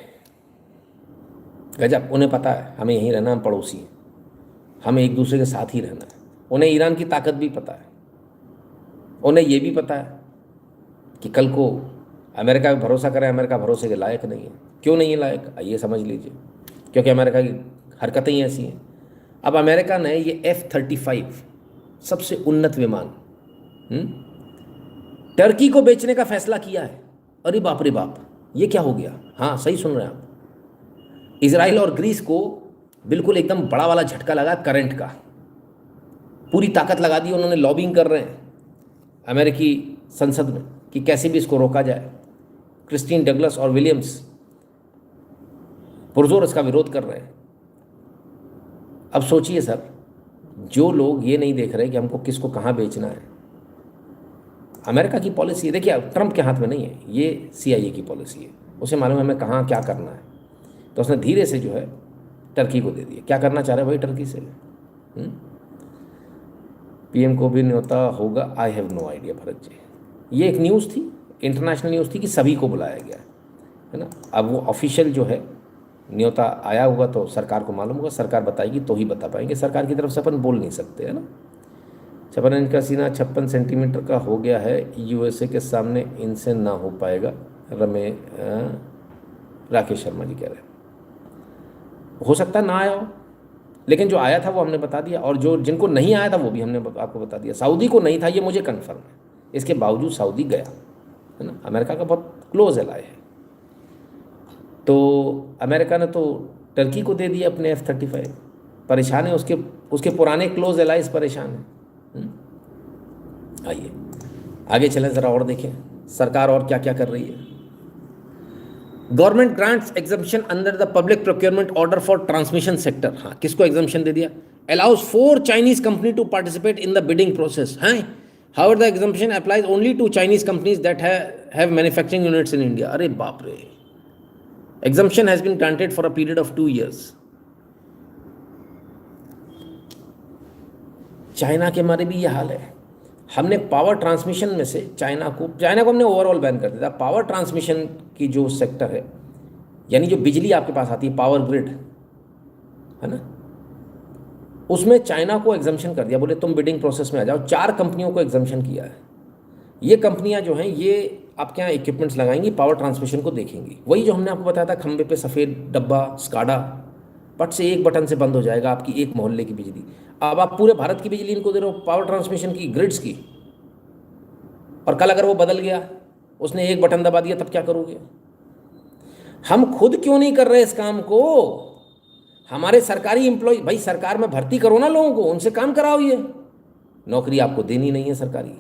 गजब। उन्हें पता है हमें यहीं रहना, हम पड़ोसी हैं, हमें एक दूसरे के साथ ही रहना है। उन्हें ईरान की ताकत भी पता है, उन्हें ये भी पता है कि कल को अमेरिका पे भरोसा करें, अमेरिका भरोसे के लायक नहीं है। क्यों नहीं है लायक? आइए समझ लीजिए। क्योंकि अमेरिका की हरकतें ही ऐसी हैं। अब अमेरिका ने ये F-35 सबसे उन्नत विमान टर्की को बेचने का फैसला किया है। अरे बाप रे बाप, ये क्या हो गया? हाँ सही सुन रहे हैं आप। इजराइल और ग्रीस को बिल्कुल एकदम बड़ा वाला झटका लगा करंट का। पूरी ताकत लगा दी उन्होंने, लॉबिंग कर रहे हैं अमेरिकी संसद में कि कैसे भी इसको रोका जाए। क्रिस्टीन डगलस और विलियम्स पुरजोर इसका विरोध कर रहे हैं। अब सोचिए सर, जो लोग ये नहीं देख रहे कि हमको किसको कहाँ बेचना है। अमेरिका की पॉलिसी देखिए, ट्रंप के हाथ में नहीं है, ये CIA की पॉलिसी है। उसे मालूम है हमें कहाँ क्या करना है, तो उसने धीरे से जो है टर्की को दे दिया। क्या करना चाह रहे भाई टर्की से? PM को भी न्योता होगा? I have no idea Bharat ji. ये एक न्यूज़ थी, इंटरनेशनल न्यूज़ थी कि सभी को बुलाया गया है ना। अब वो ऑफिशियल जो है न्योता आया होगा तो सरकार को मालूम होगा, सरकार बताएगी तो ही बता पाएंगे। सरकार की तरफ से अपन बोल नहीं सकते, है ना। 56 इंच का सीना 56 सेंटीमीटर का हो गया है, USA के सामने इनसे ना हो पाएगा। राकेश शर्मा जी कह रहे हैं हो सकता है ना आया हो, लेकिन जो आया था वो हमने बता दिया, और जो जिनको नहीं आया था वो भी हमने आपको बता दिया। सऊदी को नहीं था ये मुझे कन्फर्म है, इसके बावजूद सऊदी गया, है ना। अमेरिका का बहुत क्लोज एलाय है। तो अमेरिका ने तो टर्की को दे दिया अपने F-35। परेशान है, उसके पुराने क्लोज एलाइज परेशान हैं। आइए आगे चलें, ज़रा और देखें सरकार और क्या क्या कर रही है। Government grants exemption under the public procurement order for transmission sector. हाँ, किसको एग्जम्पशन दे दिया? allows 4 Chinese company to participate in the bidding process. However, the exemption applies only to Chinese companies that have manufacturing units in India. अरे बाप रे, exemption has been granted for a period of 2 years. China के हमारे भी ये हाल है। हमने power transmission में से चाइना को हमने ओवरऑल बैन कर दिया। पावर ट्रांसमिशन की जो सेक्टर है, यानी जो बिजली आपके पास आती है, पावर ग्रिड है ना, उसमें चाइना को एग्जम्पशन कर दिया। बोले तुम बिडिंग प्रोसेस में आ जाओ। 4 कंपनियों को एग्जम्पशन किया है। ये कंपनियां जो हैं ये आपके यहाँ इक्विपमेंट्स लगाएंगी, पावर ट्रांसमिशन को देखेंगी। वही जो हमने आपको बताया था, खंबे पे सफ़ेद डब्बा स्काडा, पट से एक बटन से बंद हो जाएगा आपकी एक मोहल्ले की बिजली। अब आप पूरे भारत की बिजली इनको दे रहे हो, पावर ट्रांसमिशन की, ग्रिड्स की, और कल अगर वो बदल गया, उसने एक बटन दबा दिया, तब क्या करोगे? हम खुद क्यों नहीं कर रहे इस काम को? हमारे सरकारी एम्प्लॉय, भाई सरकार में भर्ती करो ना लोगों को, उनसे काम कराओ। ये नौकरी आपको देनी नहीं है सरकारी,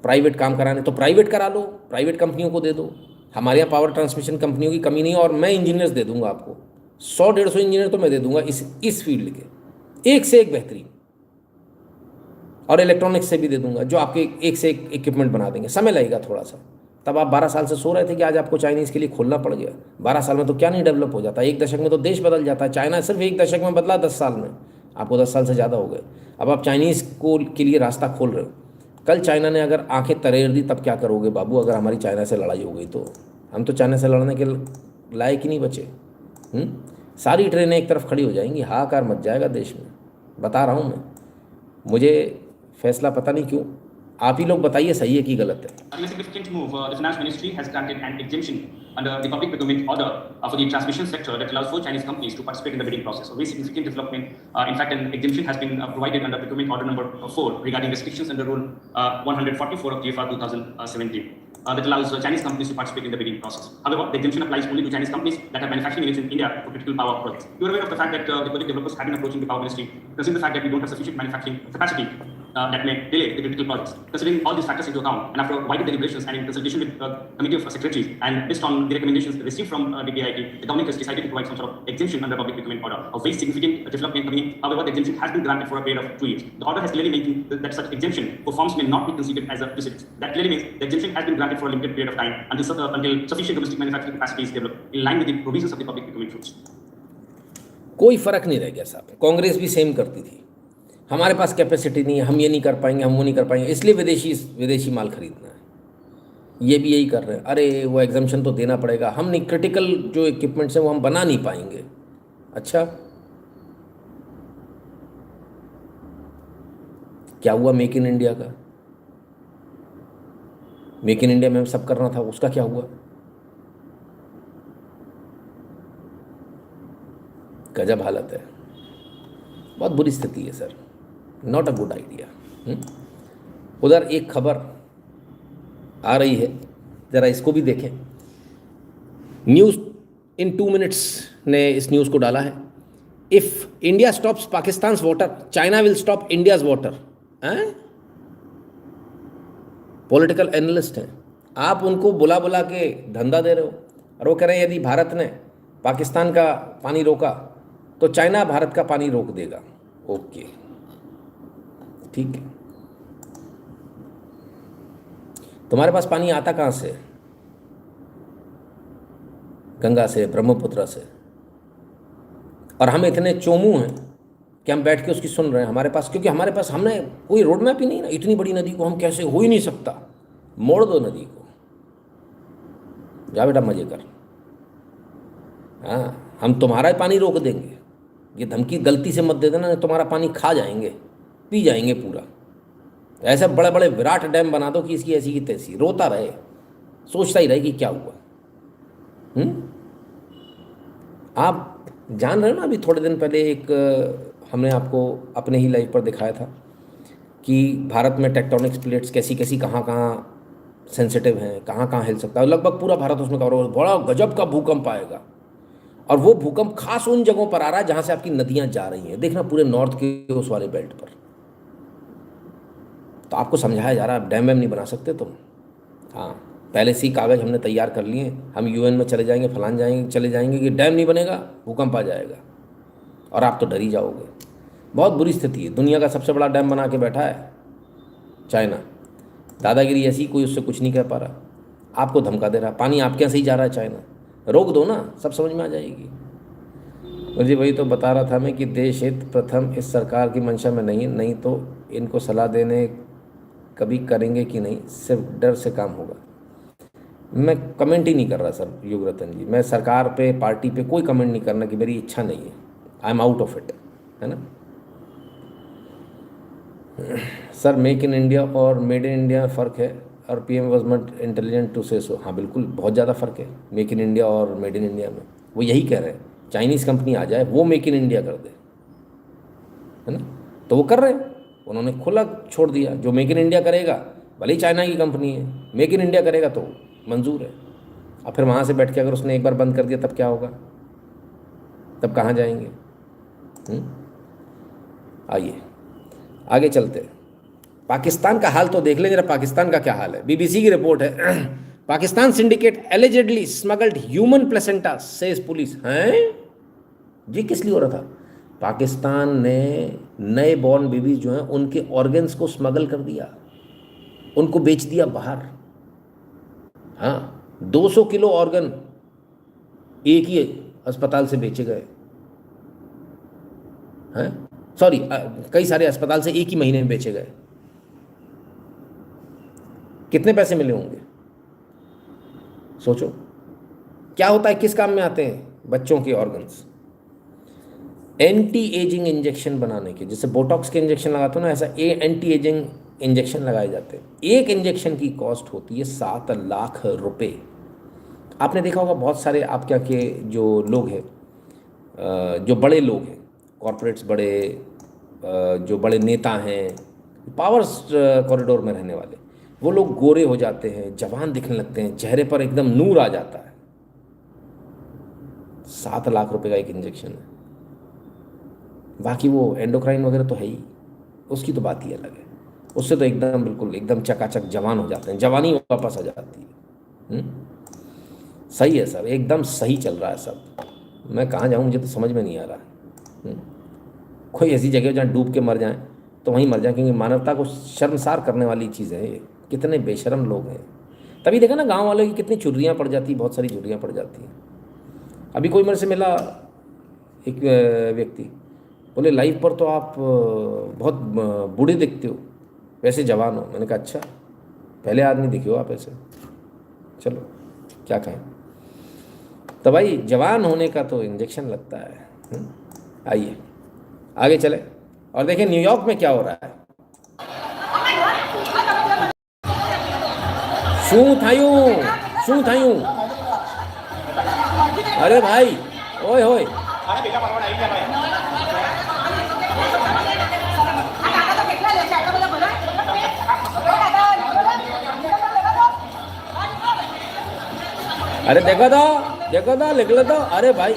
प्राइवेट काम कराने तो प्राइवेट करा लो, प्राइवेट कंपनियों को दे दो। हमारे यहाँ पावर ट्रांसमिशन कंपनियों की कमी नहीं है, और मैं इंजीनियर्स दे दूंगा आपको, 100-150 इंजीनियर तो मैं दे दूंगा इस फील्ड के, एक से एक बेहतरीन, और इलेक्ट्रॉनिक्स से भी दे दूंगा, जो आपके एक से एक इक्विपमेंट बना देंगे। समय लगेगा थोड़ा सा। तब आप 12 साल से सो रहे थे कि आज आपको चाइनीज़ के लिए खोलना पड़ गया। 12 साल में तो क्या नहीं डेवलप हो जाता, 1 दशक में तो देश बदल जाता है। चाइना सिर्फ 1 दशक में बदला, 10 साल में, आपको 10 साल से ज़्यादा हो गए। अब आप चाइनीज़ को के लिए रास्ता खोल रहे हो। कल चाइना ने अगर आंखें तरेर दी, तब क्या करोगे बाबू? अगर हमारी चाइना से लड़ाई हो गई तो हम तो चाइना से लड़ने के लायक ही नहीं बचे। सारी ट्रेनें एक तरफ खड़ी हो जाएंगी, हाहाकार मच जाएगा देश में, बता रहा हूँ मैं। मुझे फैसला पता नहीं क्यों, आप ही लोग बताइए सही है कि गलत है। A significant move, the Finance Ministry has granted an exemption under the public procurement order for the transmission sector that allows 4 Chinese companies to participate in the bidding process. A very significant development. In fact, an exemption has been provided under procurement order number 4 regarding restrictions under Rule 144 of TFR 2017. That allows Chinese companies to participate in the bidding process. However, the exemption applies only to Chinese companies that have manufacturing units in India for critical power projects. You are aware of the fact that the project developers have been approaching the Power Ministry, considering the fact that we don't have sufficient manufacturing capacity that may delay the critical projects. Considering all these factors into account, and after wider deliberations and in consultation with the Committee of Secretaries, and based on the recommendations received from the PIT, the government has decided to provide some sort of exemption under public procurement order. A very significant development coming in. However, the exemption has been granted for a period of 2 years. The order has clearly made that such exemption for firms may not be considered as a precedent. That clearly means the exemption has been granted for a limited period of time until sufficient domestic manufacturing capacity is developed in line with the provisions of the public procurement rules. कोई फर्क नहीं रह गया साहब। कांग्रेस भी same करती थी, हमारे पास कैपेसिटी नहीं है, हम ये नहीं कर पाएंगे, हम वो नहीं कर पाएंगे, इसलिए विदेशी माल खरीदना है। ये भी यही कर रहे हैं, अरे वो एग्जम्पशन तो देना पड़ेगा, हम नहीं, क्रिटिकल जो इक्विपमेंट्स हैं वो हम बना नहीं पाएंगे। अच्छा, क्या हुआ मेक इन इंडिया का? मेक इन इंडिया में सब करना था, उसका क्या हुआ? गजब हालत है, बहुत बुरी स्थिति है sir, not a good idea. उधर एक खबर आ रही है, ज़रा इसको भी देखें। न्यूज़ इन 2 मिनट्स ने इस न्यूज़ को डाला है। If India stops Pakistan water, China will stop India's water. Political analyst हैं आप, उनको बुला बुला के धंधा दे रहे हो, और वो कह रहे हैं यदि भारत ने पाकिस्तान का पानी रोका तो चाइना भारत का पानी रोक देगा। ओके, ठीक है। तुम्हारे पास पानी आता कहाँ से? गंगा से, ब्रह्मपुत्र से, और हम इतने चोमू हैं कि हम बैठ के उसकी सुन रहे हैं। हमारे पास, क्योंकि हमारे पास, हमने कोई रोड मैप ही नहीं ना। इतनी बड़ी नदी को हम कैसे, हो ही नहीं सकता, मोड़ दो नदी को, जा बेटा मजे कर। हाँ, हम तुम्हारा पानी रोक देंगे, ये धमकी गलती से मत दे देना, तुम्हारा पानी खा जाएंगे, पी जाएंगे पूरा। ऐसे बड़े बड़े विराट डैम बना दो कि इसकी ऐसी की तैसी, रोता रहे, सोचता ही रहे कि क्या हुआ। आप जान रहे हो ना, अभी थोड़े दिन पहले एक हमने आपको अपने ही लाइव पर दिखाया था कि भारत में टेक्टोनिक्स प्लेट्स कैसी कैसी, कहाँ कहाँ सेंसिटिव हैं, कहाँ कहाँ हिल सकता है। लगभग पूरा भारत उसमें कवर होगा। बड़ा गजब का भूकंप आएगा, और वो भूकंप खास उन जगहों पर आ रहा है जहाँ से आपकी नदियाँ जा रही हैं। देखना पूरे नॉर्थ के उस वाले बेल्ट पर। तो आपको समझाया जा रहा है, डैम वैम नहीं बना सकते तुम। हाँ, पहले से ही कागज़ हमने तैयार कर लिए, हम UN में चले जाएंगे, चले जाएंगे कि डैम नहीं बनेगा, भूकंप आ जाएगा, और आप तो डर ही जाओगे। बहुत बुरी स्थिति है। दुनिया का सबसे बड़ा डैम बना के बैठा है चाइना। दादागिरी ऐसी, कोई उससे कुछ नहीं कह पा रहा, आपको धमका दे रहा, पानी आपके यहाँ से ही जा रहा है चाइना, रोक दो ना, सब समझ में आ जाएगी। मुझे वही तो बता रहा था मैं कि देश हित प्रथम इस सरकार की मंशा में नहीं तो इनको सलाह देने कभी करेंगे कि नहीं, सिर्फ डर से काम होगा। मैं कमेंट ही नहीं कर रहा सर युगरतन जी, मैं सरकार पे पार्टी पे कोई कमेंट नहीं करना कि मेरी इच्छा नहीं है, I am out of it, है ना। सर मेक इन इंडिया और मेड इन इंडिया में फ़र्क है और PM was not intelligent to say so. हाँ बिल्कुल, बहुत ज़्यादा फ़र्क है मेक इन इंडिया और मेड इन इंडिया में। वो यही कह रहे हैं, चाइनीज़ कंपनी आ जाए वो मेक इन इंडिया कर दे, है ना, तो वो कर रहे हैं, उन्होंने खुला छोड़ दिया। जो मेक इन इंडिया करेगा, भले ही चाइना की कंपनी है, मेक इन इंडिया करेगा तो मंजूर है। अब फिर वहाँ से बैठ के अगर उसने एक बार बंद कर दिया तब क्या होगा, तब कहाँ जाएंगे। आइए आगे चलते। पाकिस्तान का हाल तो देख लें जरा, पाकिस्तान का क्या हाल है। बीबीसी की रिपोर्ट है, Pakistan syndicate allegedly smuggled human placenta says police. हैं जी, किस लिए हो रहा था? पाकिस्तान ने नए बॉर्न बेबीज जो हैं उनके ऑर्गन्स को स्मगल कर दिया, उनको बेच दिया बाहर। हाँ, 200 किलो ऑर्गन एक ही अस्पताल से बेचे गए हैं, सॉरी कई सारे अस्पताल से एक ही महीने में बेचे गए। कितने पैसे मिले होंगे सोचो। क्या होता है, किस काम में आते हैं बच्चों के ऑर्गन्स? एंटी एजिंग इंजेक्शन बनाने के, जैसे बोटॉक्स के इंजेक्शन लगाते हो ना, ऐसा एंटी एजिंग इंजेक्शन लगाए जाते हैं। एक इंजेक्शन की कॉस्ट होती है 7 लाख रुपए। आपने देखा होगा बहुत सारे आपके यहाँ के जो लोग हैं, जो बड़े लोग हैं, कॉरपोरेट्स बड़े, जो बड़े नेता हैं, पावर्स कॉरिडोर में रहने वाले, वो लोग गोरे हो जाते हैं, जवान दिखने लगते हैं, चेहरे पर एकदम नूर आ जाता है। 7 लाख रुपए का एक इंजेक्शन है। बाकी वो एंडोक्राइन वगैरह तो है ही, उसकी तो बात ही अलग है। उससे तो एकदम बिल्कुल एकदम चकाचक जवान हो जाते हैं, जवानी वापस आ जाती है। सही है सर, एकदम सही चल रहा है सब। मैं कहाँ जाऊँ, मुझे तो समझ में नहीं आ रहा। कोई ऐसी जगह जहाँ डूब के मर जाएं तो वहीं मर जाएं, क्योंकि मानवता को शर्मसार करने वाली चीज़ है ये। कितने बेशरम लोग हैं। तभी देखा ना गांव वालों की कितनी चुर्रियाँ पड़ जाती, बहुत सारी चुर्रियाँ पड़ जाती हैं। अभी कोई मेरे से मिला एक व्यक्ति, बोले लाइफ पर तो आप बहुत बूढ़े दिखते हो, वैसे जवान हो। मैंने कहा अच्छा, पहले आदमी दिखे हो आप ऐसे। चलो क्या कहें। तो भाई जवान होने का तो इंजेक्शन लगता है। आइए आगे चले और देखें न्यूयॉर्क में क्या हो रहा है। शू थायूं अरे भाई, ओए होए, अरे देखो तो लिख लो तो। अरे भाई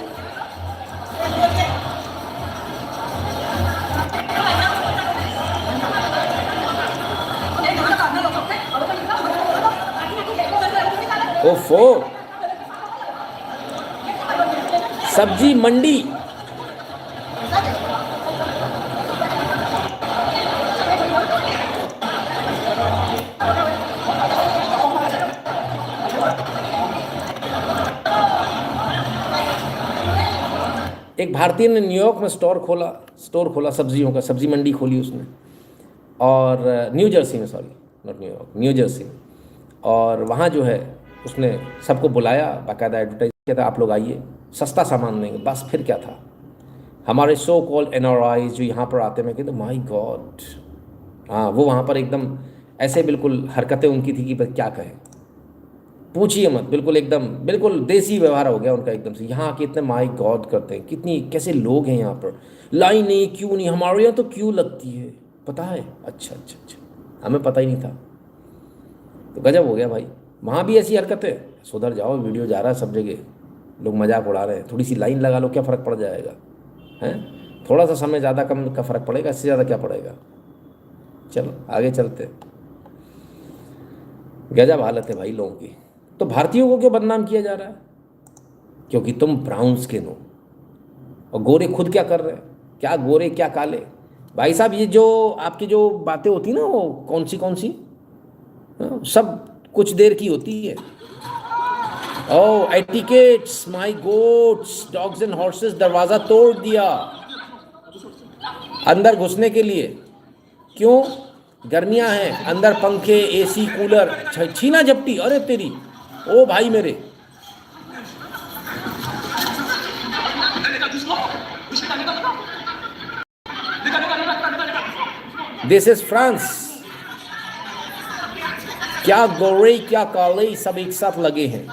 ओफो, सब्जी मंडी। एक भारतीय ने न्यूयॉर्क में स्टोर खोला सब्जियों का, सब्जी मंडी खोली उसने, और न्यू जर्सी में, sorry not New York, new Jersey में। और वहाँ जो है उसने सबको बुलाया, बाकायदा एडवर्टाइज किया था, आप लोग आइए सस्ता सामान देंगे। बस फिर क्या था, हमारे सो कॉल्ड NRIs जो यहाँ पर आते, मैं कहते माई गॉड, हाँ वो वहाँ पर एकदम ऐसे बिल्कुल हरकतें उनकी थी कि बस क्या कहें, पूछिए मत। बिल्कुल एकदम बिल्कुल देसी व्यवहार हो गया उनका एकदम से। यहाँ आके इतने माई गॉड करते हैं, कितनी कैसे लोग हैं यहाँ पर, लाइन नहीं क्यों नहीं, हमारे यहाँ तो क्यों लगती है पता है। अच्छा, हमें पता ही नहीं था। तो गजब हो गया भाई, वहाँ भी ऐसी हरकतें। सुधर जाओ, वीडियो जा रहा है सब जगह, लोग मजाक उड़ा रहे हैं। थोड़ी सी लाइन लगा लो, क्या फ़र्क पड़ जाएगा, हैं? थोड़ा सा समय ज़्यादा कम का फ़र्क पड़ेगा, इससे ज़्यादा क्या पड़ेगा। चलो आगे चलते। गजब हालत है भाई लोगों की। तो भारतीयों को क्यों बदनाम किया जा रहा है? क्योंकि तुम ब्राउन स्किन हो। और गोरे खुद क्या कर रहे हैं, क्या गोरे क्या काले, भाई साहब ये जो आपकी जो बातें होती ना वो कौन सी सब कुछ देर की होती है। Oh etiquettes, my goats, dogs and horses, दरवाज़ा तोड़ दिया अंदर घुसने के लिए। क्यों? गर्मियां हैं, अंदर पंखे, एसी, कूलर, छीना झपटी। अरे तेरी, ओ भाई मेरे, दिस इज फ्रांस। क्या गोरे क्या काले सब एक साथ लगे हैं।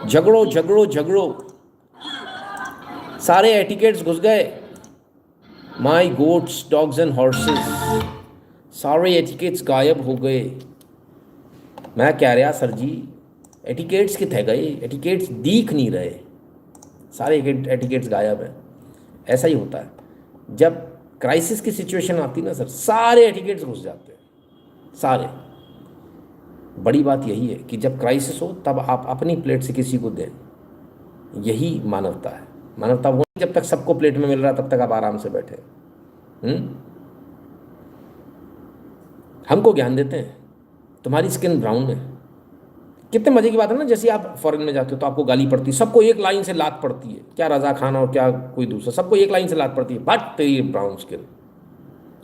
झगड़ो झगड़ो झगड़ो, सारे एटिकेट्स घुस गए। माई गोट्स, डॉग्स एंड हॉर्सेस, सारे एटिकेट्स गायब हो गए। मैं कह रहा सर जी एटिकेट्स कितने गए, एटिकेट्स दिख नहीं रहे, सारे एटिकेट्स गायब हैं। ऐसा ही होता है जब क्राइसिस की सिचुएशन आती ना सर, सारे एटिकेट्स घुस जाते हैं सारे। बड़ी बात यही है कि जब क्राइसिस हो तब आप अपनी प्लेट से किसी को दें, यही मानवता है। मानवता वो जब तक सबको प्लेट में मिल रहा तब तक आप आराम से बैठे। हमको ज्ञान देते हैं तुम्हारी स्किन ब्राउन है। कितने मजे की बात है ना, जैसे आप फॉरेन में जाते हो तो आपको गाली पड़ती है, सबको एक लाइन से लात पड़ती है, क्या रजा खान और क्या कोई दूसरा, सबको एक लाइन से लात पड़ती है, बट तेरी ब्राउन स्किन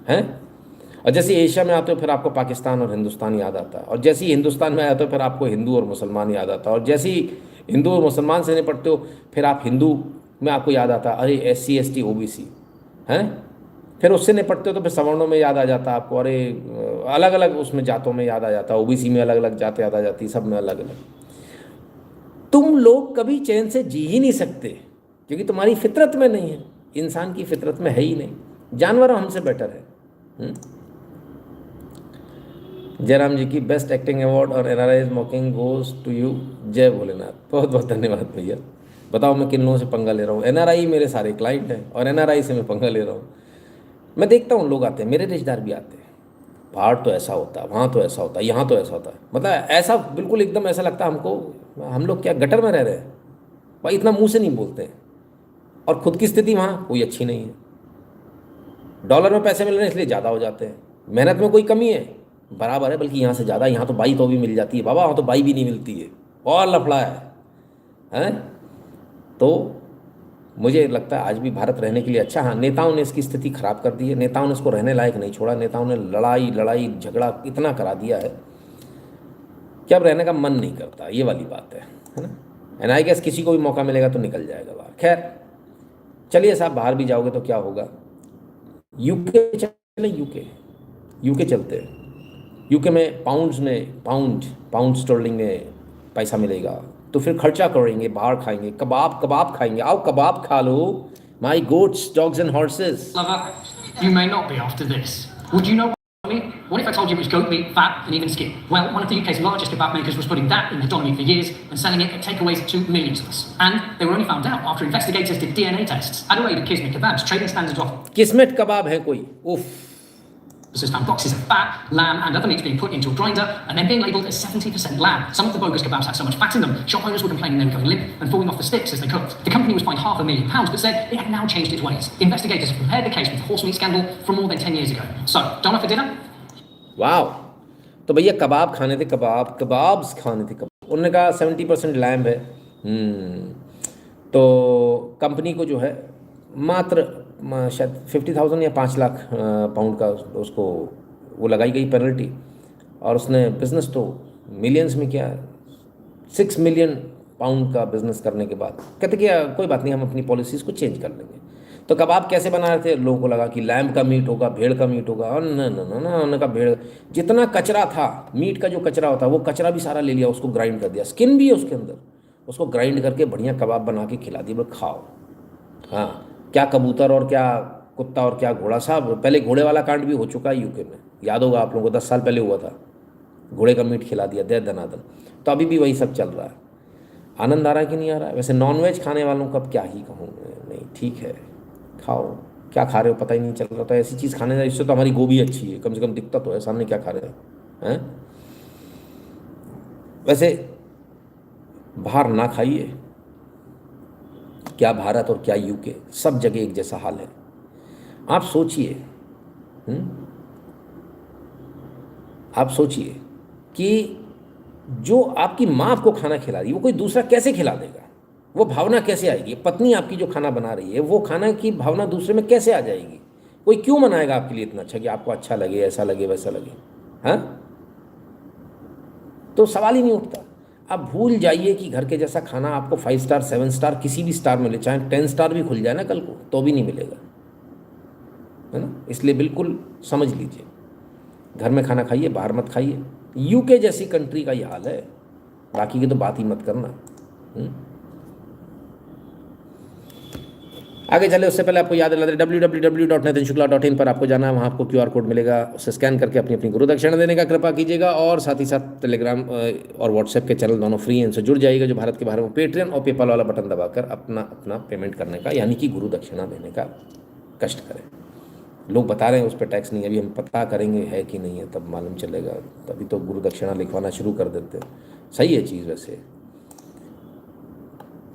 है। और जैसे एशिया में आते हो फिर आपको पाकिस्तान और हिंदुस्तान याद आता है, और जैसे ही हिंदुस्तान में आते हो फिर आपको हिंदू और मुसलमान याद आता है, और जैसे ही हिंदू और मुसलमान से निपटते हो फिर आप हिंदू में आपको याद आता है अरे SC ST OBC हैं। फिर उससे निपटते हो तो फिर सवर्णों में याद आ जाता है आपको, अरे अलग अलग उसमें जातों में याद आ जाता है, OBC में अलग अलग जातें याद आ जाती, सब में अलग अलग। तुम लोग कभी चैन से जी ही नहीं सकते क्योंकि तुम्हारी फितरत में नहीं है, इंसान की फितरत में है ही नहीं। जानवर हमसे बेटर है। जयराम जी की बेस्ट एक्टिंग अवार्ड और NRI smoking goes to you. जय भोलेनाथ। बहुत बहुत धन्यवाद भैया। बताओ मैं किन लोगों से पंगा ले रहा हूँ। NRI मेरे सारे क्लाइंट हैं और NRI से मैं पंगा ले रहा हूँ। मैं देखता हूँ लोग आते हैं, मेरे रिश्तेदार भी आते हैं, बाहर तो ऐसा होता है, वहाँ तो ऐसा होता है, यहाँ तो ऐसा होता है, मतलब ऐसा बिल्कुल एकदम ऐसा लगता है हमको हम लोग क्या गटर में रह रहे हैं भाई, इतना मुँह से नहीं बोलते हैं। और खुद की स्थिति वहाँ कोई अच्छी नहीं है, डॉलर में पैसे मिल रहे हैं इसलिए ज़्यादा हो जाते हैं। मेहनत में कोई कमी है बराबर है, बल्कि यहाँ से ज़्यादा, यहाँ तो बाई तो भी मिल जाती है बाबा, वहाँ तो बाई भी नहीं मिलती है, और लफड़ा है। तो मुझे लगता है आज भी भारत रहने के लिए अच्छा। हाँ, नेताओं ने इसकी स्थिति खराब कर दी है, नेताओं ने इसको रहने लायक नहीं छोड़ा, नेताओं ने लड़ाई झगड़ा इतना करा दिया है कि अब रहने का मन नहीं करता, ये वाली बात है ना। एंड आई गेस किसी को भी मौका मिलेगा तो निकल जाएगा बाहर। खैर चलिए साहब, बाहर भी जाओगे तो क्या होगा, यूके चले, यूके चलते हैं। यूके में पाउंड स्टर्लिंग में पैसा मिलेगा तो फिर खर्चा करेंगे, बाहर खाएंगे, कबाब खाएंगे। आओ कबाब खा लो, my goats, dogs and horses. Lover, you may not be after this. Would you know what I mean? What if I told you it was goat meat, fat, and even skin? Well, one of the UK's largest kebab makers was putting that in the doner meat for years and selling it at takeaways to millions of us. And they were only found out after investigators did DNA tests at a raid at Kismet Kebabs, trading standards of. किस्मेट कबाब है कोई, उफ। This has found boxes of fat, lamb, and other meats being put into a grinder and then being labelled as 70% lamb. Some of the bogus kebabs had so much fat in them, shop owners were complaining they were going limp and falling off the sticks as they cooked. The company was fined £500,000 but said it had now changed its ways. Investigators have compared the case with the horse meat scandal from more than 10 years ago. So, doner for dinner? वाह, तो भैया कबाब खाने थे, kebabs खाने थे कबाब। उन्होंने कहा 70% lamb है। तो कंपनी को जो है मात्र शायद 50,000 या 5 लाख पाउंड का उसको वो लगाई गई पेनल्टी, और उसने बिज़नेस तो मिलियंस में किया, 6 मिलियन पाउंड का बिज़नेस करने के बाद कहते कि कोई बात नहीं, हम अपनी पॉलिसीज़ को चेंज कर लेंगे। तो कबाब कैसे बना रहे थे, लोगों को लगा कि लैम्ब का मीट होगा, भेड़ का मीट होगा, और ना उन्होंने कहा भेड़, जितना कचरा था मीट का, जो कचरा होता है वो कचरा भी सारा ले लिया, उसको ग्राइंड कर दिया, स्किन भी है उसके अंदर, उसको ग्राइंड करके बढ़िया कबाब बना के खिला दिया, बोले खाओ। हाँ, क्या कबूतर और क्या कुत्ता और क्या घोड़ा। साहब पहले घोड़े वाला कांड भी हो चुका है यूके में, याद होगा आप लोगों को, 10 साल पहले हुआ था, घोड़े का मीट खिला दिया दे दनादन। तो अभी भी वही सब चल रहा है। आनंद आ रहा है कि नहीं आ रहा है? वैसे नॉनवेज खाने वालों का अब क्या ही कहूँ, नहीं ठीक है, खाओ, क्या खा रहे हो पता ही नहीं चल रहा। तो ऐसी चीज़ खाने, इससे तो हमारी गोभी अच्छी है, कम से कम दिखता तो है सामने क्या खा रहे हैं। वैसे बाहर ना खाइए, क्या भारत और क्या यूके, सब जगह एक जैसा हाल है। आप सोचिए, आप सोचिए कि जो आपकी माँ आपको खाना खिला रही है वो कोई दूसरा कैसे खिला देगा? वो भावना कैसे आएगी? पत्नी आपकी जो खाना बना रही है वो खाना की भावना दूसरे में कैसे आ जाएगी? कोई क्यों बनाएगा आपके लिए इतना अच्छा कि आपको अच्छा लगे, ऐसा लगे, वैसा लगे? हाँ, तो सवाल ही नहीं उठता। आप भूल जाइए कि घर के जैसा खाना आपको 5 स्टार 7 स्टार किसी भी स्टार मिले, चाहे 10 स्टार भी खुल जाए ना कल को, तो भी नहीं मिलेगा, है ना। इसलिए बिल्कुल समझ लीजिए, घर में खाना खाइए, बाहर मत खाइए। यूके जैसी कंट्री का ये हाल है, बाकी की तो बात ही मत करना। आगे चले उससे पहले आपको याद दिला दें, www.nitinshukla.in पर आपको जाना है, वहाँ आपको QR कोड मिलेगा, उसे स्कैन करके अपनी अपनी गुरु दक्षिणा देने का कृपा कीजिएगा। और साथ ही साथ टेलीग्राम और व्हाट्सएप के चैनल दोनों फ्री हैं, इनसे जुड़ जाइएगा। जो भारत के बाहर में पेट्रियन और पेपाल वाला बटन दबाकर अपना पेमेंट करने का, यानी कि गुरु दक्षिणा देने का कष्ट करें। लोग बता रहे हैं उस पर टैक्स नहीं है, अभी हम पता करेंगे है कि नहीं है, तब मालूम चलेगा। तभी तो गुरु दक्षिणा लिखवाना शुरू कर देते हैं। सही है चीज़ वैसे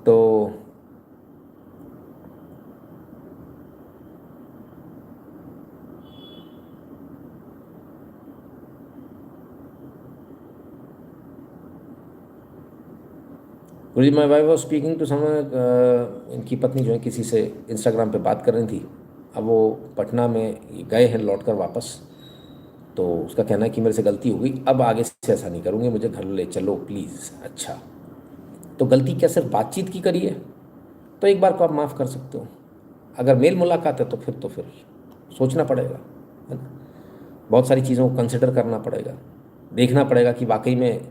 तो। गुरुजी, my wife was speaking to someone, इनकी पत्नी जो है किसी से इंस्टाग्राम पे बात कर रही थी। अब वो पटना में गए हैं लौट कर वापस, तो उसका कहना है कि मेरे से गलती हो गई, अब आगे से ऐसा नहीं करूँगी, मुझे घर ले चलो प्लीज़। अच्छा, तो गलती क्या सिर्फ बातचीत की करी है? तो एक बार को आप माफ़ कर सकते हो। अगर मेल मुलाकात है तो फिर सोचना पड़ेगा, है ना। बहुत सारी चीज़ों को कंसिडर करना पड़ेगा, देखना पड़ेगा कि वाकई में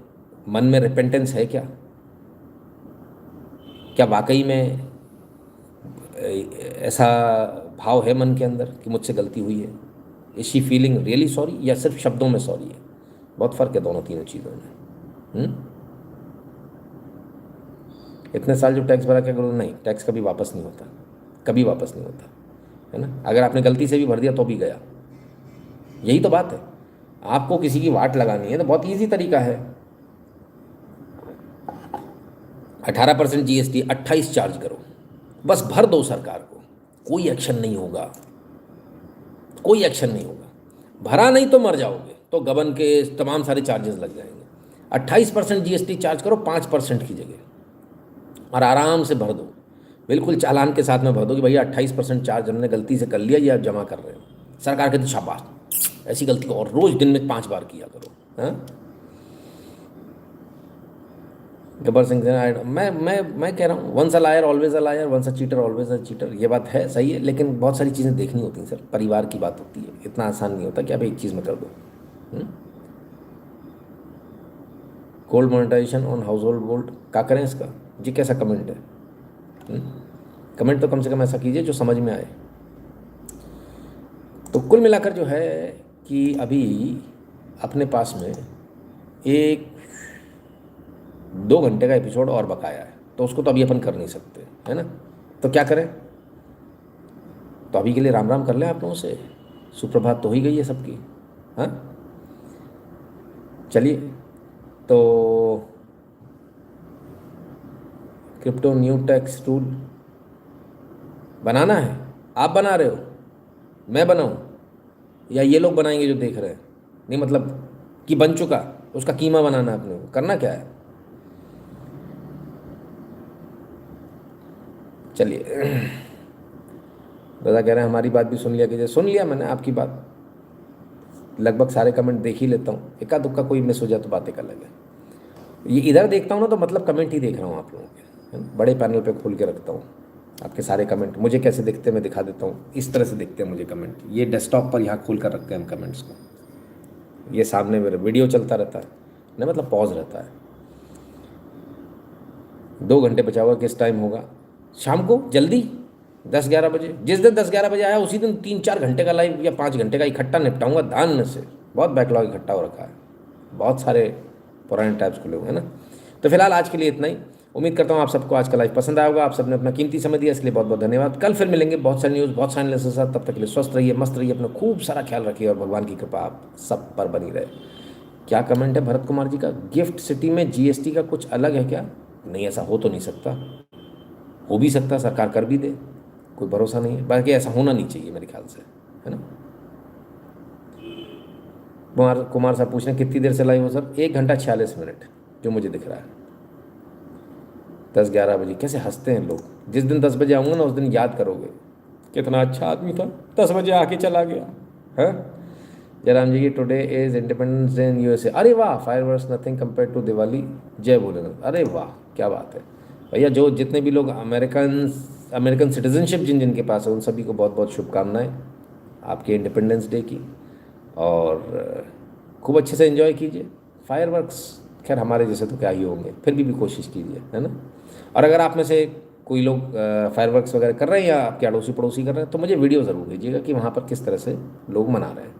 मन में रिपेंटेंस है क्या वाकई में ऐसा भाव है मन के अंदर कि मुझसे गलती हुई है? Is she feeling really sorry, या सिर्फ शब्दों में सॉरी है? बहुत फ़र्क है दोनों तीनों चीज़ों में। इतने साल जो टैक्स भरा, क्या करो? नहीं, टैक्स कभी वापस नहीं होता, कभी वापस नहीं होता, है ना। अगर आपने गलती से भी भर दिया तो भी गया। यही तो बात है। आपको किसी की वाट लगानी है तो बहुत ईजी तरीका है। 18% GST 28 चार्ज करो, बस भर दो सरकार को, कोई एक्शन नहीं होगा, कोई एक्शन नहीं होगा। भरा नहीं तो मर जाओगे, तो गबन के तमाम सारे चार्जेस लग जाएंगे। 28% GST चार्ज करो 5% की जगह, और आराम से भर दो, बिल्कुल चालान के साथ में भर दो कि भैया 28% चार्ज हमने गलती से कर लिया, ये आप जमा कर रहे हो। सरकार कहती शाबाश, ऐसी गलती को और रोज़ दिन में 5 बार किया करो। हाँ, गब्बर सिंह, मैं कह रहा हूँ, once a liar always a liar, once a cheater always a cheater. ये बात है, सही है, लेकिन बहुत सारी चीज़ें देखनी होती हैं सर, परिवार की बात होती है, इतना आसान नहीं होता कि आप एक चीज़ में कर दो। Gold monetisation on household gold, क्या करें इसका जी? कैसा कमेंट है? कमेंट तो कम से कम ऐसा कीजिए जो समझ में आए। तो कुल मिलाकर जो है कि अभी अपने पास में 1-2 घंटे का एपिसोड और बकाया है, तो उसको तो अभी अपन कर नहीं सकते, है ना। तो क्या करें? तो अभी के लिए राम राम कर लें आप लोगों से, सुप्रभात तो हो ही गई है सबकी। हाँ, चलिए, तो क्रिप्टो न्यू टैक्स रूल बनाना है? आप बना रहे हो, मैं बनाऊं, या ये लोग बनाएंगे जो देख रहे हैं? नहीं, मतलब कि बन चुका, उसका कीमा बनाना है अपने को, करना क्या है? चलिए, दादा कह रहे हैं हमारी बात भी सुन लिया कीजिए। सुन लिया मैंने आपकी बात, लगभग सारे कमेंट देख ही लेता हूँ, इक्का दुक्का कोई मिस हो जाए तो बातें कर लगे। ये इधर देखता हूँ ना तो मतलब कमेंट ही देख रहा हूँ आप लोगों के, बड़े पैनल पे खोल के रखता हूँ आपके सारे कमेंट। मुझे कैसे दिखते हैं मैं दिखा देता हूँ, इस तरह से दिखते हैं मुझे कमेंट। ये डेस्कटॉप पर यहाँ खोल कर रखते हैं हम कमेंट्स को, ये सामने मेरे वीडियो चलता रहता है ना, मतलब पॉज रहता है। 2 घंटे बचा हुआ, किस टाइम होगा? शाम को जल्दी 10-11 बजे। जिस दिन 10-11 बजे आया उसी दिन 3-4 घंटे का लाइव या 5 घंटे का इकट्ठा निपटाऊंगा दान से। बहुत बैकलॉग इकट्ठा हो रखा है, बहुत सारे पुराने टैब्स खुले हुए हैं ना। तो फिलहाल आज के लिए इतना ही। उम्मीद करता हूँ आप सबको आज का लाइव पसंद आया होगा। आप सबने अपना कीमती समय दिया, इसलिए बहुत बहुत धन्यवाद। कल फिर मिलेंगे बहुत सारी न्यूज़, बहुत सारे एनालिसिस के साथ। तब तक के लिए स्वस्थ रहिए, मस्त रहिए, अपना खूब सारा ख्याल रखिए और भगवान की कृपा आप सब पर बनी रहे। क्या कमेंट है भरत कुमार जी का? गिफ्ट सिटी में GST का कुछ अलग है क्या? नहीं, ऐसा हो तो नहीं सकता। हो भी सकता है सरकार कर भी दे, कोई भरोसा नहीं है, बाकी ऐसा होना नहीं चाहिए मेरे ख्याल से, है ना। कुमार साहब पूछ रहे हैं कितनी देर से लाइव हो सर? 1 घंटा 46 मिनट जो मुझे दिख रहा है। 10-11 बजे कैसे हंसते हैं लोग। जिस दिन 10 बजे आऊँगा ना उस दिन याद करोगे कितना अच्छा आदमी था, 10 बजे आके चला गया है। जयराम जी की today is Independence Day in USA. अरे वाह, fireworks nothing compare to Diwali, जय भोलेनाथ। अरे वाह क्या बात है भैया। जो जितने भी लोग अमेरिकन सिटीजनशिप जिनके पास है उन सभी को बहुत बहुत शुभकामनाएं आपके इंडिपेंडेंस डे की, और खूब अच्छे से एंजॉय कीजिए। फायरवर्क्स खैर हमारे जैसे तो क्या ही होंगे, फिर भी कोशिश कीजिए, है ना। और अगर आप में से कोई लोग फायरवर्क्स वगैरह कर रहे हैं या आपके अड़ोसी पड़ोसी कर रहे हैं तो मुझे वीडियो ज़रूर भेजिएगा कि वहाँ पर किस तरह से लोग मना रहे हैं।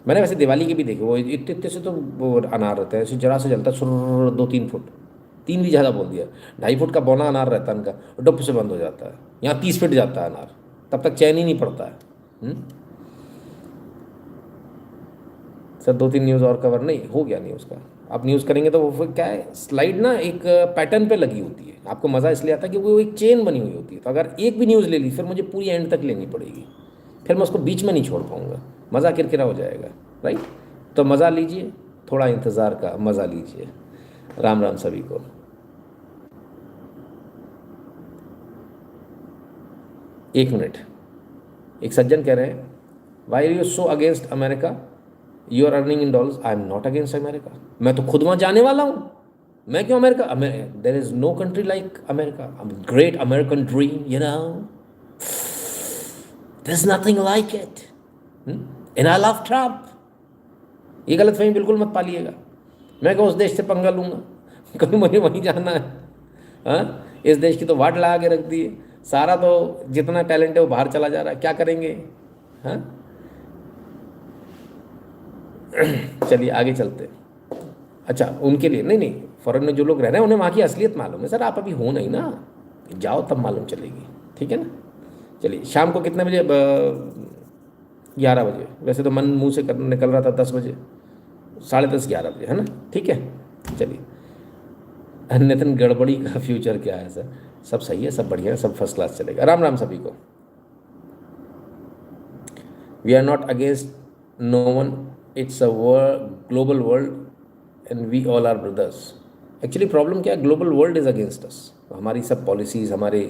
मैंने वैसे दिवाली के भी देखे, वो इतने से तो वो अनार रहता है, ऐसे जरा से जलता है, 2-3 फुट, 3 भी ज़्यादा बोल दिया, 2.5 फुट का बौना अनार रहता है उनका, डुप से बंद हो जाता है। यहाँ 30 फीट जाता है अनार, तब तक चैन ही नहीं पड़ता है। सर 2-3 न्यूज़ और कवर नहीं हो गया न्यूज़ का। आप न्यूज़ करेंगे तो वो फिर क्या है, स्लाइड ना एक पैटर्न पे लगी होती है, आपको मज़ा इसलिए आता है कि वो एक चेन बनी हुई होती है। तो अगर एक भी न्यूज़ ले ली फिर मुझे पूरी एंड तक लेनी पड़ेगी, फिर मैं उसको बीच में नहीं छोड़ पाऊँगा, मज़ा किरकिरा हो जाएगा, राइट। तो मज़ा लीजिए, थोड़ा इंतज़ार का मज़ा लीजिए। राम राम सभी को। एक मिनट, एक सज्जन कह रहे हैं why are you so against America, you are earning in dollars. I am not against America, मैं तो खुद वहाँ जाने वाला हूँ, मैं क्यों America. There is no country like America, great American dream, you know, there is nothing like it, and I love Trump. ये गलत फहमी बिल्कुल मत पालिएगा, मैं क्या उस देश से पंगा लूँगा, कभी मुझे वहीं जाना है। हाँ, इस देश की तो वाट लगा के रख दी है, सारा तो जितना टैलेंट है वो बाहर चला जा रहा है, क्या करेंगे। हाँ चलिए आगे चलते। अच्छा, उनके लिए नहीं, फॉरेन में जो लोग रह रहे हैं उन्हें वहाँ की असलियत मालूम है। सर आप अभी हो नहीं ना, जाओ तब मालूम चलेगी, ठीक है ना। चलिए शाम को कितने बजे? 11 बजे। वैसे तो मन मुंह से निकल रहा था 10 बजे, 10:30 11 बजे, है ना, ठीक है। चलिए, नितिन गड़बड़ी का फ्यूचर क्या है सर? सब सही है, सब बढ़िया है, सब फर्स्ट क्लास चलेगा। राम राम सभी को। We are not against no one, it's a global world and we all are brothers. Actually problem क्या है, global world is against us. हमारी सब पॉलिसीज़ हमारे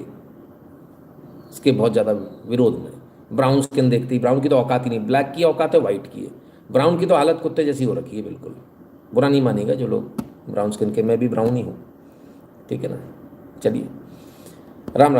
इसके बहुत ज़्यादा विरोध में। ब्राउन स्किन देखती, ब्राउन की तो औकात ही नहीं, ब्लैक की औकात है, वाइट की है, ब्राउन की तो हालत कुत्ते जैसी हो रखी है। बिल्कुल बुरा नहीं मानेगा जो लोग ब्राउन स्किन के, मैं भी ब्राउन ही हूँ, ठीक है ना। चलिए, राम राम।